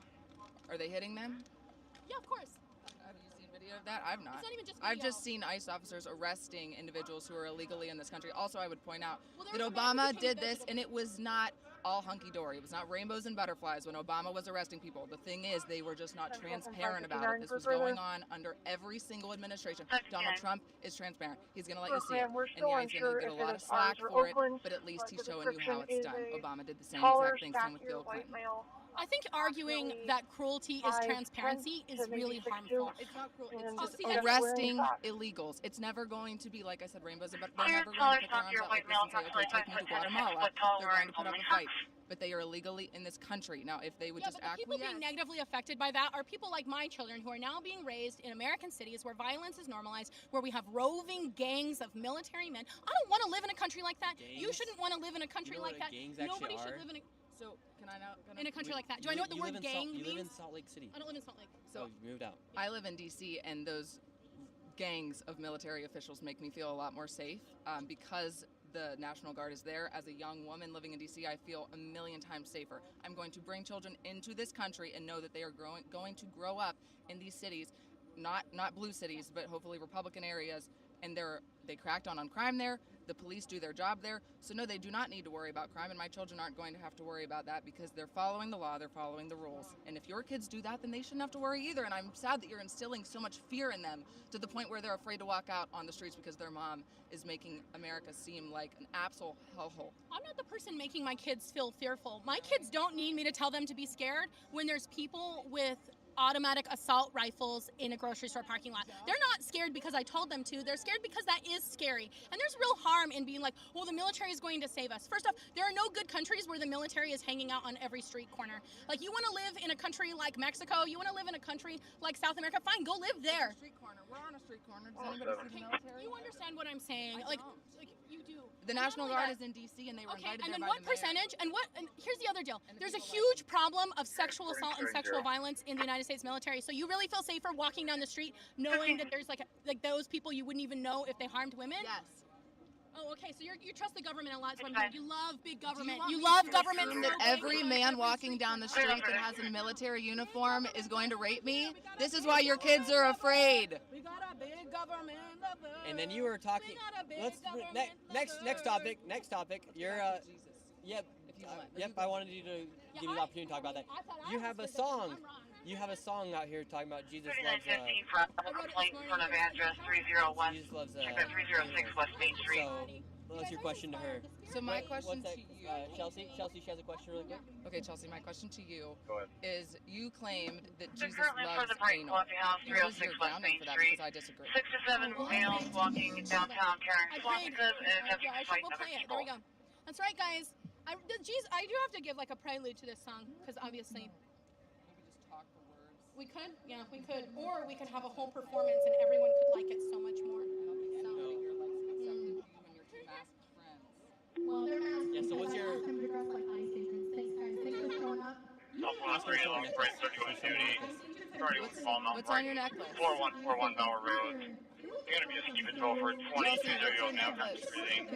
Are they hitting them? Yeah, of course. Have you seen video of that? I've not. It's not even just I've video. just seen ICE officers arresting individuals who are illegally in this country. Also, I would point out that there's a Obama man who did became this, and it was not all hunky-dory. It was not rainbows and butterflies when Obama was arresting people. The thing is, they were just not transparent about it. This was going on under every single administration. Donald Trump is transparent. He's going to let you see it. And yeah, he's going to get a lot of slack for it, but at least he's showing you how it's done. Obama did the same exact thing, same with Bill Clinton. I think arguing that cruelty is transparency is really harmful. It's not cruel. It's Oh, just see, that's- arresting illegals. It's never going to be, like I said, rainbows, but they're never going to put their arms out like this and say, okay, take me to Guatemala. They're going to put up a fight. But they are illegally in this country. Now, if they would just but the people being negatively affected by that are people like my children who are now being raised in American cities where violence is normalized, where we have roving gangs of military men. I don't want to live in a country like that. Gangs? You shouldn't want to live in a country like that. Gangs Nobody actually should are? live in a So, can I now? in a country like that. Do I know what the word gang You means? live in Salt Lake City. I don't live in Salt Lake. So you moved out. I live in D.C., and those gangs of military officials make me feel a lot more safe because the National Guard is there. As a young woman living in D.C., I feel a million times safer. I'm going to bring children into this country and know that they are going to grow up in these cities, not blue cities, but hopefully Republican areas, and they crack down on crime there. The police do their job there. So no, they do not need to worry about crime, and my children aren't going to have to worry about that because they're following the law, they're following the rules. And if your kids do that, then they shouldn't have to worry either. And I'm sad that you're instilling so much fear in them to the point where they're afraid to walk out on the streets because their mom is making America seem like an absolute hellhole. I'm not the person making my kids feel fearful. My kids don't need me to tell them to be scared when there's people with automatic assault rifles in a grocery store parking lot. They're not scared because I told them to. They're scared because that is scary. And there's real harm in being like, well, the military is going to save us. First off, there are no good countries where the military is hanging out on every street corner. Like, you want to live in a country like Mexico, you want to live in a country like South America, fine, go live there. Street corner. We're on a street corner. Does anybody see the military? You understand what I'm saying? Like you do. The National Guard is in D.C. and they were invited and there then by what the mayor. percentage? And here's the other deal. There's a huge problem of sexual assault and sexual violence in the United States military. So you really feel safer walking down the street knowing that there's like those people you wouldn't even know if they harmed women? Yes. Oh, okay. So you trust the government a lot. So you love big government. Do You love me to government. assume that every man walking down the street that has a military uniform is going to rape me? This is why your kids are afraid. We got a big government lover. And then you were talking. Next topic. Next topic. You're Yep. Yep. I wanted you to give you the opportunity to talk about that. You have a song. You have a song out here talking about Jesus loves. 3915 for a complaint in front of address 301. Jesus loves. Check out 306 West Main Street. So that's your question to her. So my question to you, Chelsea, she has a question really quick. Okay, Chelsea, my question to you Go ahead. is: you claimed that Jesus Currently in front loves of the Bright anal. Coffee House, What is 306 your West grounding Main for that? Street. Because I disagree. 6 to 7 males walking downtown carrying swastikas and attempting to fight We'll other play it. people. There we go. That's right, guys. I do have to give like a prelude to this song because obviously. We could, yeah, we could, or we could have a whole performance and everyone could like it so much more. Well, they're masked. Yeah. So what's your? Southwest 3 along Bright 31 duty. Starting with call number What's on your necklace? 4141 Bauer Road. You're going to be a ski patrol for 2200 now for breathing.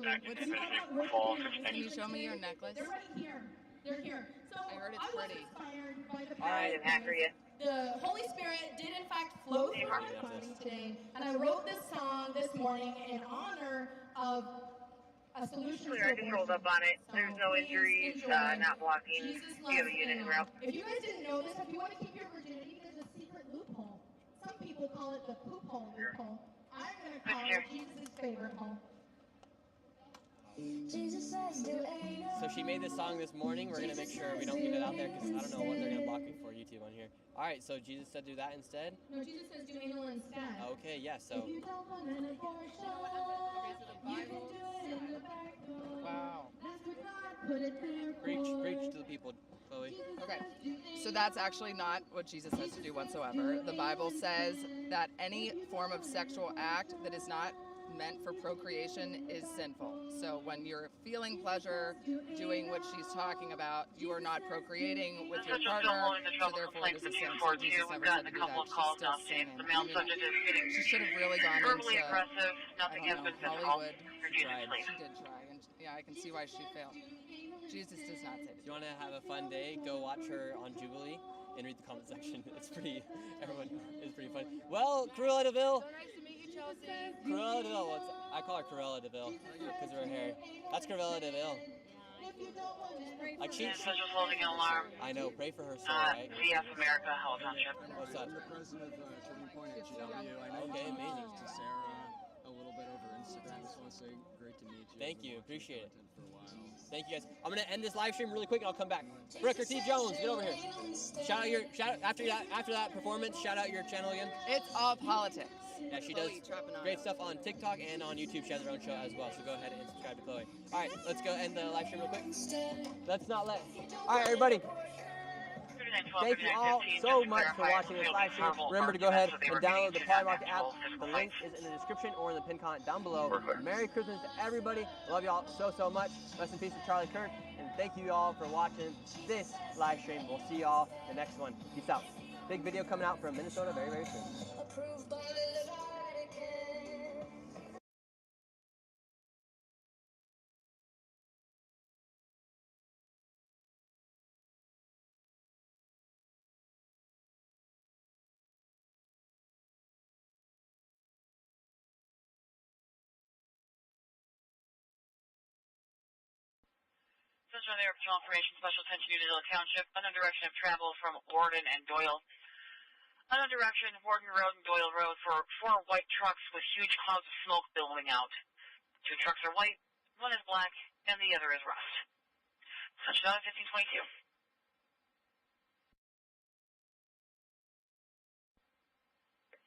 Active finishing fall Can you show me your necklace? They're right here. They're here. So I heard it's pretty. inspired by the All right, Aggregated. The Holy Spirit did in fact flow through my body today, and I wrote this song this morning in honor of a solution. Clear, I just rolled up on it. There's no injuries, not blocking. You have a unit in route. If you guys didn't know this, if you want to keep your virginity, there's a secret loophole. Some people call it the poop hole loophole. I'm going to call it Jesus' favorite hole. So she made this song this morning. We're gonna make sure we don't get it out there because I don't know what they're gonna block me for. here. All right, so Jesus said do that instead? No, Jesus says do anal instead. Okay, yeah, so. If you don't want an abortion, you can do it in the back door. Wow. That's 'cause God put it there for Preach to the people, Chloe. Okay, so that's actually not what Jesus says to do whatsoever. The Bible says that any form of sexual act that is not meant for procreation is sinful. So when you're feeling pleasure doing what she's talking about, you are not procreating with your partner, so therefore it is a sin. So Jesus never said to do that. She's still singing. The male subject is getting She should have really gone verbally into, aggressive. Nothing I has don't been know, physical. Hollywood. Refuse to sleep. She did try, and yeah, I can see why she failed. Jesus does not say to If you want to have a fun day, go watch her on Jubilee and read the comment section. It's pretty, everyone is pretty fun. Well, Cruella DeVille. So nice to meet you, Chelsea. Cruella DeVille. I call her Cruella DeVille because of her hair. That's Cruella DeVille. Like She's holding an alarm. I know. Pray for her soul, right? CF America, Howell Township. What's up? I'm the president of Turning Point at GW. I know Okay, you amazing. to Sarah a little bit over Instagram. Just want to say, great to meet you. Thank you. Appreciate it. For a while. Thank you guys. I'm gonna end this live stream really quick and I'll come back. Brooker T. Jones, get over here. Shout out after that performance. Shout out your channel again. It's all politics. Yeah, she does great stuff on TikTok and on YouTube. She has her own show as well. So go ahead and subscribe to Chloe. All right, let's go end the live stream real quick. Let's not let. All right, everybody. Thank you all so much for watching this live stream. Remember to go ahead and download the Polymarket app. The link is in the description or in the pinned comment down below. Merry Christmas to everybody. Love you all so much. Rest in peace to Charlie Kirk. And thank you all for watching this live stream. We'll see you all in the next one. Peace out. Big video coming out from Minnesota very soon. Approved by the Central Area Patrol Information Special Attention Unit Hill Township, unknown direction of travel from Warden and Doyle. Unknown direction, Warden Road and Doyle Road for 4 white trucks with huge clouds of smoke billowing out. 2 trucks are white, 1 is black, and the other is rust. Touchdown 1522.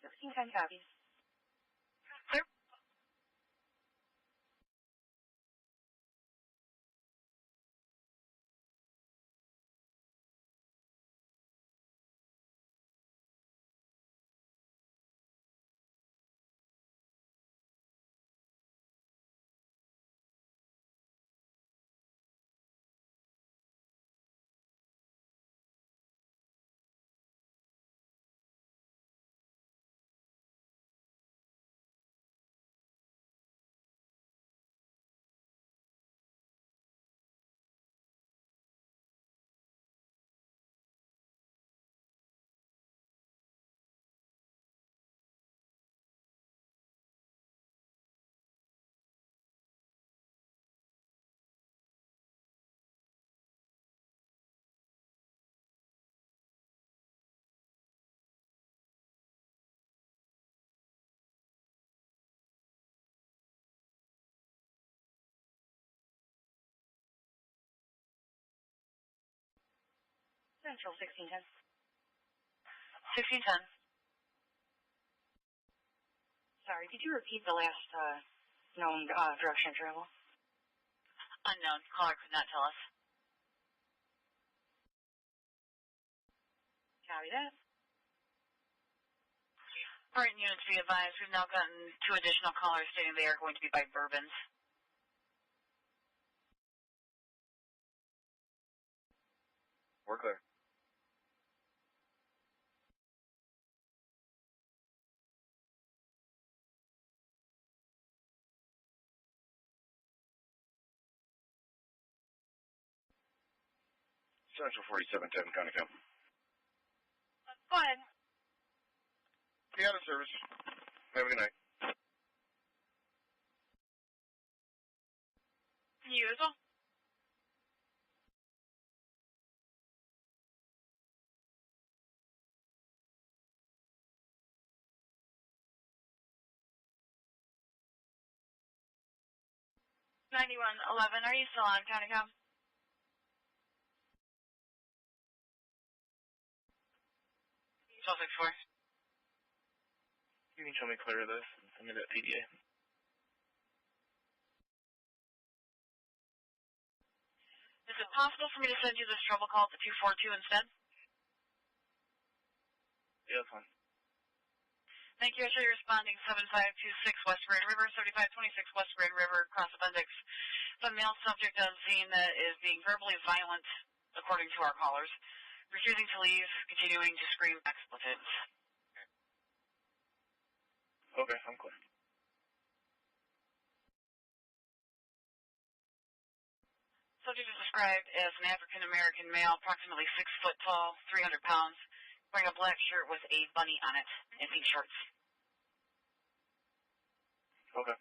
1610 copies. Clear. Central 1610. 1610. Sorry, did you repeat the last known direction of travel? Unknown. Caller could not tell us. Copy that. Alright, units, be advised, we've now gotten 2 additional callers stating they are going to be by Bourbons. We're clear. Central 4710, County Count. Go ahead. Be out of service. Have a good night. You as well. $9111, are you still on, County Com? 1264. You can show me clear of this and send me that PDA. Is it possible for me to send you this trouble call to 242 instead? Yeah, that's fine. Thank you. I show you responding 7526 West Grand River, 7526 West Grand River, cross appendix. The male subject on scene that is being verbally violent, according to our callers, refusing to leave, continuing to scream expletives. Okay, I'm clear. Subject is described as an African American male, approximately 6 foot tall, 300 pounds, wearing a black shirt with a bunny on it and pink shorts. Okay.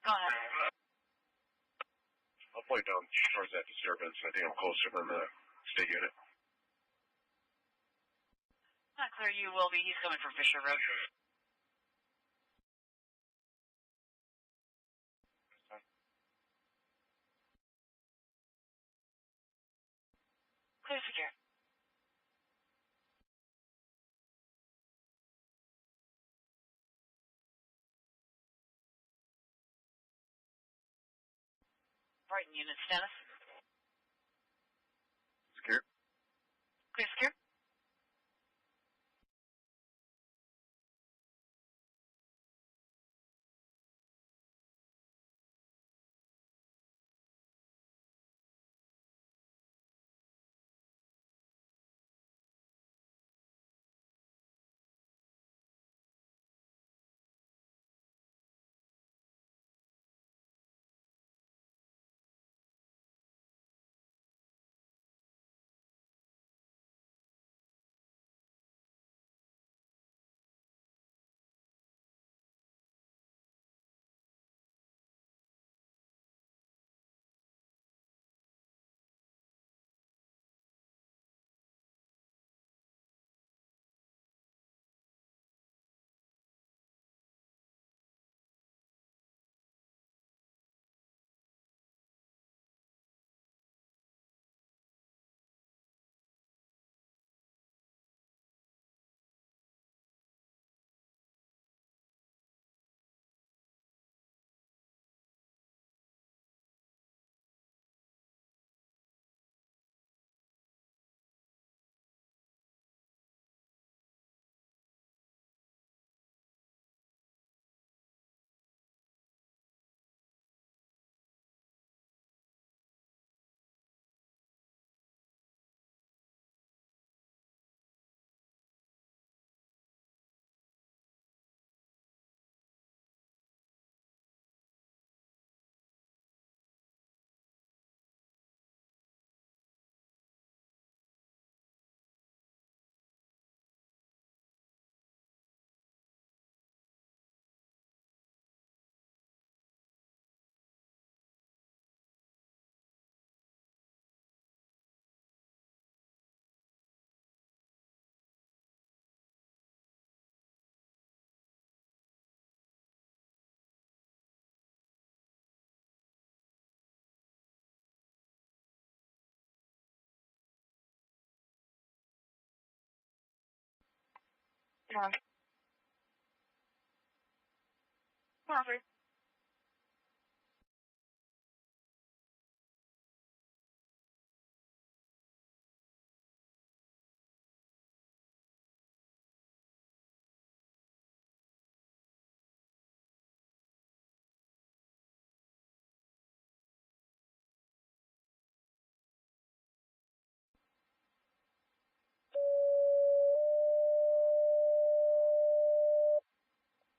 Go ahead. I'll point down towards that disturbance. I think I'm closer than the state unit. Not clear you will be. He's coming from Fisher Road. Clear secure. Brighton unit status. Secure. Clear secure. Yeah. 103.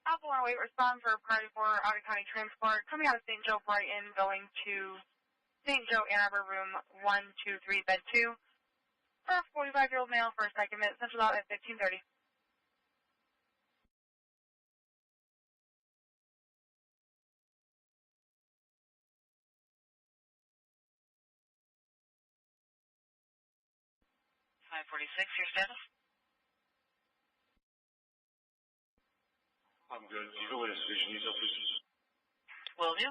Alpha 108, respond for priority for Otter County Transport, coming out of St. Joe Brighton, going to St. Joe Ann Arbor, room 123, bed 2, for a 45-year-old male for a second minute, central out at 15:30. Your status? I'm good. You go with a station detail, please. Will do.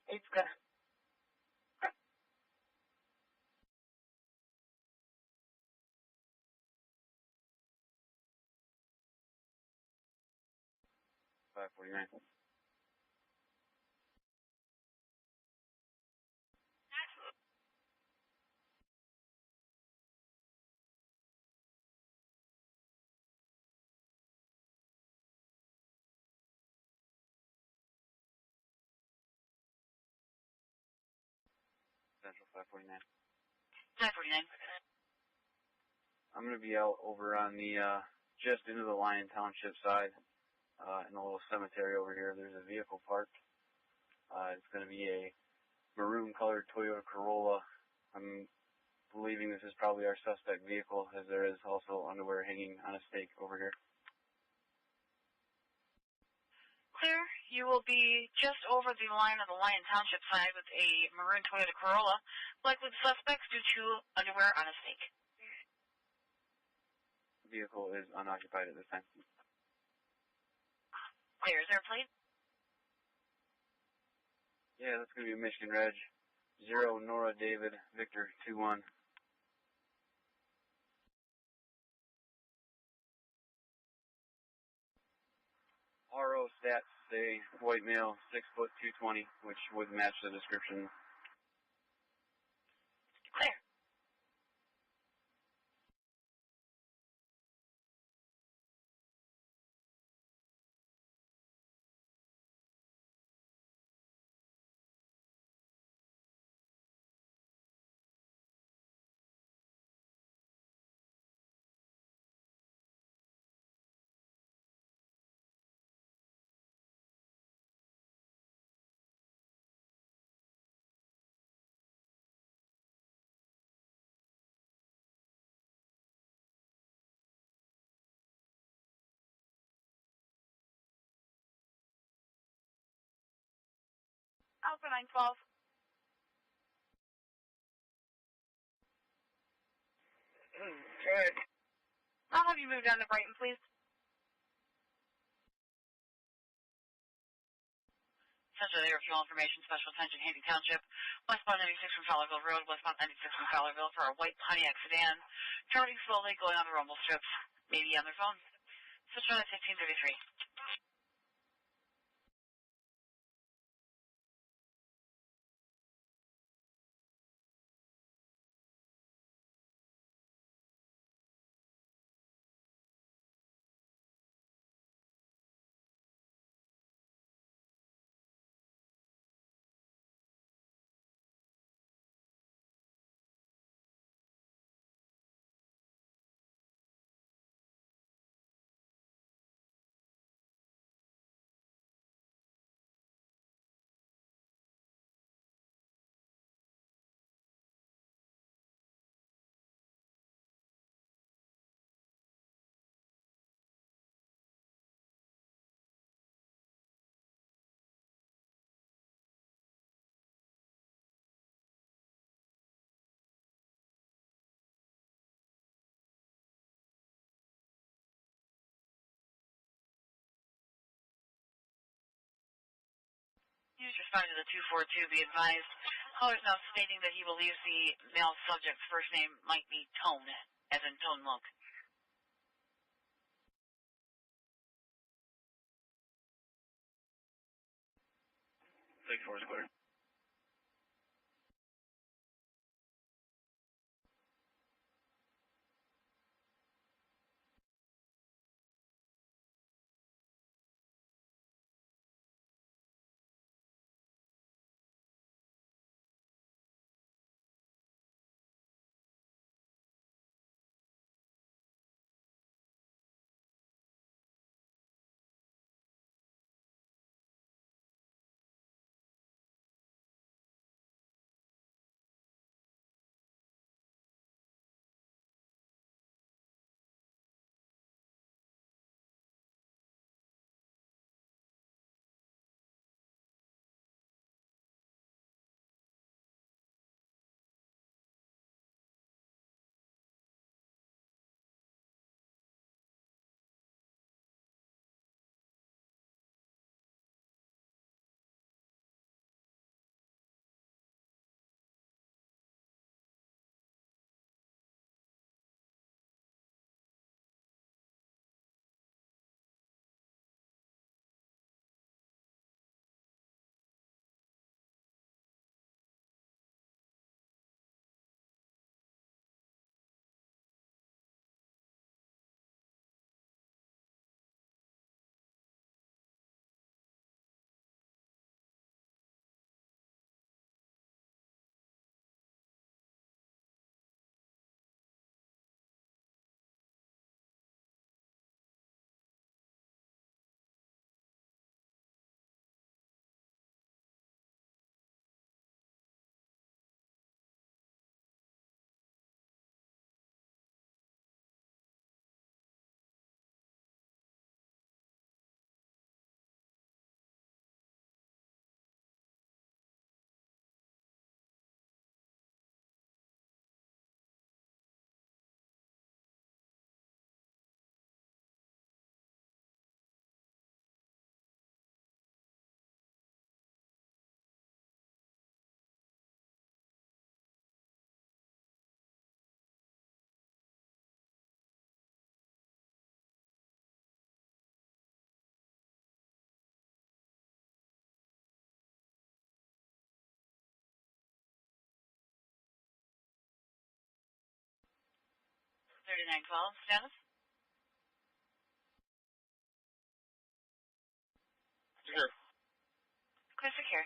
It's good. $549. Central 549. 549. I'm going to be out over on the, just into the Lyon Township side, in a little cemetery over here. There's a vehicle parked. It's going to be a maroon-colored Toyota Corolla. I'm believing this is probably our suspect vehicle, as there is also underwear hanging on a stake over here. Clear. You will be just over the line of the Lyon Township side with a maroon Toyota Corolla, likely the suspects due to underwear on a stake. Vehicle is unoccupied at this time. Clear. Is there a plate? Yeah, that's going to be a Michigan Reg. 0 Nora David Victor 21. RO stats say white male, 6 foot 220, which would match the description. Clear. Alpha 912. Good. I'll have you move down to Brighton, please. Central Air Fuel Information, Special Attention, Handy Township, westbound 96 from Fowlerville Road, westbound 96 from Fowlerville for a white Pontiac sedan, traveling slowly, going on the rumble strips, maybe on their phone. Central at 1533. You just responded to the 242, be advised. Caller is now stating that he believes the male subject's first name might be Tone, as in Tone Loc. 6-4 is clear. Status? Secure. Clear secure.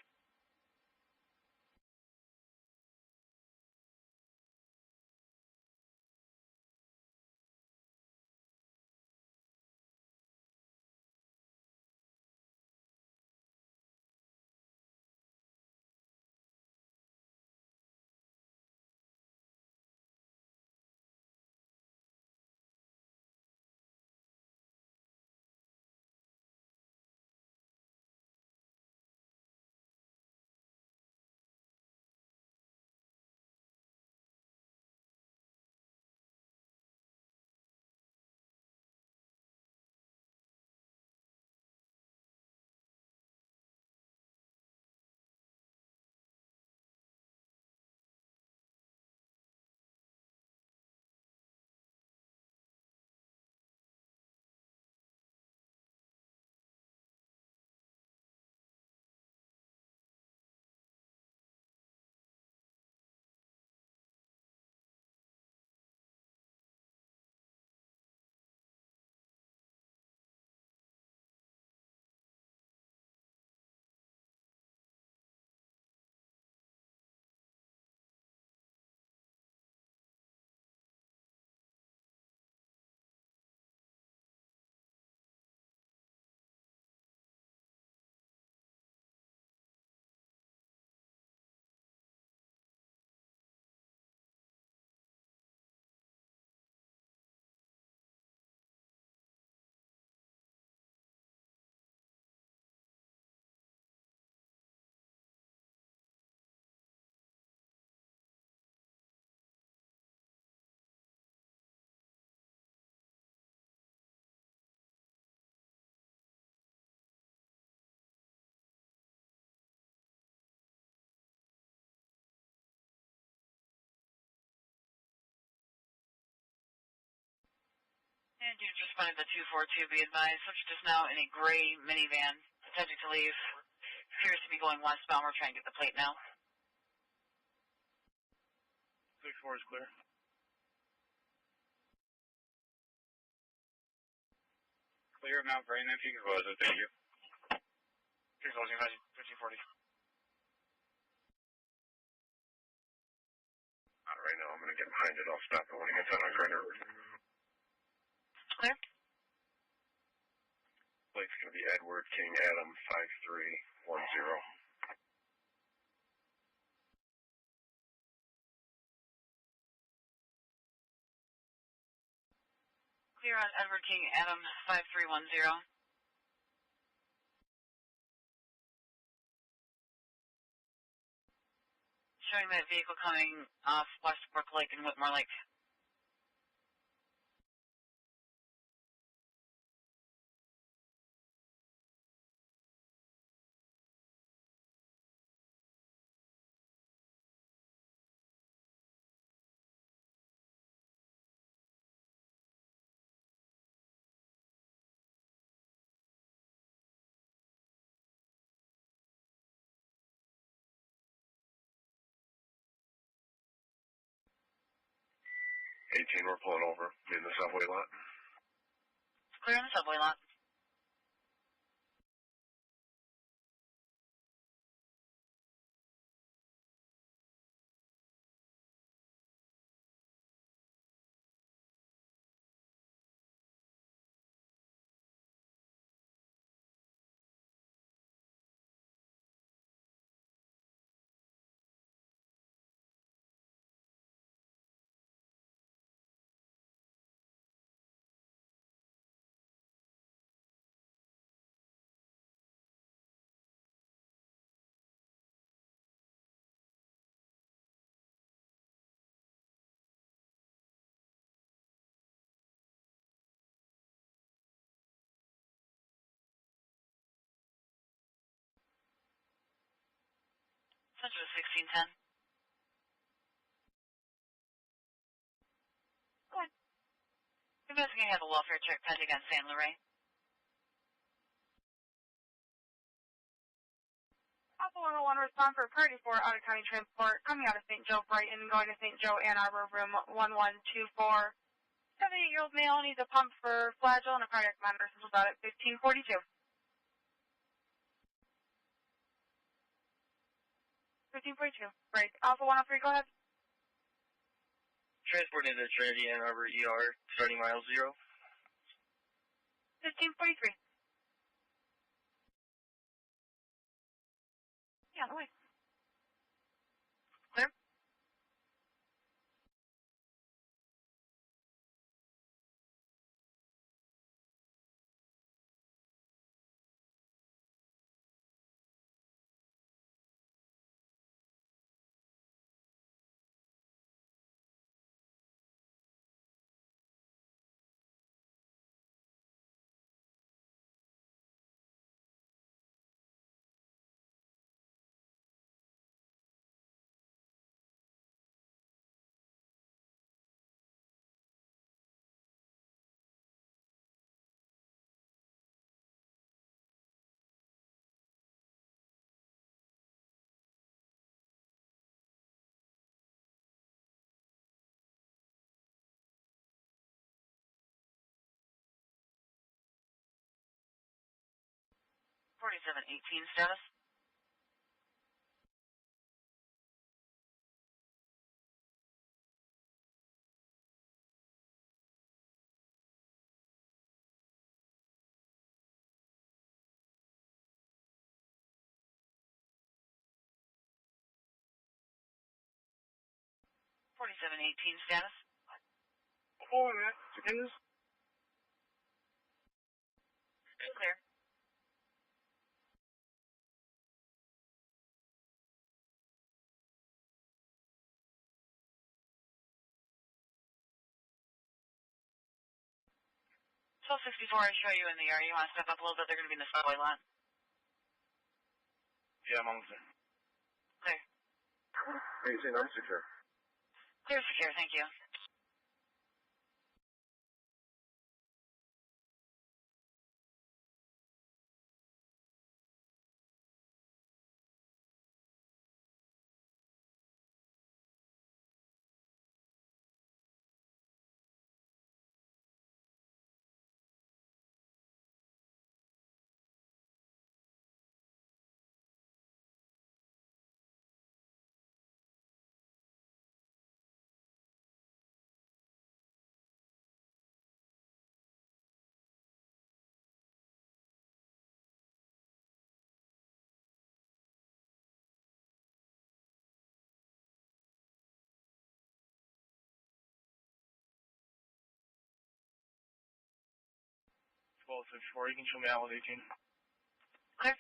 And dudes responded to 242, be advised. Subject is now in a gray minivan, attempting to leave. Appears to be going westbound. We're trying to get the plate now. 6-4 is clear. Clear Mount Vernon, if you can close it, thank you. You're closing 1540. Right now, I'm going to get behind it. I'll stop it when it gets on our corner. Clear. Plate's going to be Edward King Adam 5310. Clear on Edward King Adam 5310. Showing that vehicle coming off Westbrook Lake and Whitmore Lake. We're pulling over in the subway lot. Clear on the subway lot. Central 1610. Go ahead. Investigating have a welfare check pending on San Luray. Alpha 101 respond for priority for out of county transport coming out of St. Joe Brighton going to St. Joe Ann Arbor room 1124. 78-year-old male needs a pump for flagell and a cardiac monitor. Central dot at 1542. 1542. Great. Alpha 103, go ahead. Transported to Trinity Ann Arbor ER, starting mile 0. 1543. Yeah, no way. Clear. Status. Status. Oh, yeah. Seconds. Clear. Twelve 64, I show you in the area. You want to step up a little bit? They're going to be in the subway lot. Yeah, I'm almost there. Clear. Hey, St. I'm secure. Clear, secure. Thank you. 1264, you can show me out with 18. Clear.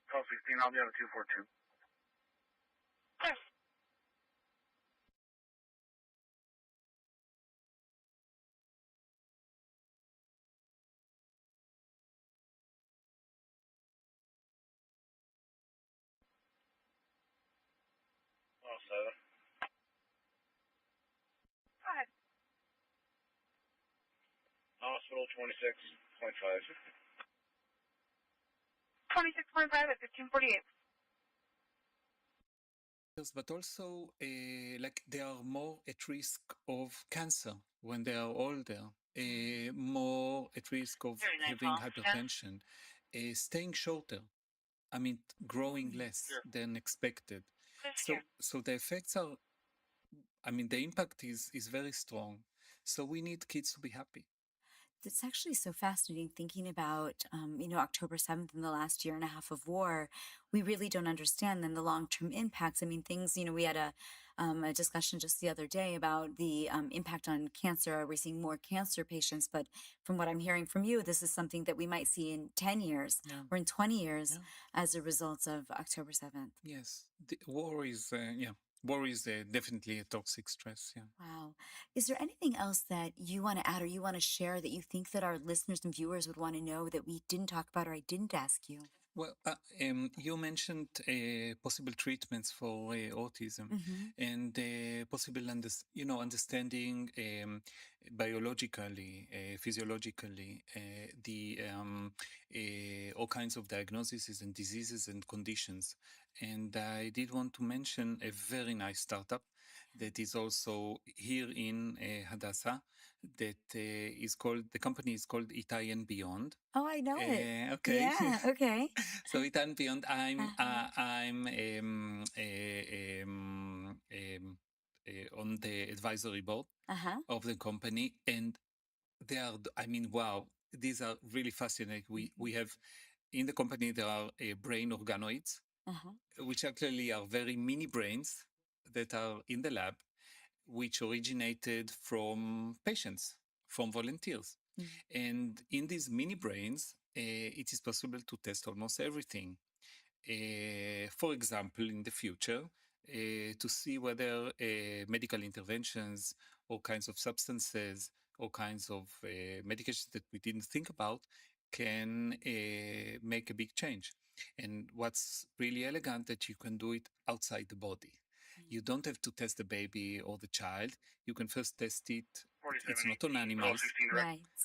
Call 16, I'll be out of 242. Clear. Oh, 7. Go ahead. Hospital 26.5. 26.5 at 1548. But also, like they are more at risk of cancer when they are older, more at risk of having hypertension, staying shorter. I mean, growing less than expected. So the effects are, I mean, the impact is very strong. So we need kids to be happy. It's actually so fascinating thinking about, October 7th and the last year and a half of war. We really don't understand then the long-term impacts. I mean, things, we had a discussion just the other day about the impact on cancer. We're seeing more cancer patients, but from what I'm hearing from you, this is something that we might see in 10 years or in 20 years as a result of October 7th. Yes, the war is, war is definitely a toxic stress. Yeah. Wow. Is there anything else that you want to add or you want to share that you think that our listeners and viewers would want to know that we didn't talk about or I didn't ask you? Well, you mentioned possible treatments for autism and possible, understanding biologically, physiologically, the all kinds of diagnoses and diseases and conditions. And I did want to mention a very nice startup that is also here in Hadassah. That the company is called Itai and Beyond. Oh, I know it. Okay. Yeah. Okay. So Itai and Beyond, I'm on the advisory board of the company, and they are. I mean, wow, these are really fascinating. We have in the company there are brain organoids, which actually are very mini brains that are in the lab, which originated from patients, from volunteers. And in these mini brains, it is possible to test almost everything. For example, in the future, to see whether medical interventions, all kinds of substances, all kinds of medications that we didn't think about can make a big change. And what's really elegant that you can do it outside the body. You don't have to test the baby or the child. You can first test it. It's not on animals,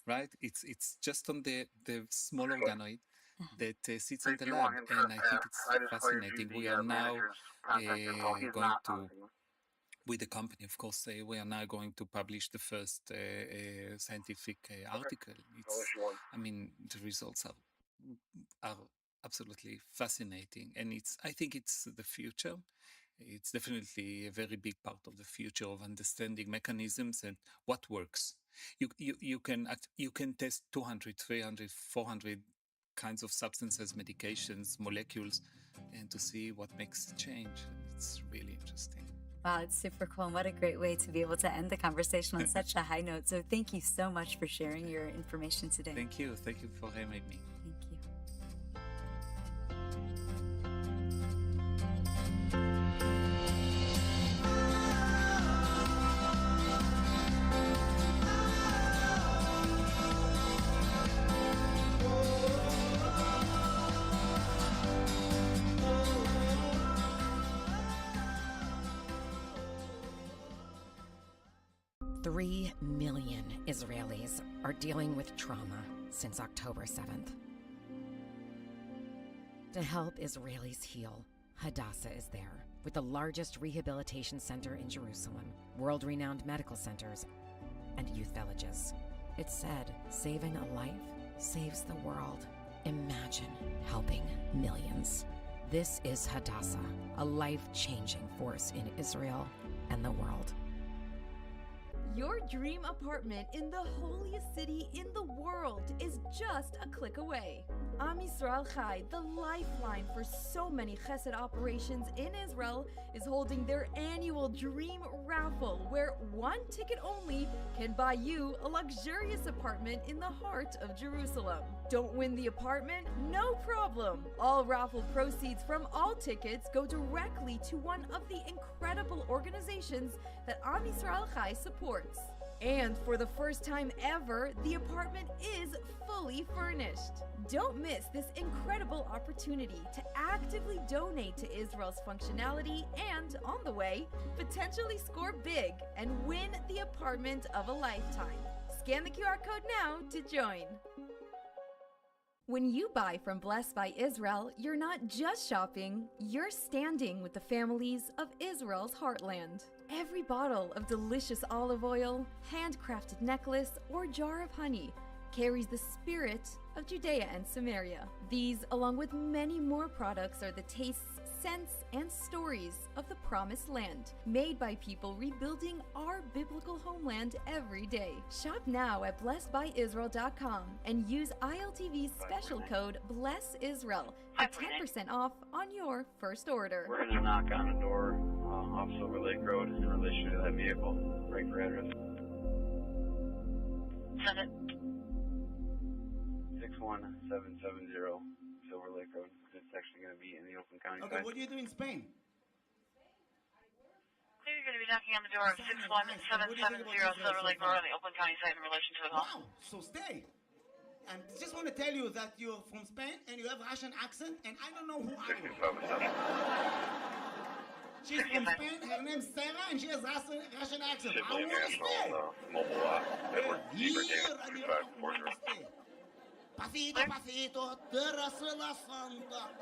right? It's just on the small organoid, that sits on the lab, and I think it's fascinating. We are now going to, with the company, of course, we are now going to publish the first scientific article. I mean, the results are absolutely fascinating, and I think it's the future. It's definitely a very big part of the future of understanding mechanisms and what works. You can test 200, 300, 400 kinds of substances, medications, molecules, and to see what makes change. It's really interesting. Wow, it's super cool. And what a great way to be able to end the conversation on such a high note. So thank you so much for sharing your information today. Thank you. Thank you for having me. Thank you. 3 million Israelis are dealing with trauma since October 7th. To help Israelis heal, Hadassah is there, with the largest rehabilitation center in Jerusalem, world-renowned medical centers, and youth villages. It's said, saving a life saves the world. Imagine helping millions. This is Hadassah, a life-changing force in Israel and the world. Your dream apartment in the holiest city in the world is just a click away. Am Yisrael Chai, the lifeline for so many chesed operations in Israel, is holding their annual Dream Raffle, where one ticket only can buy you a luxurious apartment in the heart of Jerusalem. Don't win the apartment? No problem. All raffle proceeds from all tickets go directly to one of the incredible organizations that Am Yisrael Chai supports. And for the first time ever, the apartment is fully furnished. Don't miss this incredible opportunity to actively donate to Israel's functionality and, on the way, potentially score big and win the apartment of a lifetime. Scan the QR code now to join. When you buy from Blessed by Israel, you're not just shopping, you're standing with the families of Israel's heartland. Every bottle of delicious olive oil, handcrafted necklace, or jar of honey carries the spirit of Judea and Samaria. These, along with many more products, are the tastes, scents, and stories of the Promised Land, made by people rebuilding our biblical homeland every day. Shop now at blessedbyisrael.com and use ILTV's special code BLESSISRAEL for 10% off on your first order. We're going to knock on a door off Silver Lake Road in relation to that vehicle. Right for address. Send it. 61770 Silver Lake Road. It's actually going to be in the Oakland County Okay, side. what do you do in Spain? So you're going to be knocking on the door of 61770 Silver Lake Road on the Oakland County side in relation to a call. Wow, so stay. And just want to tell you that you're from Spain and you have Russian accent, and I don't know who are you. She's from Spain, her name's Sarah, and she has Russian accent. I want to stay. Here, I want to stay. Pasito, pasito, terrace la santa. I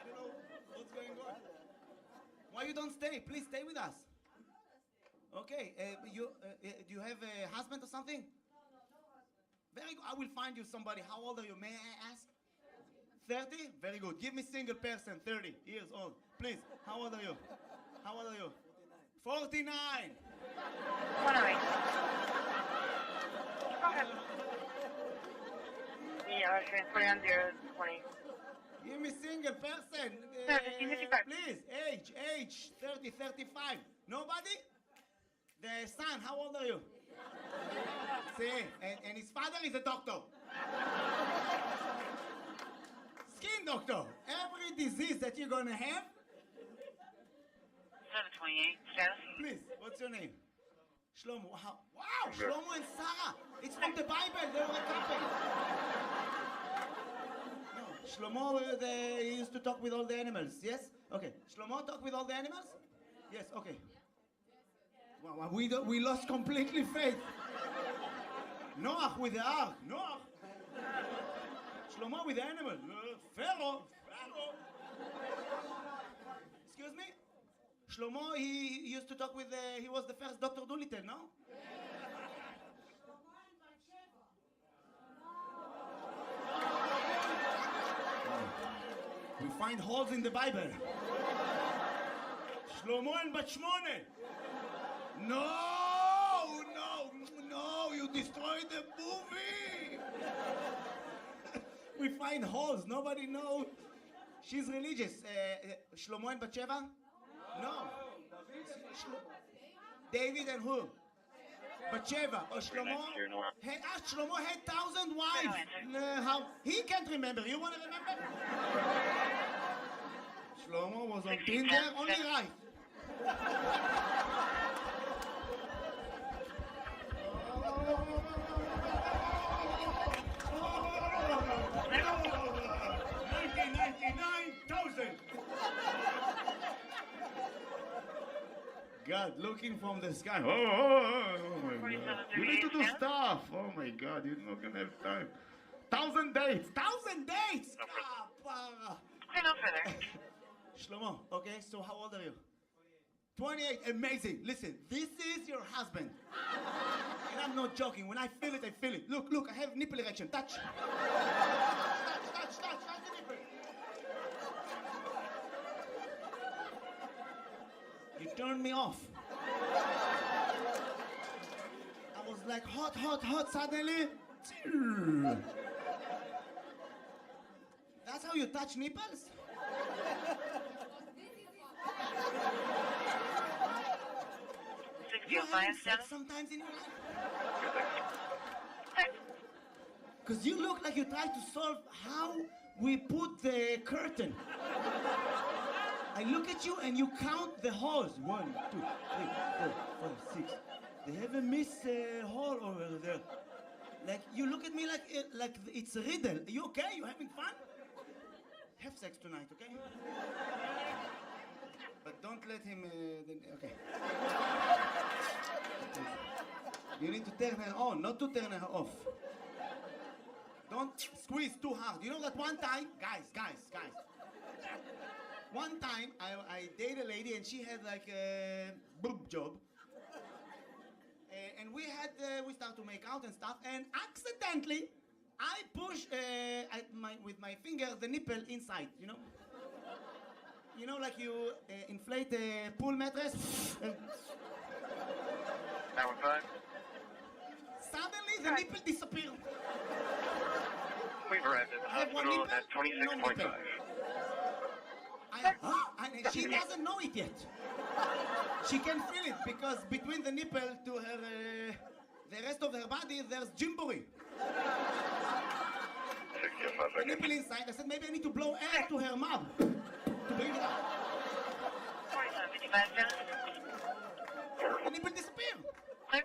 don't know what's going on. Why you don't stay? Please stay with us. Okay, do you have a husband or something? Very good. I will find you somebody. How old are you? May I ask? 30? Very good. Give me single person, 30 years old. Please. How old are you? How old are you? 49. 108. Go ahead. Yeah, transferring on 020. Give me single person. 55. Please. Age. 30, 35. Nobody? The son, how old are you? See, and his father is a doctor. Skin doctor. Every disease that you're gonna have. 728. Status? Please, what's your name? Shlomo. Wow, Shlomo and Sarah. It's from the Bible. They were a couple. No, Shlomo, he used to talk with all the animals. Yes? Okay. Shlomo talk with all the animals? Yes. Okay. Wow, we lost completely faith. Noah with the ark. Noah. Shlomo with the animal. Pharaoh. Excuse me? Shlomo, he used to talk with, he was the first Dr. Dolittle, no? We find holes in the Bible. Shlomo and Bat Shmone. No, you destroyed the movie. We find holes, nobody knows. She's religious. Shlomo and Bathsheba? No. David and who? Bathsheba. Or Shlomo? Shlomo had 1,000 wives. How? He can't remember. You want to remember? Shlomo was on Tinder, only right. God, looking from the sky. Oh my God. You need to do stuff. Oh my God, you're not gonna have time. 1,000 dates. 1,000 dates. No further. Shlomo, okay, so how old are you? 28. Amazing. Listen, this is your husband. And I'm not joking. When I feel it, I feel it. Look, I have nipple erection. Touch. Touch the nipple. You turned me off. I was like hot, suddenly. That's how you touch nipples? You have sex sometimes in your life? Because you look like you try to solve how we put the curtain. I look at you and you count the holes. 1, 2, 3, 4, 5, 6. They have a miss hole over there. Like, you look at me like it's a riddle. Are you okay? You having fun? Have sex tonight, okay? But don't let him, okay. You need to turn her on, not to turn her off. Don't squeeze too hard. You know that one time, guys. One time, I dated a lady and she had like a boob job. And we started to make out and stuff, and accidentally, I pushed with my finger the nipple inside, you know? You know, like you inflate a pool mattress? That was fine. Suddenly, the nipple disappeared. We've arrived at the hospital at 26.5. And she doesn't know it yet. She can feel it because between the nipple to her, the rest of her body, there's gymboree. The nipple inside. I said maybe I need to blow air to her mouth to bring it out. 4755. The nipple disappeared.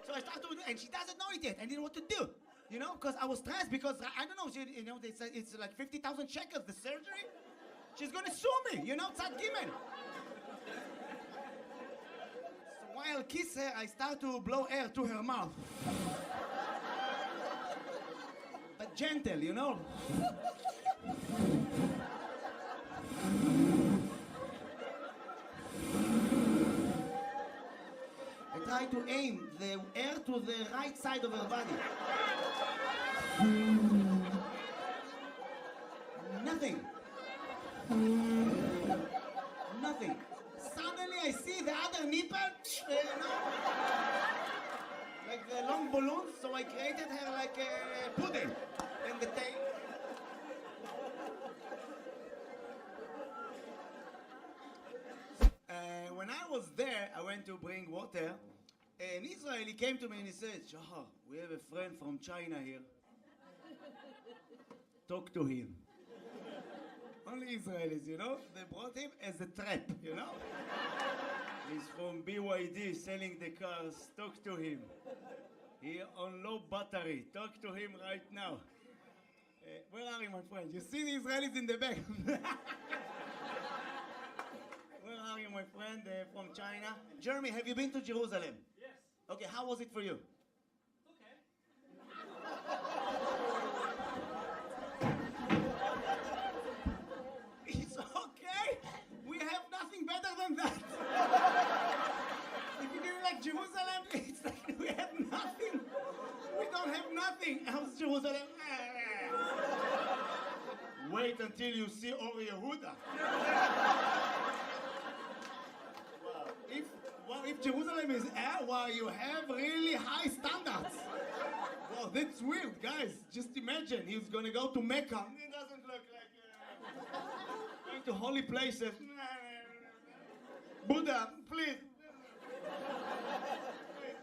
So I started to do, and she doesn't know it yet. I didn't know what to do. You know, because I was stressed because I don't know. You know, they said it's like 50,000 shekels the surgery. She's gonna sue me. You know, tzad gimel. So while I kiss her, I start to blow air to her mouth. But gentle, you know. I try to aim the air to the right side of her body. Nothing. Nothing. Suddenly I see the other nipple, like the long balloons, so I created her like a pudding in the tail. When I was there, I went to bring water, and Israeli came to me and he said, Shahar, we have a friend from China here. Talk to him. Only Israelis, you know? They brought him as a trap, you know? He's from BYD selling the cars. Talk to him. He on low battery. Talk to him right now. Where are you, my friend? You see the Israelis in the back. Where are you, my friend, from China? Jeremy, have you been to Jerusalem? Yes. Okay, how was it for you? Okay. Jerusalem, it's like we have nothing. We don't have nothing. How's Jerusalem? Wait until you see Or Yehuda. If Jerusalem is air, well, you have really high standards. Well, that's weird, guys. Just imagine he's going to go to Mecca. It doesn't look like going to holy places. Buddha, please.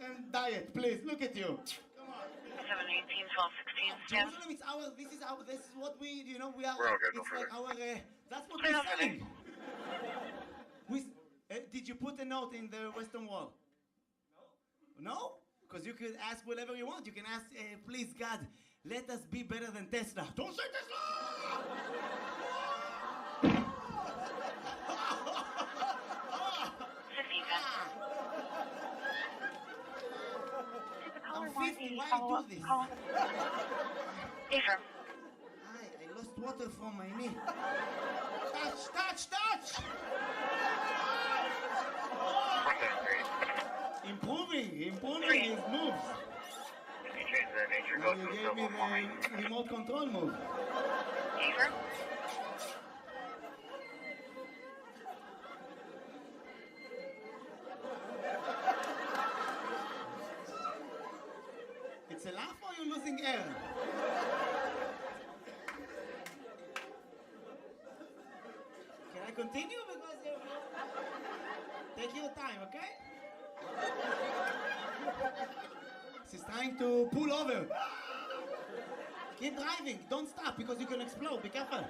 And diet, please. Look at you. 7, 18, 12, 16. Jerusalem is our. This is what we. You know, we are. We're all good, It's no like further. our. That's what we're saying. Did you put a note in the Western Wall? No. No? Because you could ask whatever you want. You can ask, please, God, let us be better than Tesla. Don't say Tesla! I'm 50. Why you do this? Affirm. I lost water from my knee. Touch! Improving his moves. If you change that nature, go to You a gave civil me formation. the remote control move. Affirm. It's a laugh or you're losing air? Can I continue? Because take your time, okay? She's trying to pull over. Keep driving. Don't stop because you can explode. Be careful.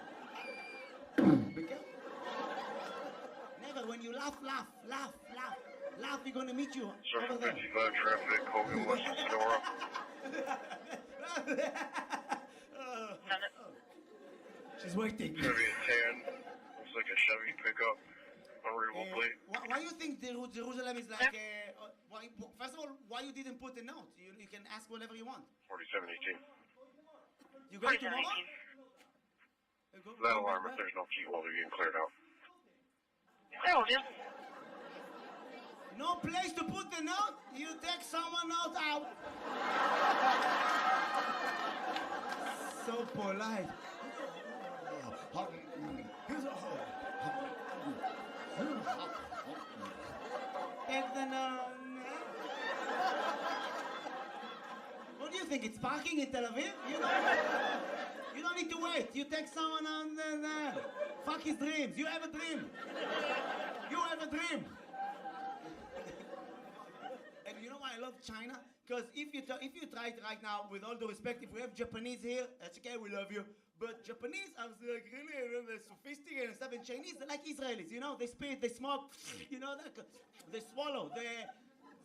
Be careful. Never. When you laugh, we're going to meet you Circle over there. 55 traffic, Hogan, West Sonora. She's waiting. Chevy and tan. Looks like a Chevy pickup. Unreadable plate. Why you think Jerusalem is like? First of all, why you didn't put a note? You can ask whatever you want. 4718. You going tomorrow? That alarm, if there's no key holder, you can clear it out. Clear, will do. No place to put the note? You take someone else out. So polite. Take the note. What do you think? It's parking in Tel Aviv? You don't need to wait. You take someone on the fuck his dreams. You have a dream. You have a dream. And you know why I love China? Because if you try it right now, with all due respect, if we have Japanese here, that's okay, we love you. But Japanese are like really sophisticated and stuff. And Chinese, they're like Israelis, you know? They spit, they smoke, you know? They swallow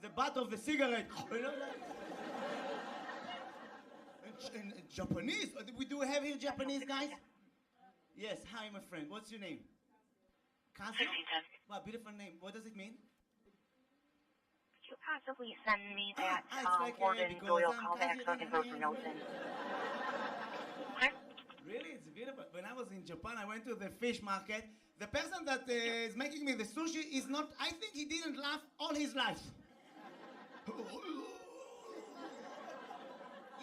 the butt of the cigarette, you know? And Japanese, we do have here Japanese guys? Yes, hi, my friend. What's your name? Kazu? Wow, beautiful name. What does it mean? Could you possibly send me that like, Gordon Doyle callback so I can throw some notes in? Really? It's beautiful. When I was in Japan, I went to the fish market. The person that is making me the sushi is not, I think he didn't laugh all his life. You're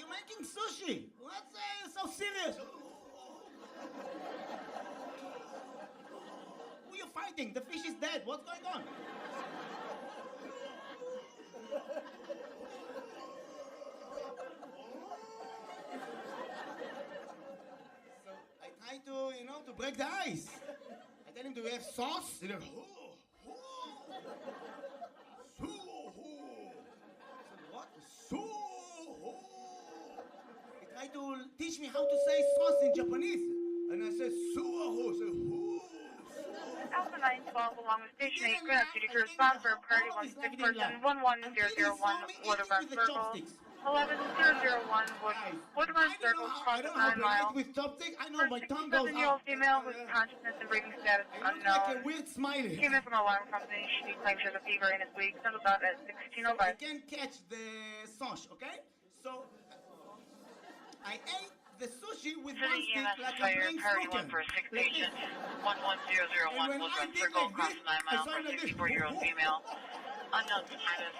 making sushi. What's so serious? Who are you fighting? The fish is dead. What's going on? So I try to break the ice. I tell him, do we have sauce? He's like, what? He tried to teach me how to say sauce in Japanese. And I said, Alpha 912 along with Station 8, Grand City to respond for a priority 16 person 11001 Woodburn Circle. 11001 Woodburn Circle, cross 9 miles. With chopstick, I know my tongue goes 7-year-old female whose consciousness and breathing status is like unknown. a weird smiley. Came in from an alarm company. She claims she has a fever and is weak. Settled out at 1605. I can't catch the sauce, okay? So I ate the sushi with one stick like a playing snooker. For 6 patients, 11001 Woodburn Circle, across 9 miles for a 64-year-old female. Unknown status.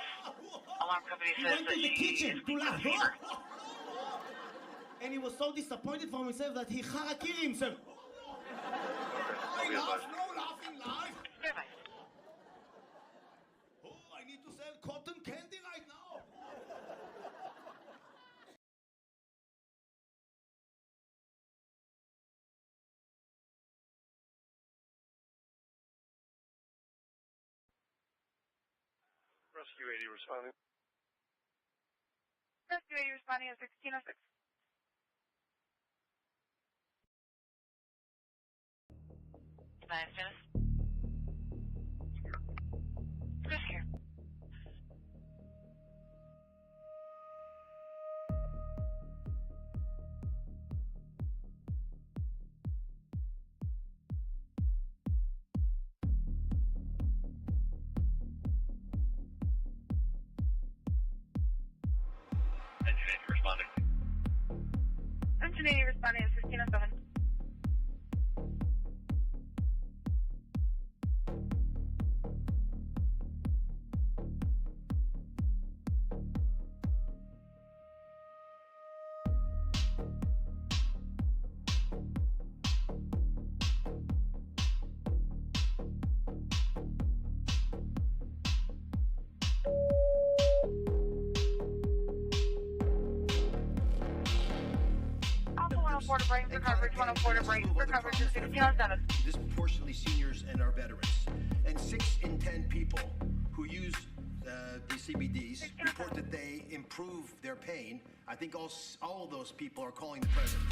Alarm company says Went that to the she kitchen is to weak with laugh. fever. And he was so disappointed from himself that he harakiri himself. I laugh, no laughing live. Oh, I need to sell cotton candy right now. Rescue 80 responding. Rescue 80 responding at 1606. Status. Chris here. Engine 80 responding. Engine 80 responding at 1607. Alpha 104 to break for coverage, 104 to break for coverage at 1607. Disproportionately seniors and our veterans. And 6 in 10 people who use these CBDs report that they improve their pain. I think all of those people are calling the president.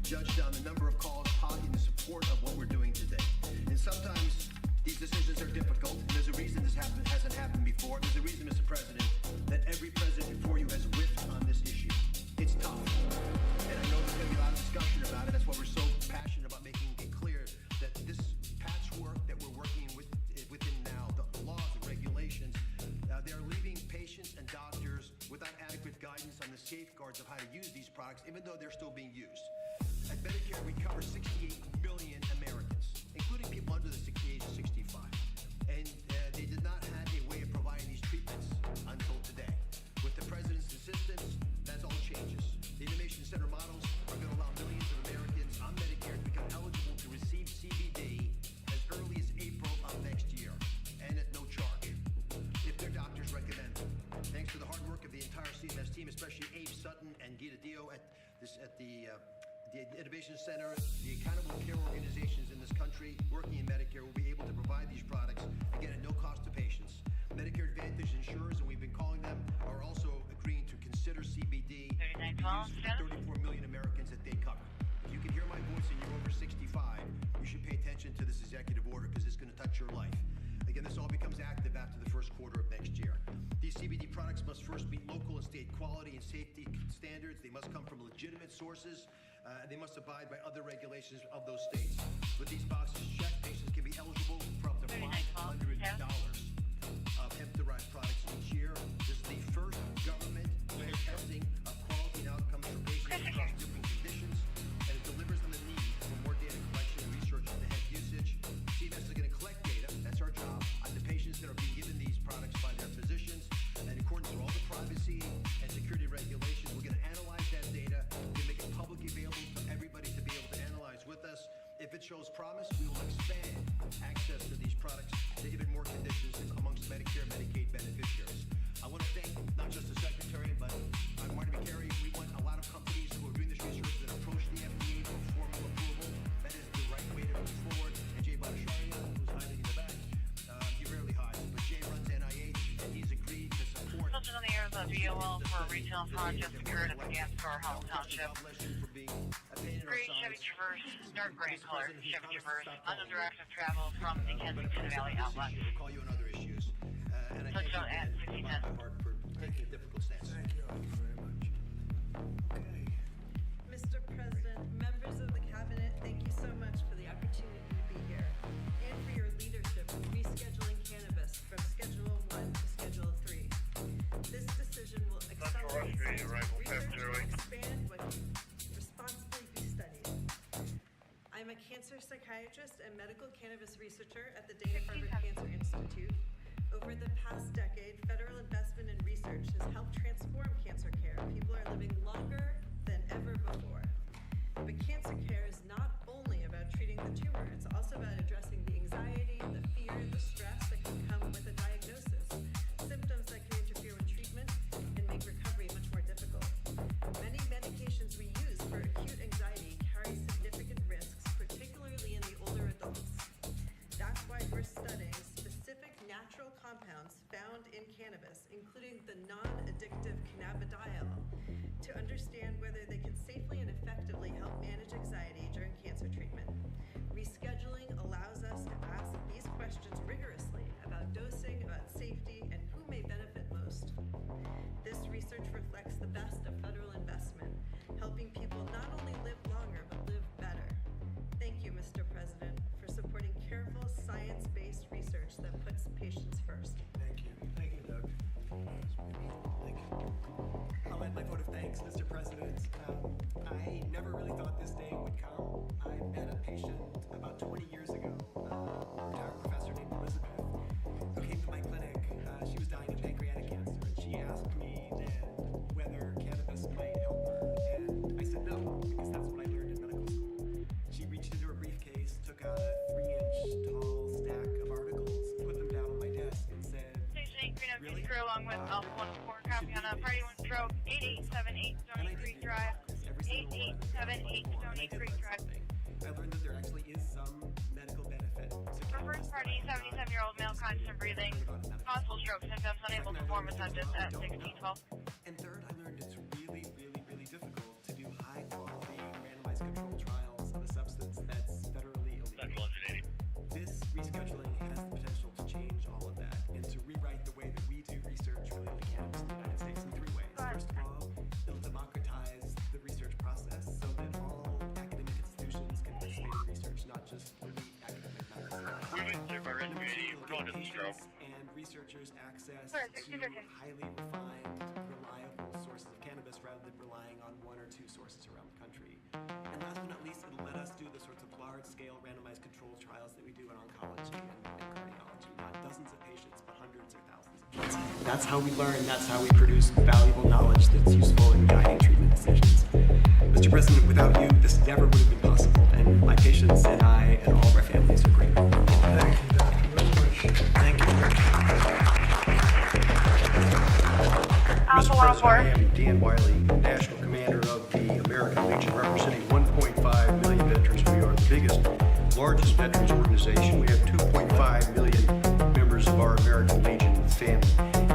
Judged on the number of calls in support of what we're doing today. And sometimes these decisions are difficult, and there's a reason this hasn't happened before. There's a reason, Mr. President, that every president before you has whiffed on this issue. It's tough. And I know there's going to be a lot of discussion about it. That's why we're so passionate about making it clear that this patchwork that we're working within now, the laws and regulations, they're leaving patients and doctors without adequate guidance on the safeguards of how to use these products, even though they're still being used. At Medicare, we cover 68 million Americans, including people under the age of 65. And they did not have a way of providing these treatments until today. With the president's assistance, that all changes. The innovation center models are going to allow millions of Americans on Medicare to become eligible to receive CBD as early as April of next year, and at no charge, if their doctors recommend it. Thanks to the hard work of the entire CMS team, especially Abe Sutton and Gita Dio at the Innovation Center, the accountable care organizations in this country working in Medicare will be able to provide these products, again, at no cost to patients. Medicare Advantage insurers, and we've been calling them, are also agreeing to consider CBD to be used for 34 million Americans that they cover. If you can hear my voice and you're over 65, you should pay attention to this executive order because it's going to touch your life. Again, this all becomes active after the first quarter of next year. These CBD products must first meet local and state quality and safety standards. They must come from legitimate sources. They must abide by other regulations of those states. With these boxes checked, patients can be eligible for up to $500 of hemp-derived products each year. This is the first government testing of quality and outcomes for patients across different conditions, and it delivers on the need for more data collection and research into hemp usage. CMS is going to collect data, that's our job, on the patients that are being given these products by their physicians, and in accordance with all the privacy and security regulations, we're going to analyze that data, we're going to make it publicly available to everybody to be able to analyze with us. If it shows promise, we will expand access to these products to even more conditions amongst Medicare and Medicaid beneficiaries. I want to thank not just the Secretary, but Marty McCary. We want a lot of companies who are doing this research that approach the FDA for formal approval. That is the right way to move forward. And Jay Bhattacharya, who's hiding in the back, he rarely hides, but Jay runs NIH, and he's agreed to support. Subject on the air is a VOL for a retail project occurred at the gas store, Howell Township. Green Chevy Traverse, dark gray color Chevy Traverse, under direction of travel from the Kensington Valley outlet. We'll call you on other issues. And I thank you Touchdown at again, 6010. for taking a difficult stance. Thank you very much. Okay. Mr. President, members of the Cabinet, thank you so much for the opportunity to be here and for your leadership in rescheduling cannabis from Schedule 1 to Schedule 3. This decision will accelerate research and expand what can responsibly be studied. I'm a cancer psychiatrist and medical cannabis researcher at the Dana-Farber Cancer Institute. Over the past decade, federal investment in research has helped transform cancer care. People are living longer than ever before. But cancer care is not only about treating the tumor, it's also about addressing the anxiety, the fear, the stress that can come with a diagnosis, symptoms that can interfere with treatment and make recovery much more difficult. Many medications we use for acute anxiety carry significant risks, particularly in the older adults. That's why we're studying specific natural compounds found in cannabis, including the non-addictive cannabidiol, to understand whether they can safely and effectively help manage anxiety during cancer treatment. Rescheduling allows us to ask these questions rigorously about dosing, about safety, and who may benefit most. This research reflects the best of federal investment, helping people not only live longer, but live better. Thank you, Mr. President, for supporting careful, science-based research that puts patients first. Thank you. Thank you, Doug. Thank you. I'll add my vote of thanks, Mr. President. I never really thought this day would come. I met a patient about 20 years ago, a retired professor named Elizabeth, who came to my clinic. She was dying of pancreatic cancer, and she asked me then whether cannabis might help her. And I said no, because that's what I learned in medical school. She reached into her briefcase, took out a 3-inch tall stack of articles, put them down on my desk, and said, Really? Crew along with Alpha 104, copy on a party 1 stroke, 8878 Stony Creek Drive, 8878 Stony Creek Drive. I learned that there actually is some medical benefit to For first party, 77-year-old male constant breathing, possible stroke symptoms, unable to perform a census at 1612. And third, I learned it's really, really, really difficult to do high-quality randomized controlled trials of a substance that's federally illegal. This rescheduling has the potential to change all of that and to rewrite the way that we do research related to cannabis in the United States in 3 ways. First of all, it'll democratize the research process so that all academic institutions can participate in research, not just elite academic members. And researchers access to highly refined, reliable sources of cannabis rather than relying on 1 or 2 sources around the country. And last but not least, it'll let us do the sorts of large-scale randomized controlled trials that we do in oncology and cardiology. Not dozens of patients, but hundreds or thousands of patients. That's how we learn. That's how we produce valuable knowledge that's useful in guiding treatment decisions. Mr. President, without you, this never would have been possible. And my patients and I and all of our families are grateful. Thank you, Dr. Thank you. Alpha Mr. President, 104. I am Dan Wiley, National Commander of the American Legion, representing 1.5 million veterans. We are the biggest, largest veterans organization. We have 2.5 million members of our American Legion family.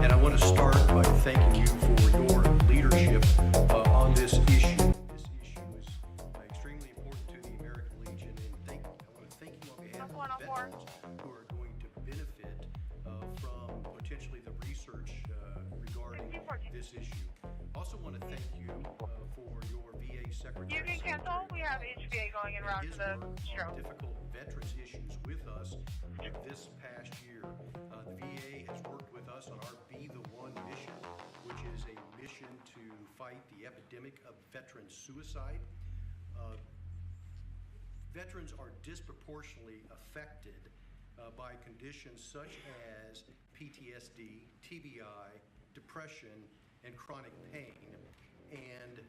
And I want to start by thanking you for your leadership on this issue. This issue is extremely important to the American Legion. And I want to thank you on behalf of the veterans who are going to benefit from potentially the research regarding this issue. Also want to thank you for your VA Secretary. You can cancel. We have HVA going in round to the stroke. Difficult veterans issues with us this past year. The VA has worked with us on our Be the One mission, which is a mission to fight the epidemic of veteran suicide. Veterans are disproportionately affected by conditions such as PTSD, TBI, depression, and chronic pain. And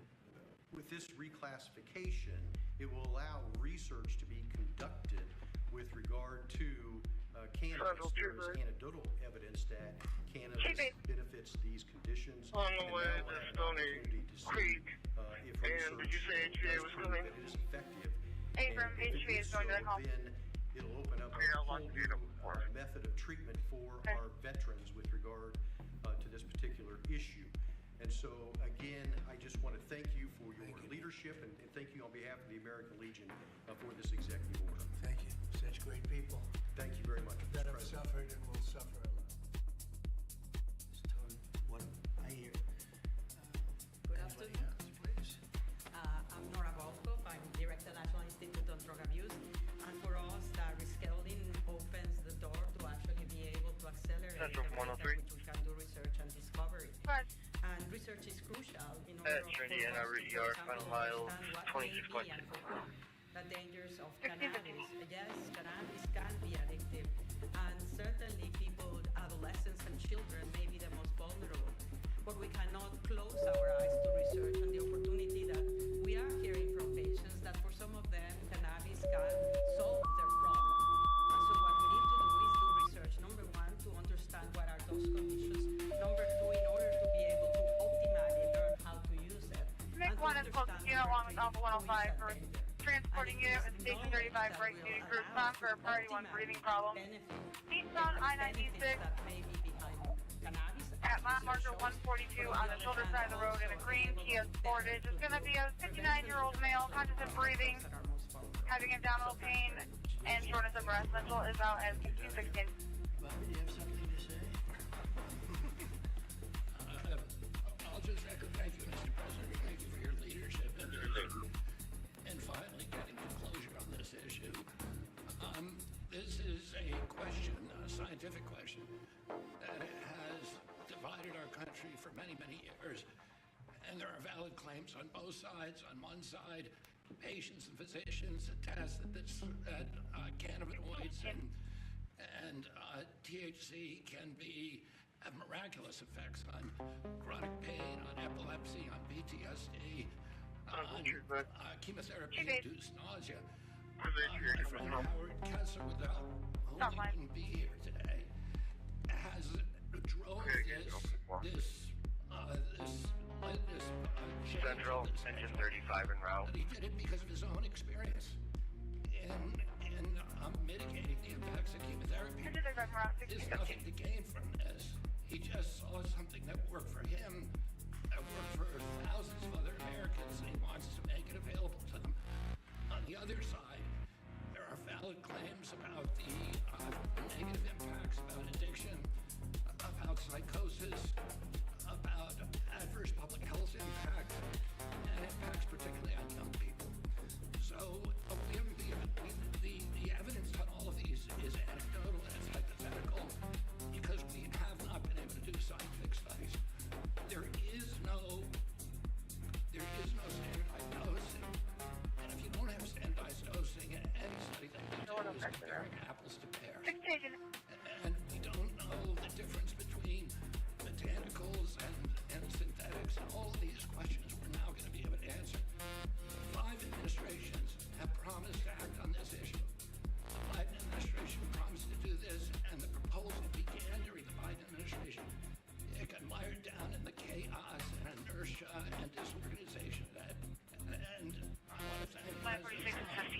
with this reclassification, it will allow research to be conducted with regard to cannabis. There is anecdotal evidence that cannabis benefits these conditions. On the way to Stony Creek, and did you say HVA was coming? That it is effective. Abram, HVA is going to the call. Then it'll open up a whole new method of treatment for our veterans with regard to this particular issue. And so, again, I just want to thank you for your leadership and thank you on behalf of the American Legion for this executive order. Thank you. Such great people. Thank you very much, That Mr. have President. suffered and will suffer a lot. What I hear. Good afternoon. I'm Nora Volkov. I'm Director National Institute on Drug Abuse. And for us, rescheduling opens the door to actually be able to accelerate the ways in which we can do research and discovery. And research is crucial in order for us to, for example, understand what may be and prevent the dangers of cannabis. Yes, cannabis can be addictive. And certainly people adolescents and children may be the most vulnerable. But we cannot close our eyes to research and the opportunity that we are hearing from patients that for some of them, cannabis can solve their problem. And so what we need to do is do research, number one, to understand what are those conditions. Number two, in order to be able to optimally learn how to use it. Nick 1 is close to unit along with Alpha 105 for transporting unit with Station 35 break duty group bound for a priority 1 breathing problem. Eastbound I-96 at mile marker 142 on the shoulder side of the road in a green Kia Sportage. It's going to be a 59-year-old male, conscious of breathing, having abdominal pain and shortness of breath. Central is out as 1616. Bobby, do you have something to say? I'll just echo thank you, Mr. President. Thank you for your leadership and finally getting to closure on this issue. This is a question, a scientific question, that has divided our country for many, many years. And there are valid claims on both sides. On one side, patients and physicians attest that cannabinoids and THC can have miraculous effects on chronic pain, on epilepsy, on PTSD, on chemotherapy-induced nausea. My friend Howard Kessler, without whom he wouldn't be here today, drove this Central Engine 35 en route. He did it because of his own experience in mitigating the impacts of chemotherapy. There's nothing to gain from this. He just saw something that worked for him, that worked for thousands of other Americans, and he wants to make it available to them. On the other side, there are valid claims about the negative impacts, about addiction, about psychosis, about adverse public health impact, and impacts particularly on young people. So the evidence on all of these is anecdotal and it's hypothetical because we have not been able to do scientific studies. There is no standardized dosing, and if you don't have standardized dosing, any study that we do is comparing apples to pears. And we don't know the difference between botanicals and synthetics, and all of these questions we're now going to be able to answer. 5 administrations have promised to act on this issue. The Biden administration promised to do this, and the proposal began during the Biden administration. It got mired down in the chaos and inertia and disorganization of that. And I want to thank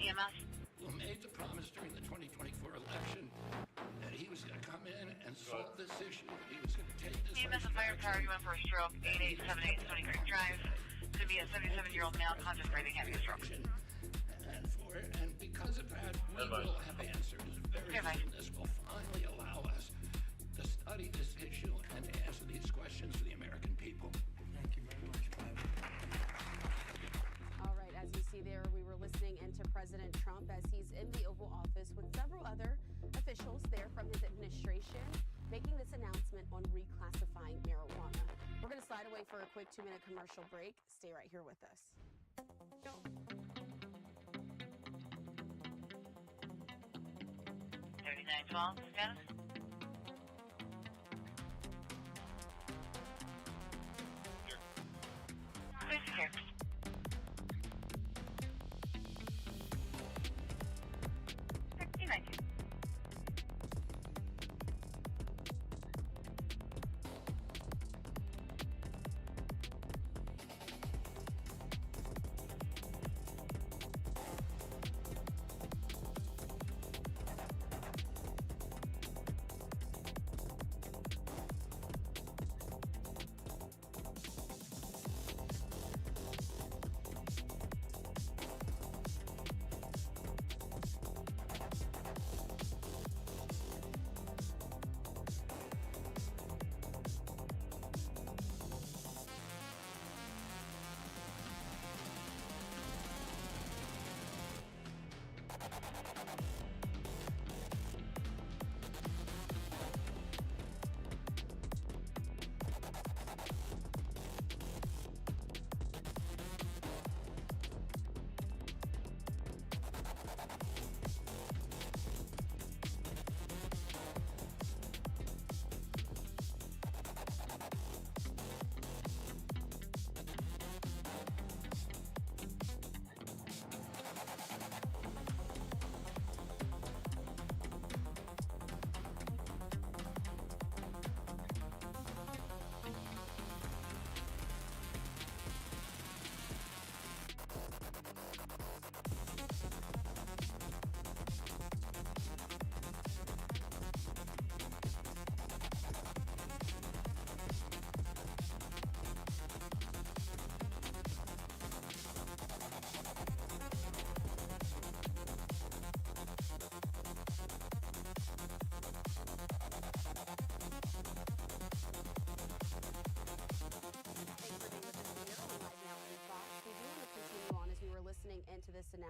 EMS. who made the promise during the 2024 election that he was going to come in and solve this issue, that he was going to take this EMS and fire power, you went for a stroke, 8878 Stony Creek Drive. Could be a 77-year-old male, conscious breathing, having a stroke. And because of that, we will have answers very soon. This will finally allow us to study this issue and to answer these questions for the American people. Thank you very much, Bobby. All right, as you see there, we were listening into President Trump as he's in the Oval Office with several other officials there from his administration making this announcement on reclassifying marijuana. We're going to slide away for a quick 2-minute commercial break. Stay right here with us. 3912, status? Please care. 1619.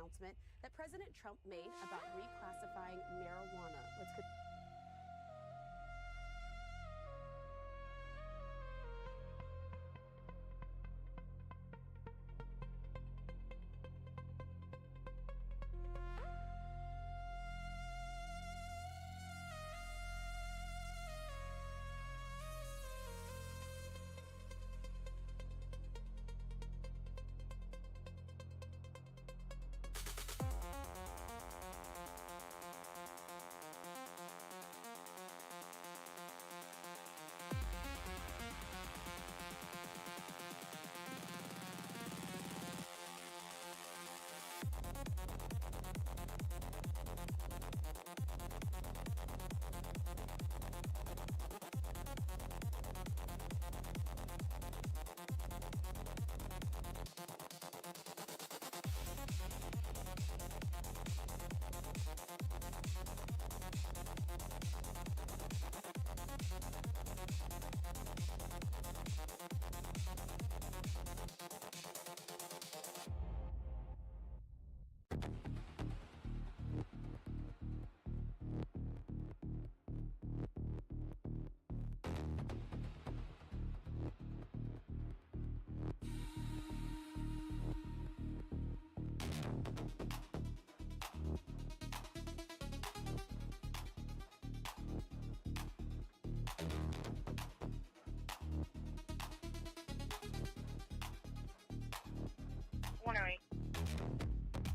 announcement that President Trump made about reclassifying marijuana. Let's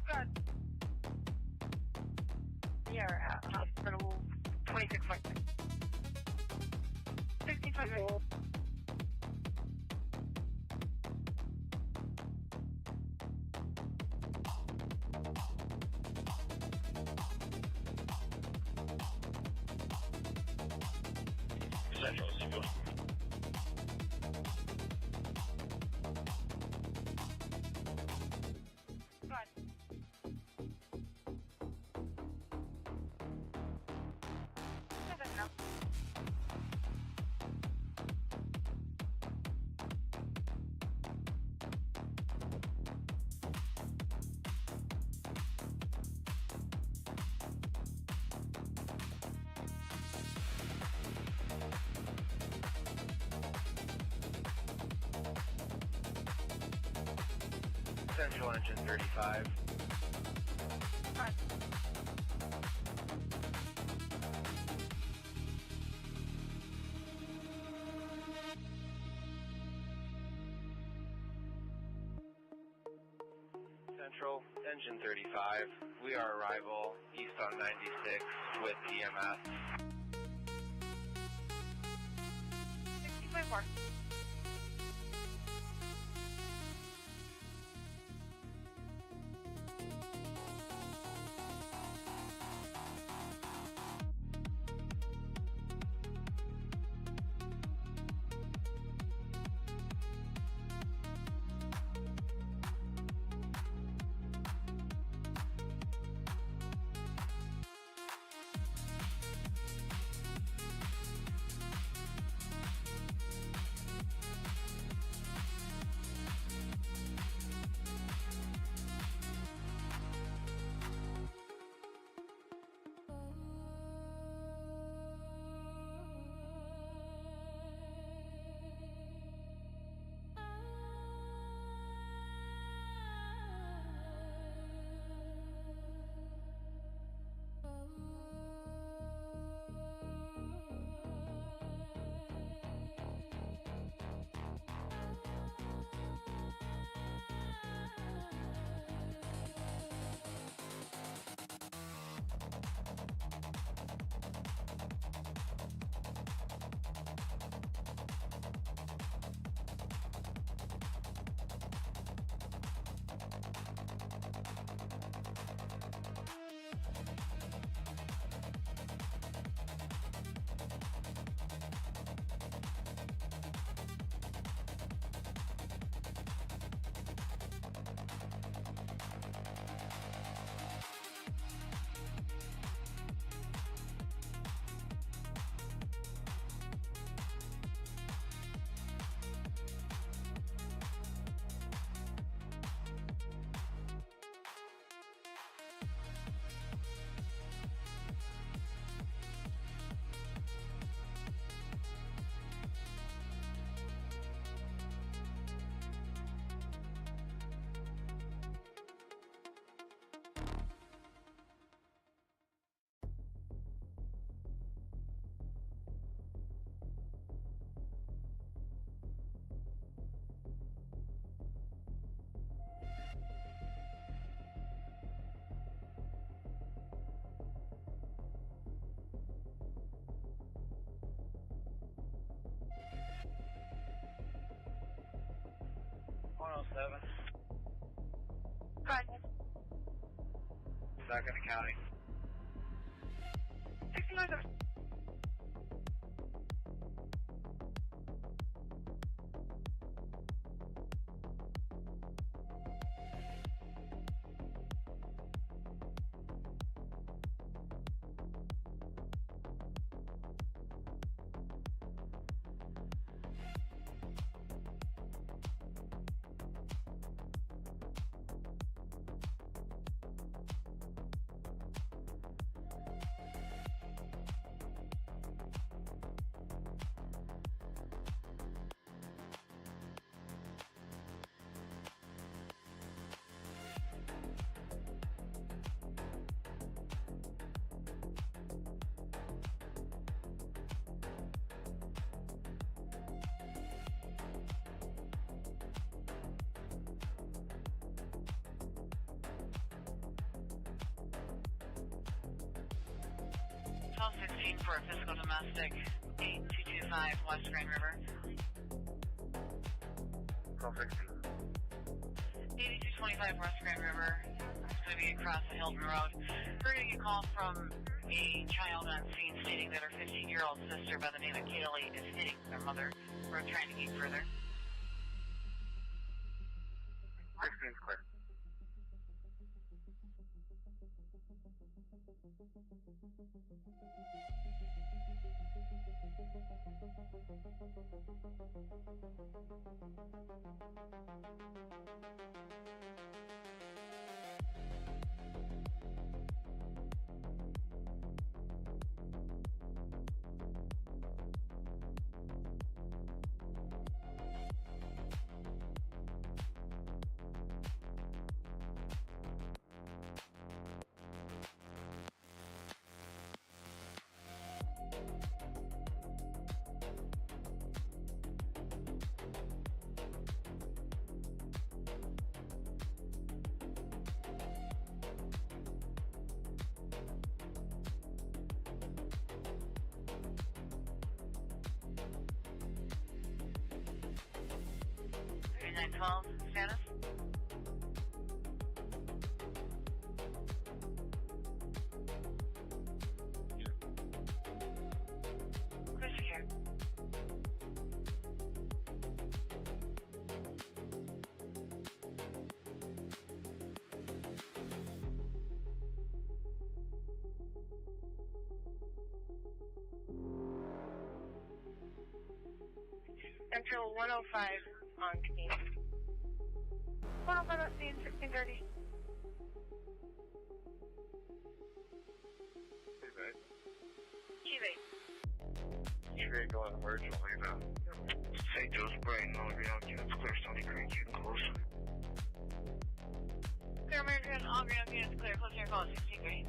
Good. Here at hospital 26.6. 16.6. Central, is good. Central engine 35. Central engine 35. We are arrival east on 96 with EMS. 16.4. back in the county. 69. For a physical domestic, 8225 West Grand River. 8225 West Grand River. It's going to be across the Hilton Road. We're getting a call from a child on scene stating that her 15-year-old sister by the name of Kaylee is hitting their mother. We're trying to get further. 16's clear. Status? Clear secure. Central 105 on scene. 105 on scene, 1630. Chile. Trade going emergently now. St. Joe's Brighton, all ground units clear, Stony Creek, you can close. Clear American, all ground units clear, close your call, 1630.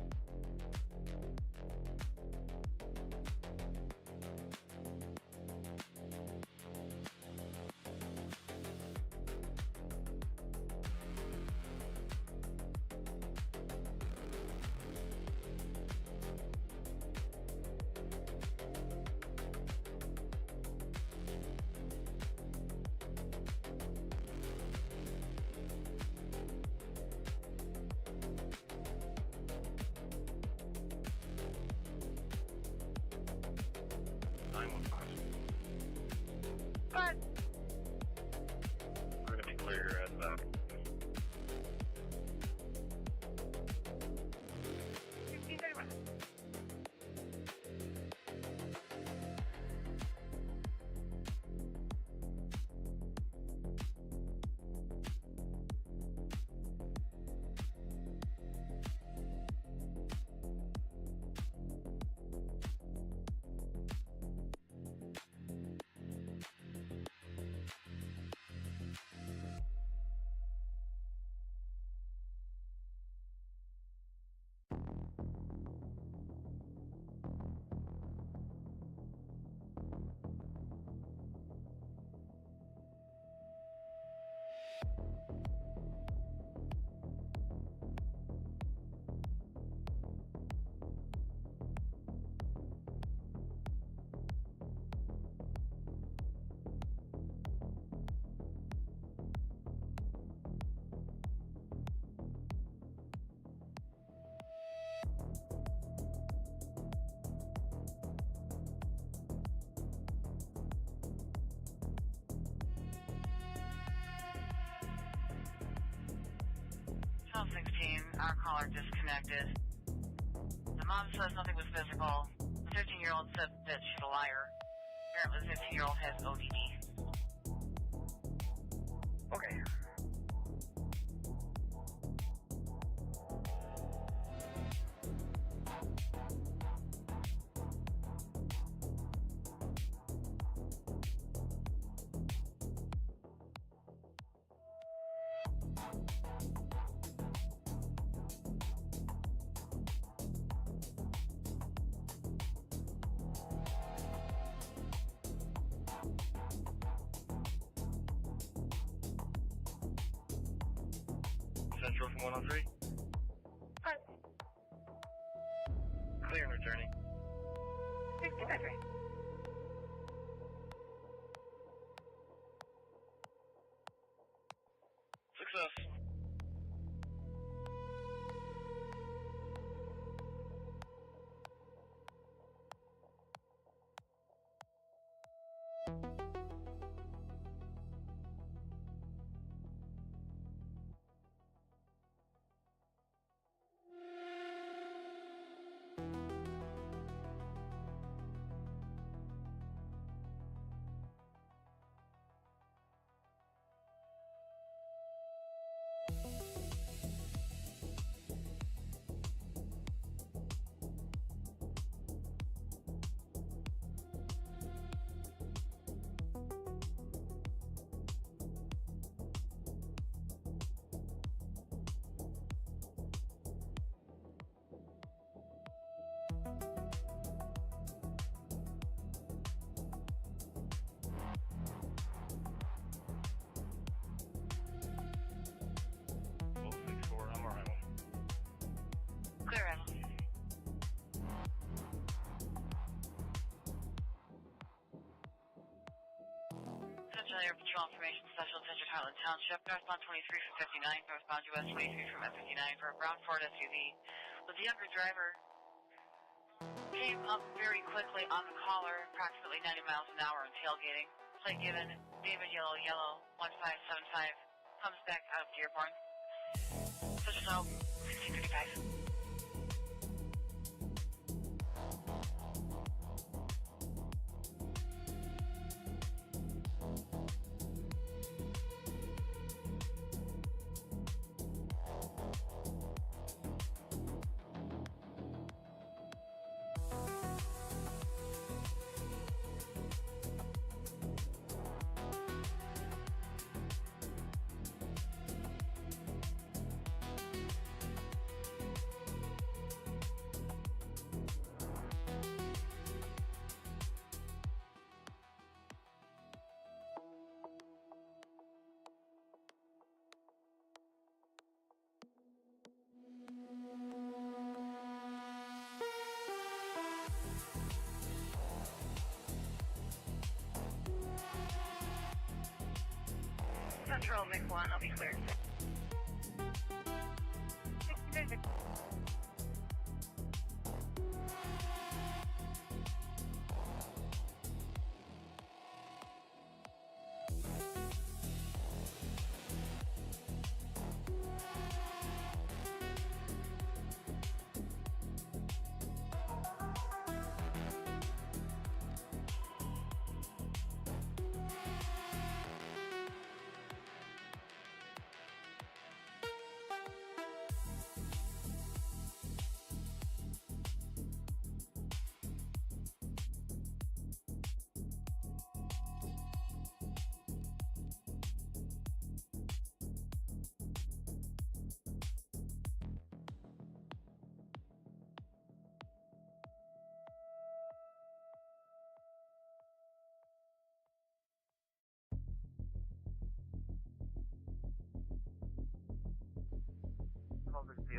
12:16, our caller disconnected. The mom says nothing was physical. The 15-year-old said that she's a liar. Apparently the 15-year-old has ODD. Okay. Central from 103. Hi. Clear and returning. 63. Success. Clear, Rebel. Central Air Patrol Information Special Attention Heartland Township, northbound 23 from 59, northbound US 23 from F59 for a brown Ford SUV with the younger driver. Came up very quickly on the collar, approximately 90 miles an hour and tailgating. Plate given, David Yellow Yellow 1575, comes back out of Dearborn. Such as no, 1635. Central, Mix 1, I'll be cleared. 63.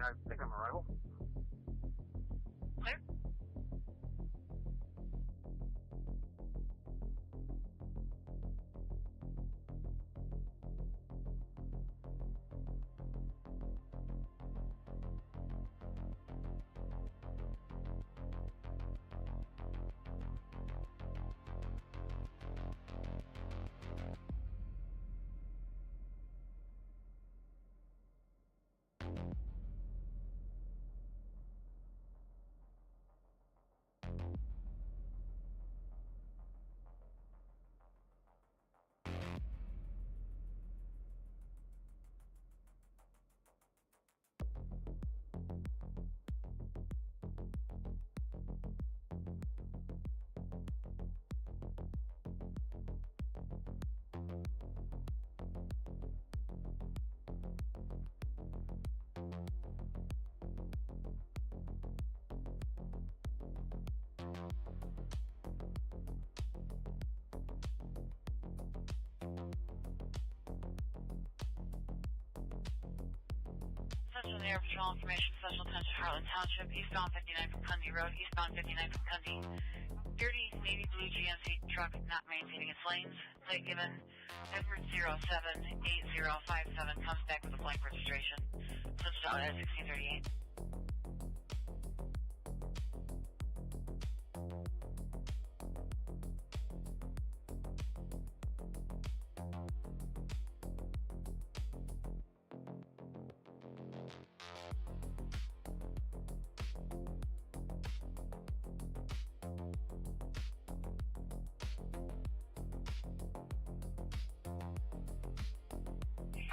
I think I'm arrival. Clear? Central Air Patrol Information, Special Attention, Harlan Township, eastbound 59 from Cundy Road, eastbound 59 from Cundy. Dirty navy blue GMC truck not maintaining its lanes. Plate given Edward 078057 comes back with a blank registration. Switched out at 1638.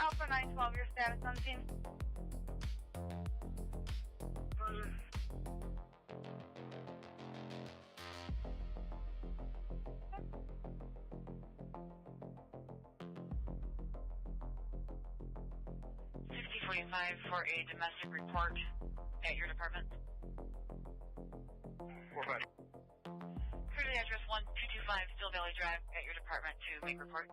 Alpha 912, your status on scene. For a domestic report at your department. 45. Clear the address 1225 Still Valley Drive at your department to make report.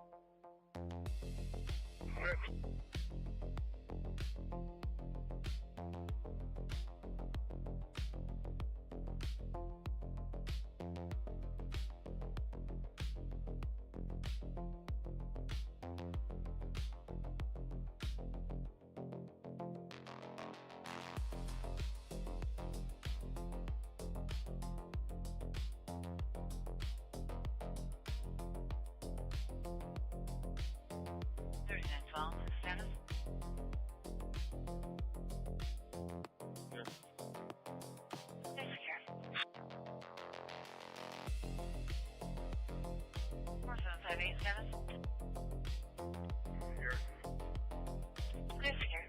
Status? Stay secure. 4758 status? Here. Stay secure.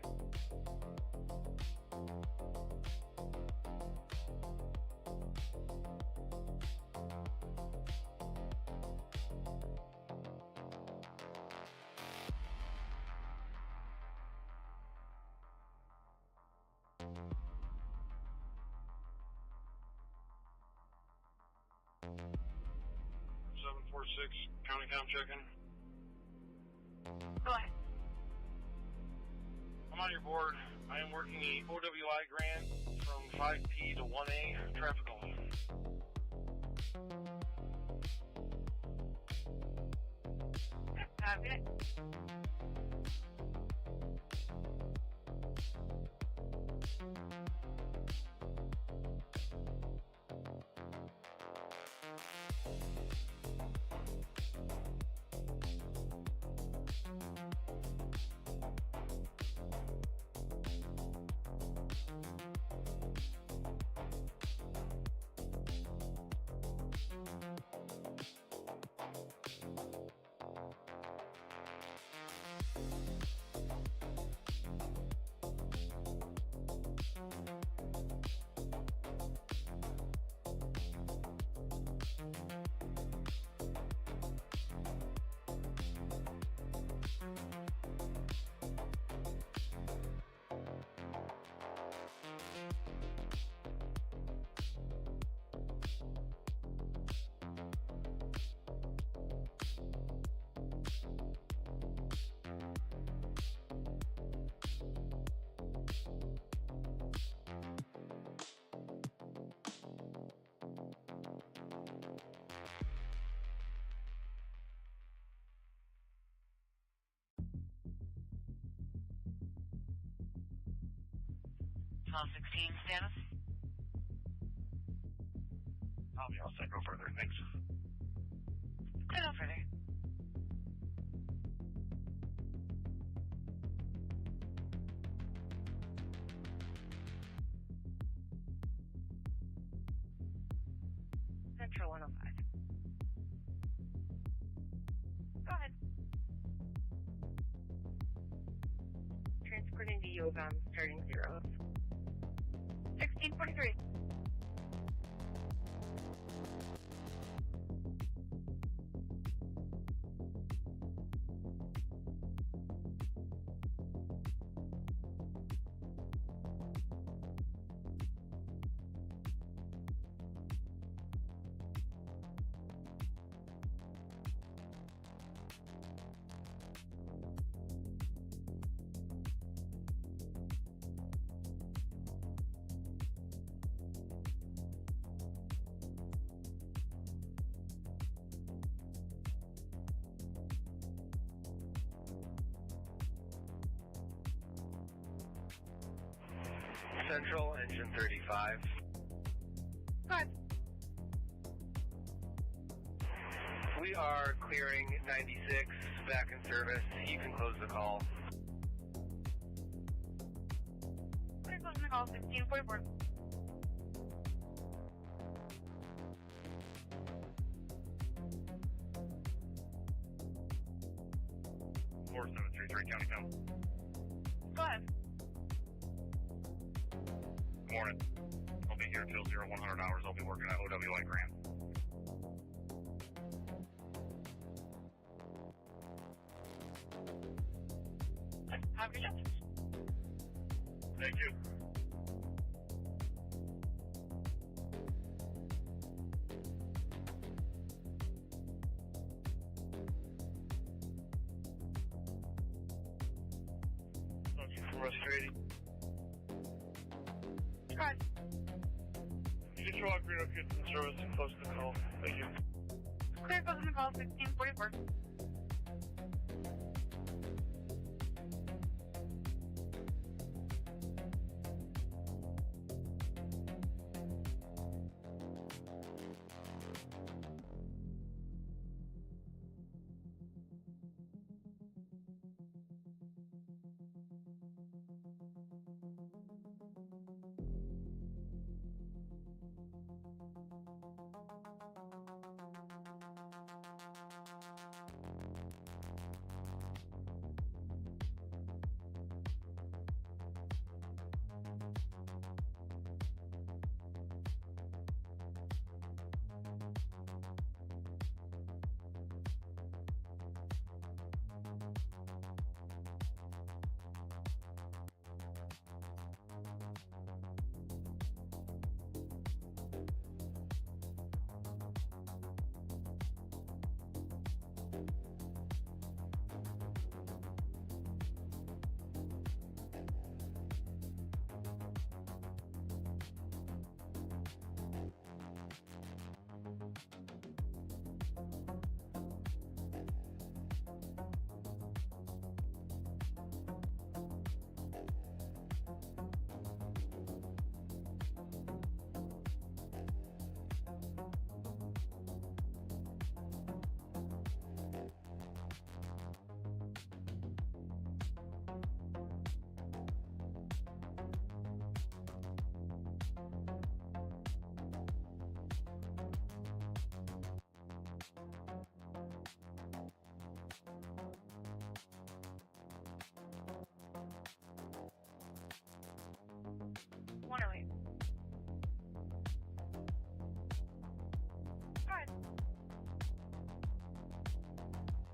County Town checking. Go ahead. I'm on your board. I am working a OWI grant from 5P to 1A traffic only. Copy it. Call 16 status? I'll be all set. Go further. Thanks. Clear no further. Central 105. Go ahead. Transporting to U of M, starting zeros. 1643. Central, engine 35. Good. We are clearing 96, back in service. You can close the call. We're closing the call 1644. County Town. Go ahead. Morning. I'll be here till 0100 hours. I'll be working at OWI Grant. Have your justice. Thank you. Frustrating. Good. You can throw out Green Oak Kids in service and close the call. Thank you. Clear closing the call 1644.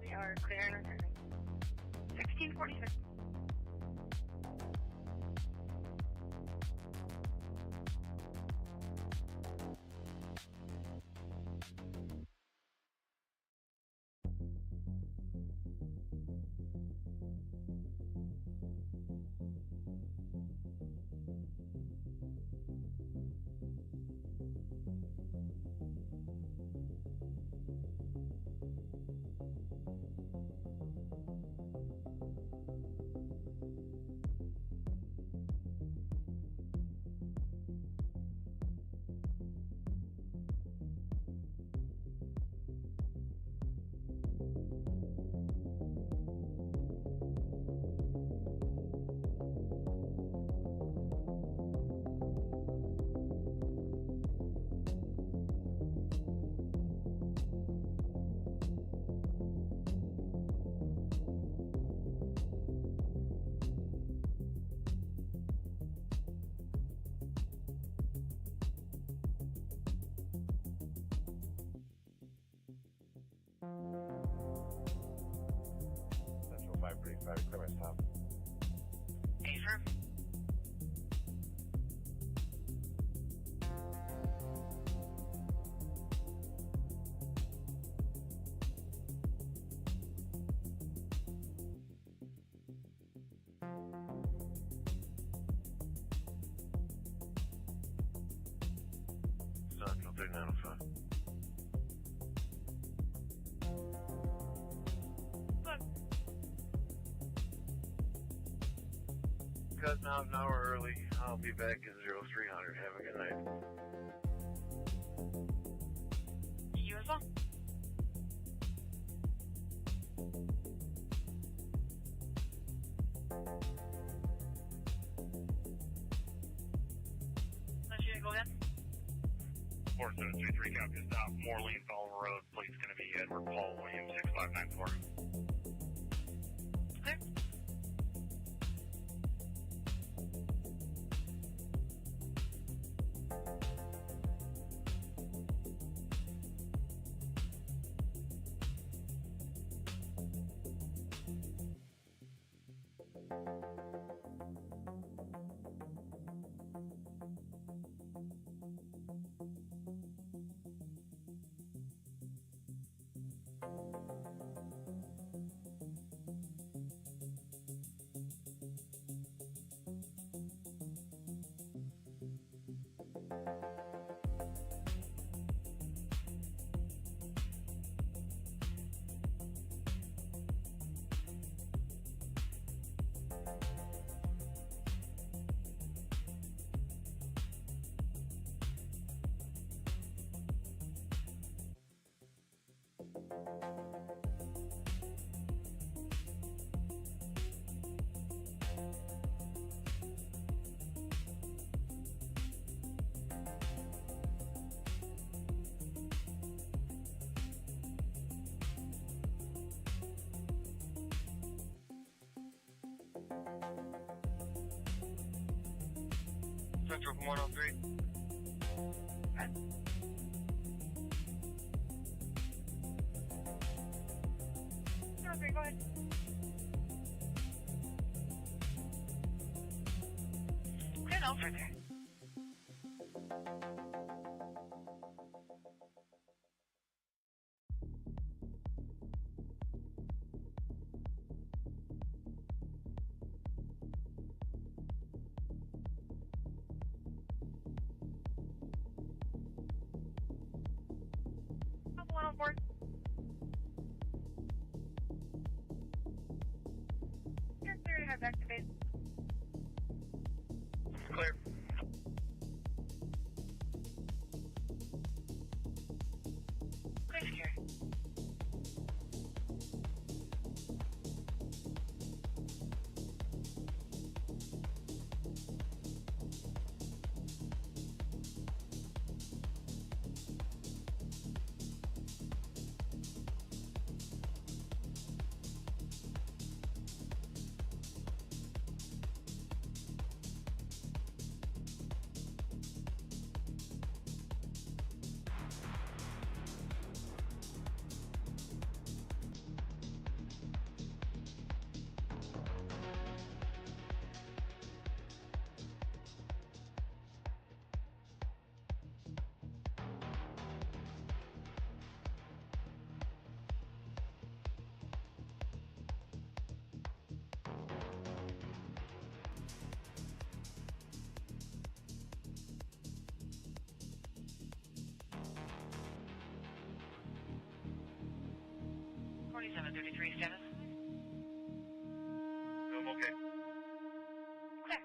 We are clear and returning. 1646. Central 535, clear my stop. Affirm. Central 3905. Look. cutting out an hour early. I'll be back at 0300. Have a good night. You as well. Let's go ahead. 4733 copy stop. Moreland Fall Road. Plate's going to be Edward Paul Williams 6594. Clear. Central from 103. Okay, go ahead. Clear now, right there. One on board. You're clear to have activate. Clear. Clear secure. Status? I'm okay. Clear.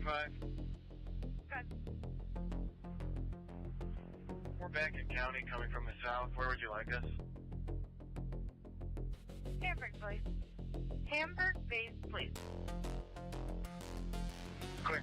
315. Good. We're back in county coming from the south. Where would you like us? Hamburg, please. Hamburg base, please. Clear.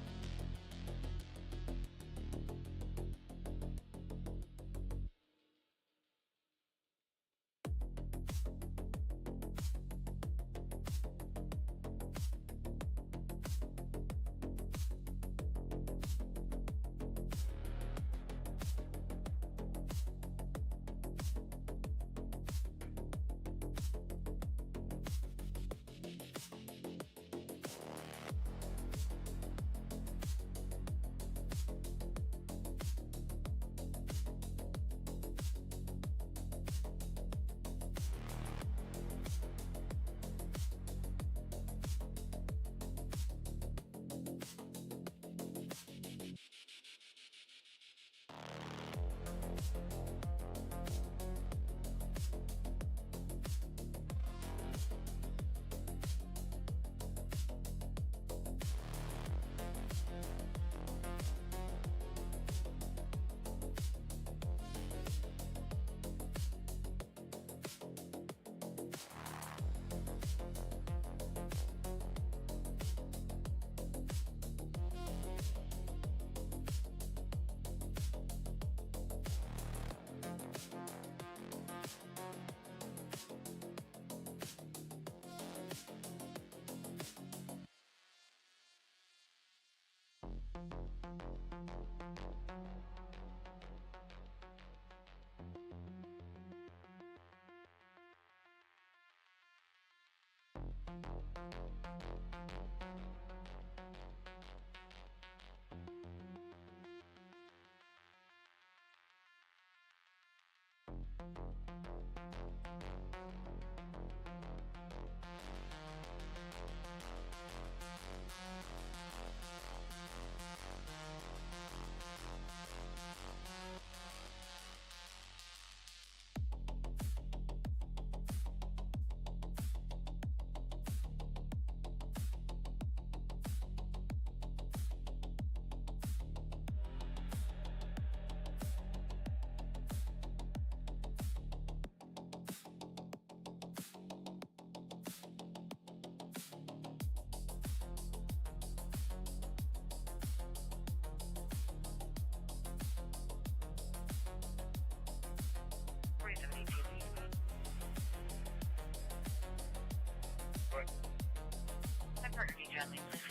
My partner, be gently, please.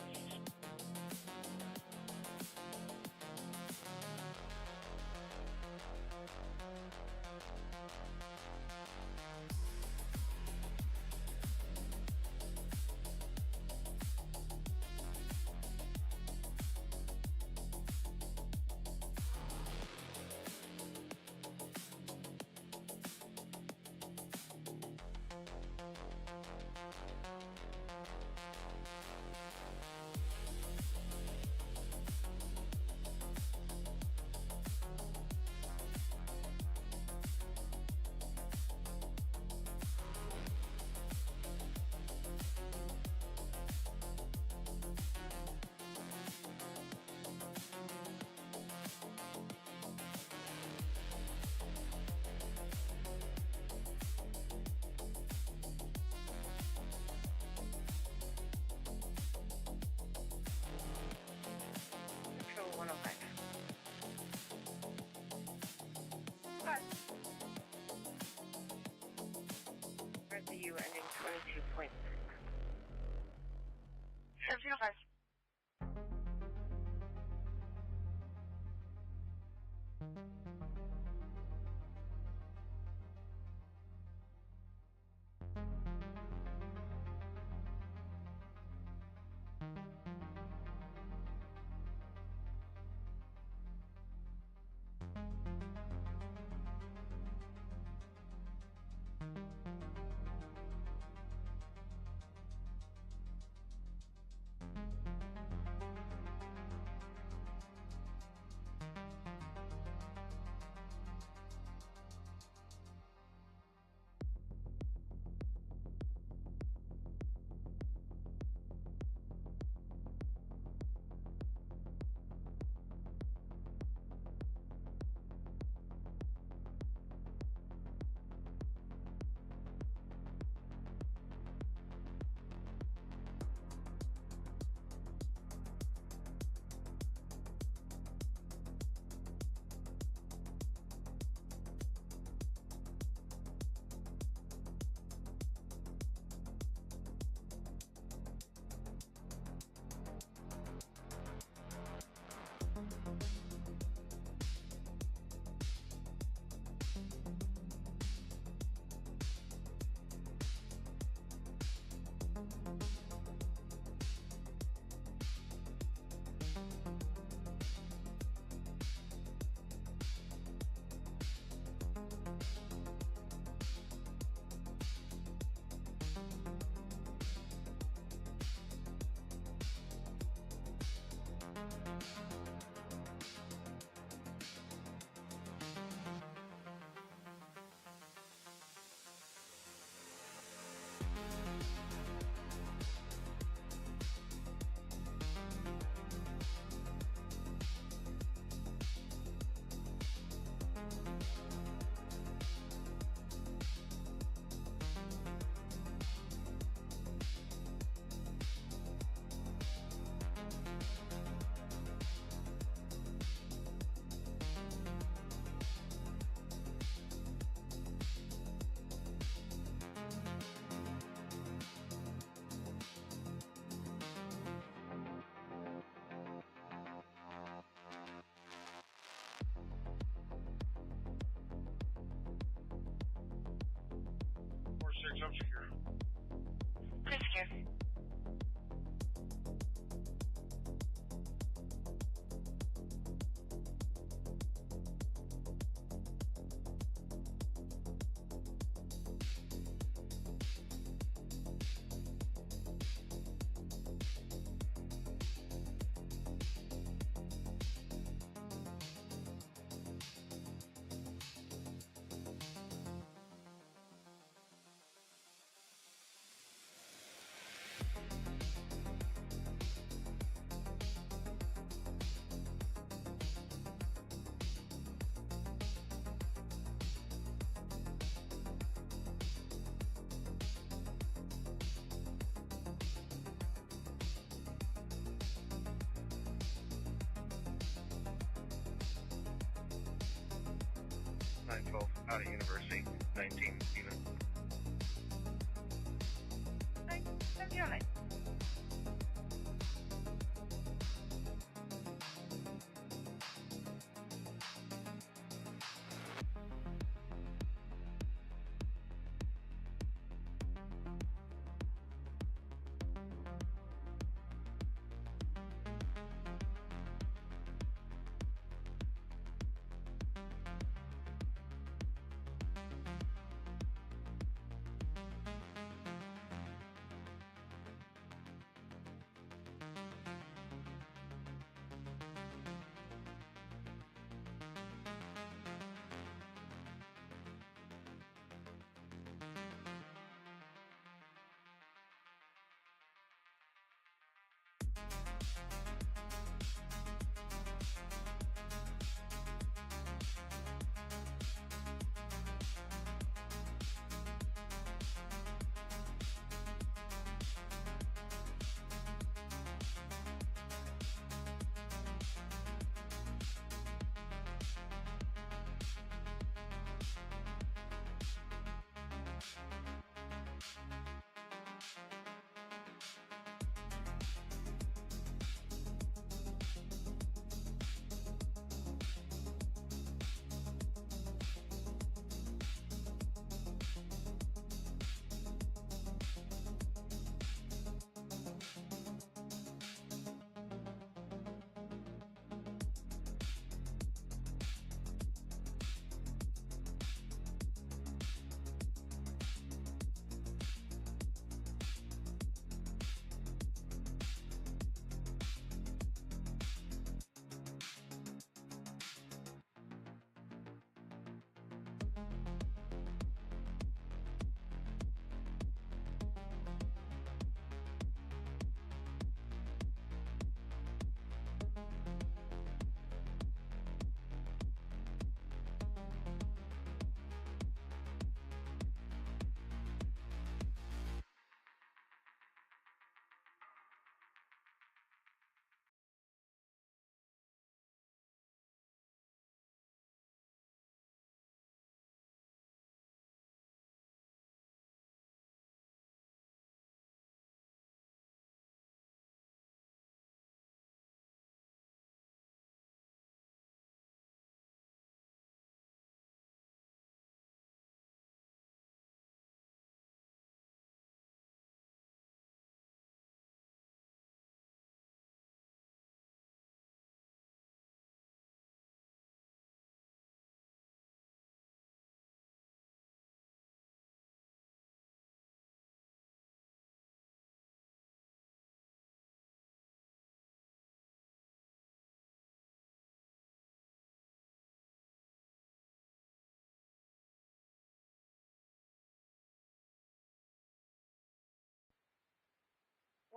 Control 105. Good. Where's the U ending 22.6? 1705. 912 out of University, 19 even. 979.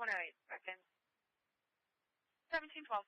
One oh eight seconds. 1712.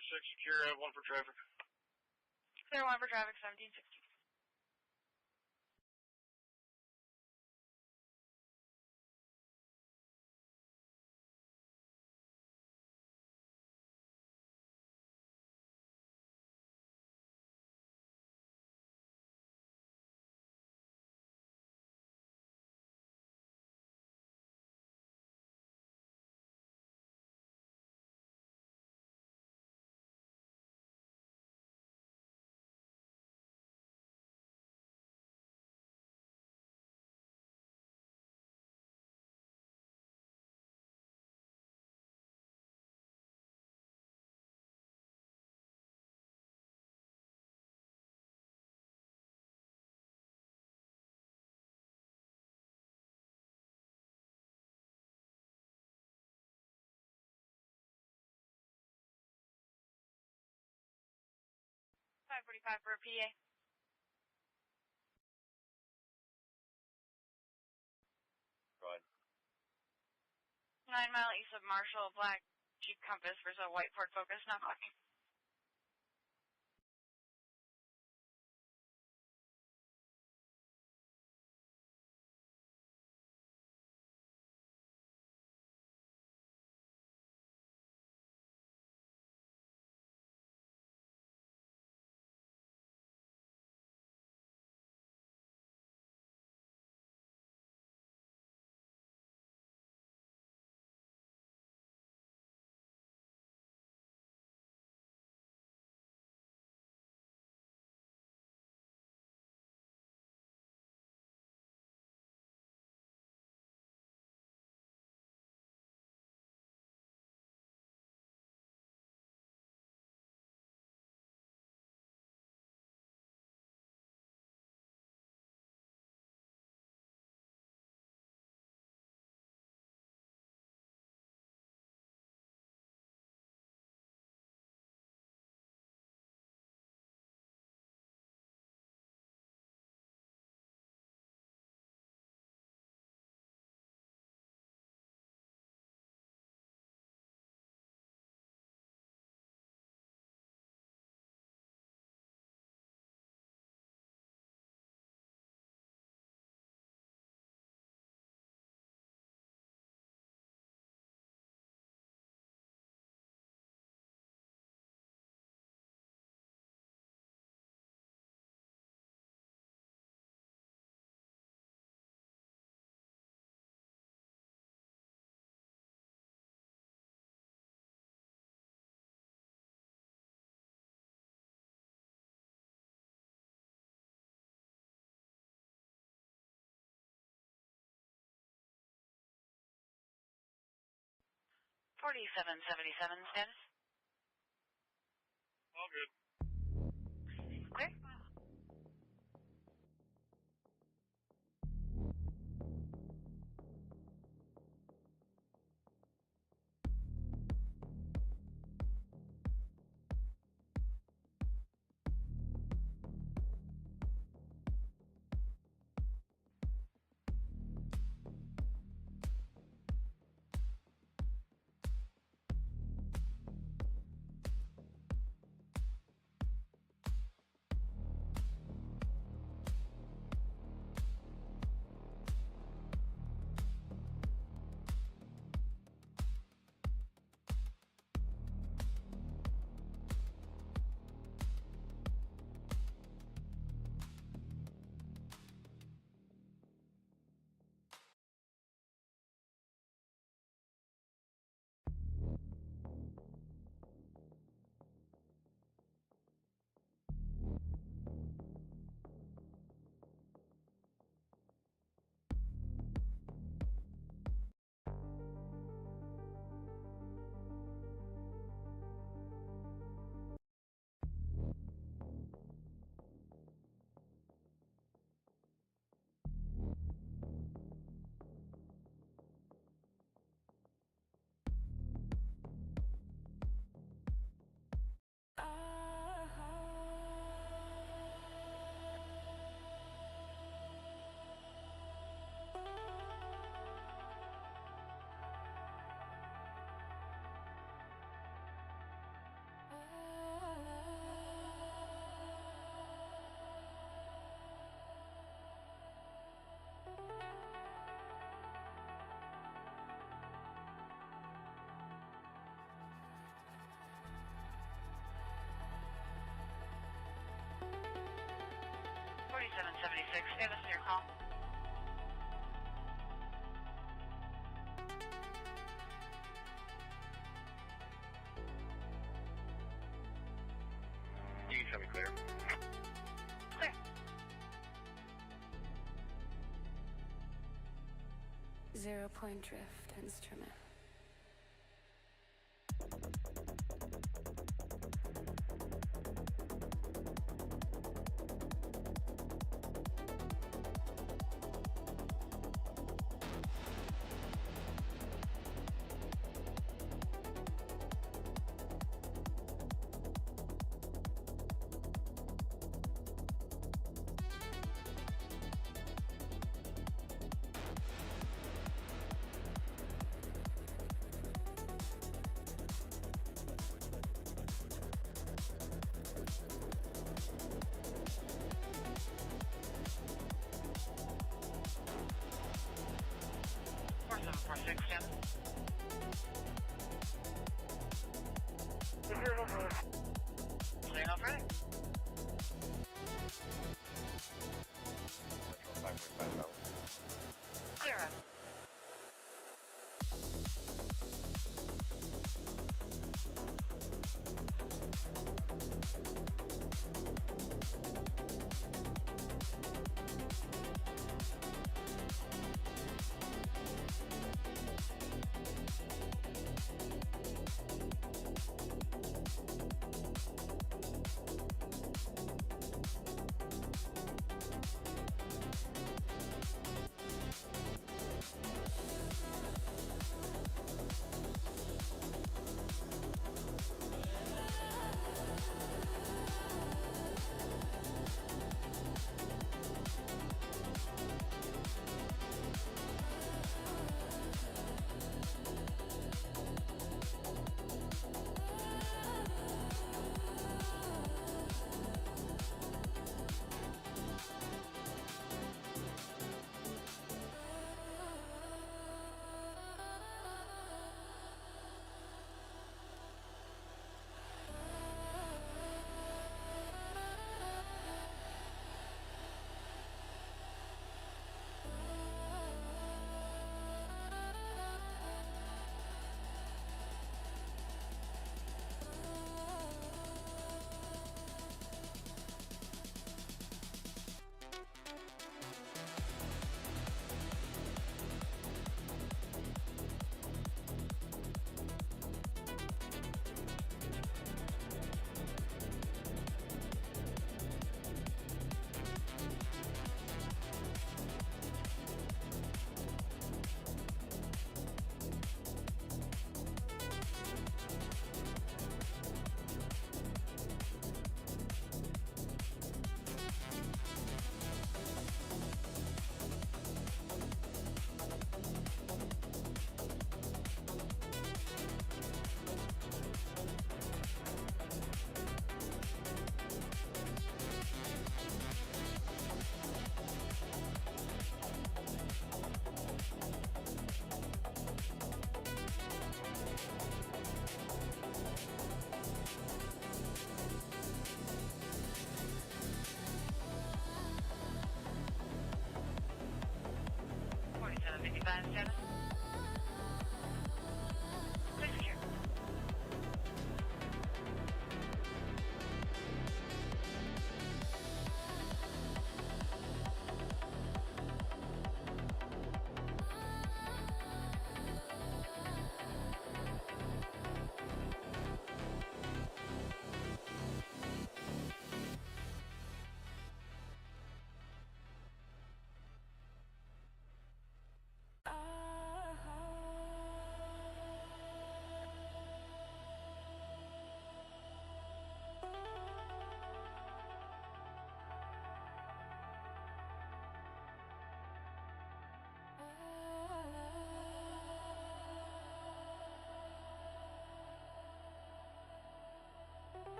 secure, I have one for traffic. Clear one for traffic, 1760. Five 45 for a PDA. Go ahead. 9 mile east of Marshall, black Jeep Compass versus a white Ford Focus, not blocking. $47.77 status. All good. Clear. 76. Stay with your call. You can tell me clear. Clear. 0-point drift instrument. Clear no further. Clear up.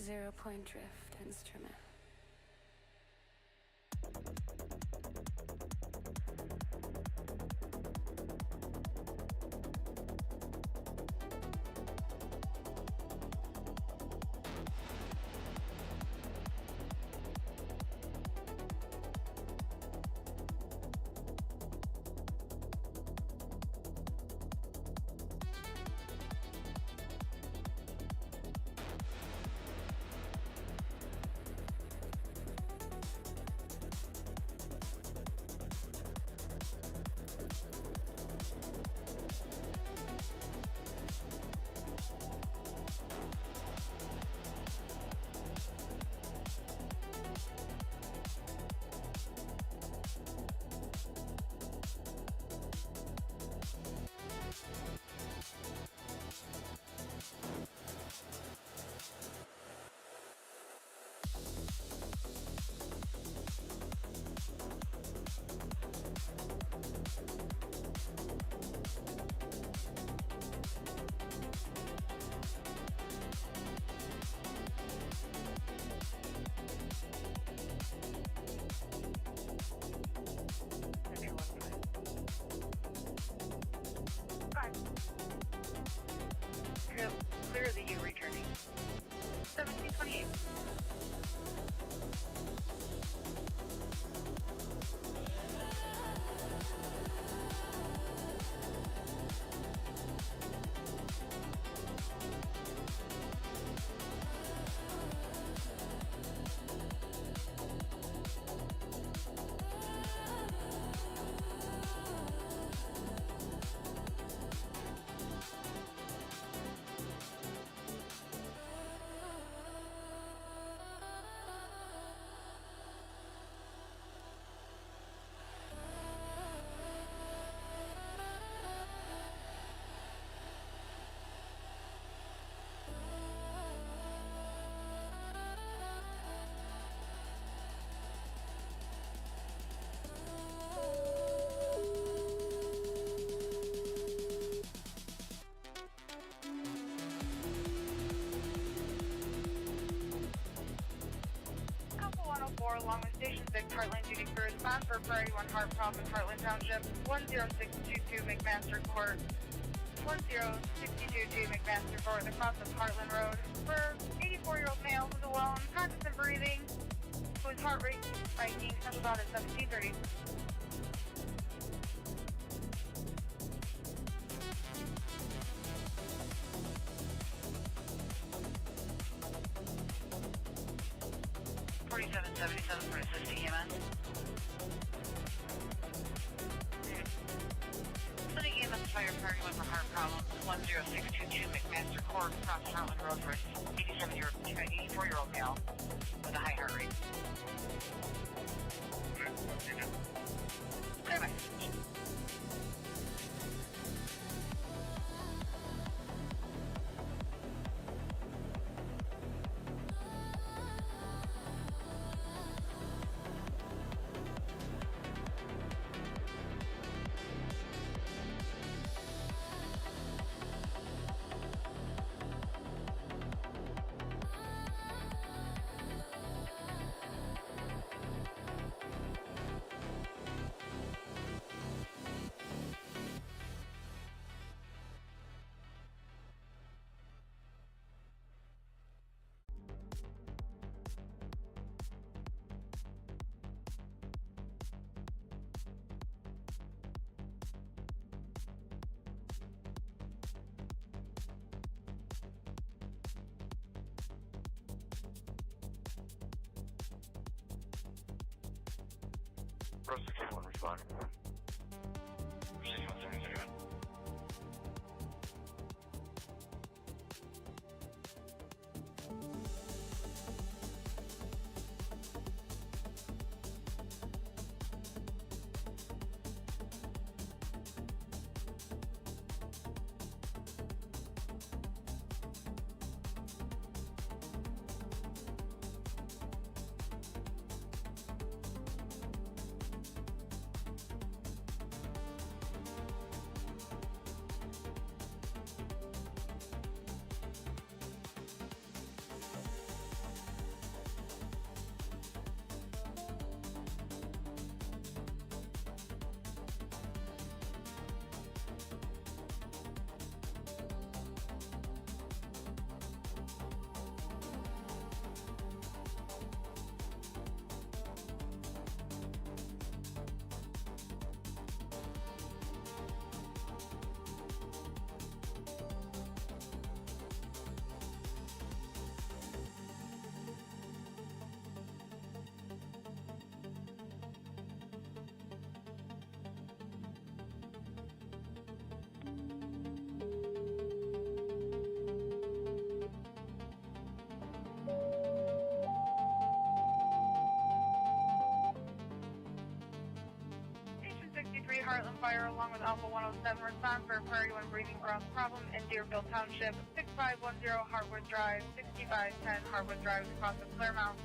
0-point drift instrument. Clear the U returning. 1728. Alpha 104, along with Station 6, Heartland Duty Crew, is bound for Priority 1 Heart Problem, Heartland Township, 10622 McMaster Court, 10622 McMaster Court, across of Heartland Road, for 84-year-old male who's alone, conscious and breathing, whose heart rate is spiking, central dot at 1730. 4777 for assisting EMS. Sending EMS fire priority 1 for heart problems, 10622 McMaster Court, across Heartland Road for 84-year-old male with a high heart rate. Clear by. Pro 61 respond. 61 Heartland Fire along with Alpha 107 respond for a Prairie 1 breathing ground problem in Deerfield Township, 6510 Hartwood Drive, 6510 Hartwood Drive across of Claremont.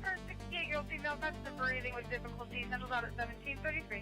Her 68-year-old female resident breathing with difficulty settles out at 1733.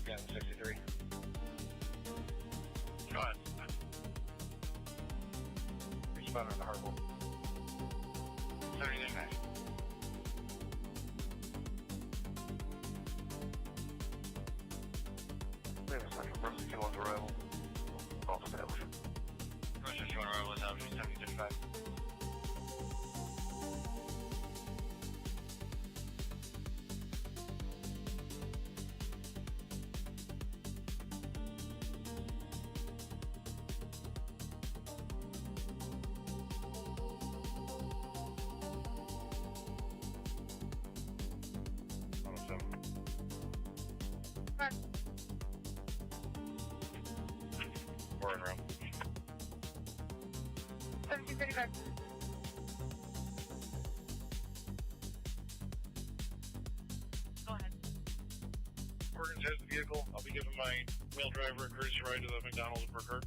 Again, 63. Go ahead. Respond on the hard one. 79. Wait a second, Bruce, you want the arrival? All established. Bruce, you want arrival established, 7035. We're in room. 1735. Go ahead. Morgan's has the vehicle. I'll be giving my male driver a courtesy ride to the McDonald's at Burkhardt.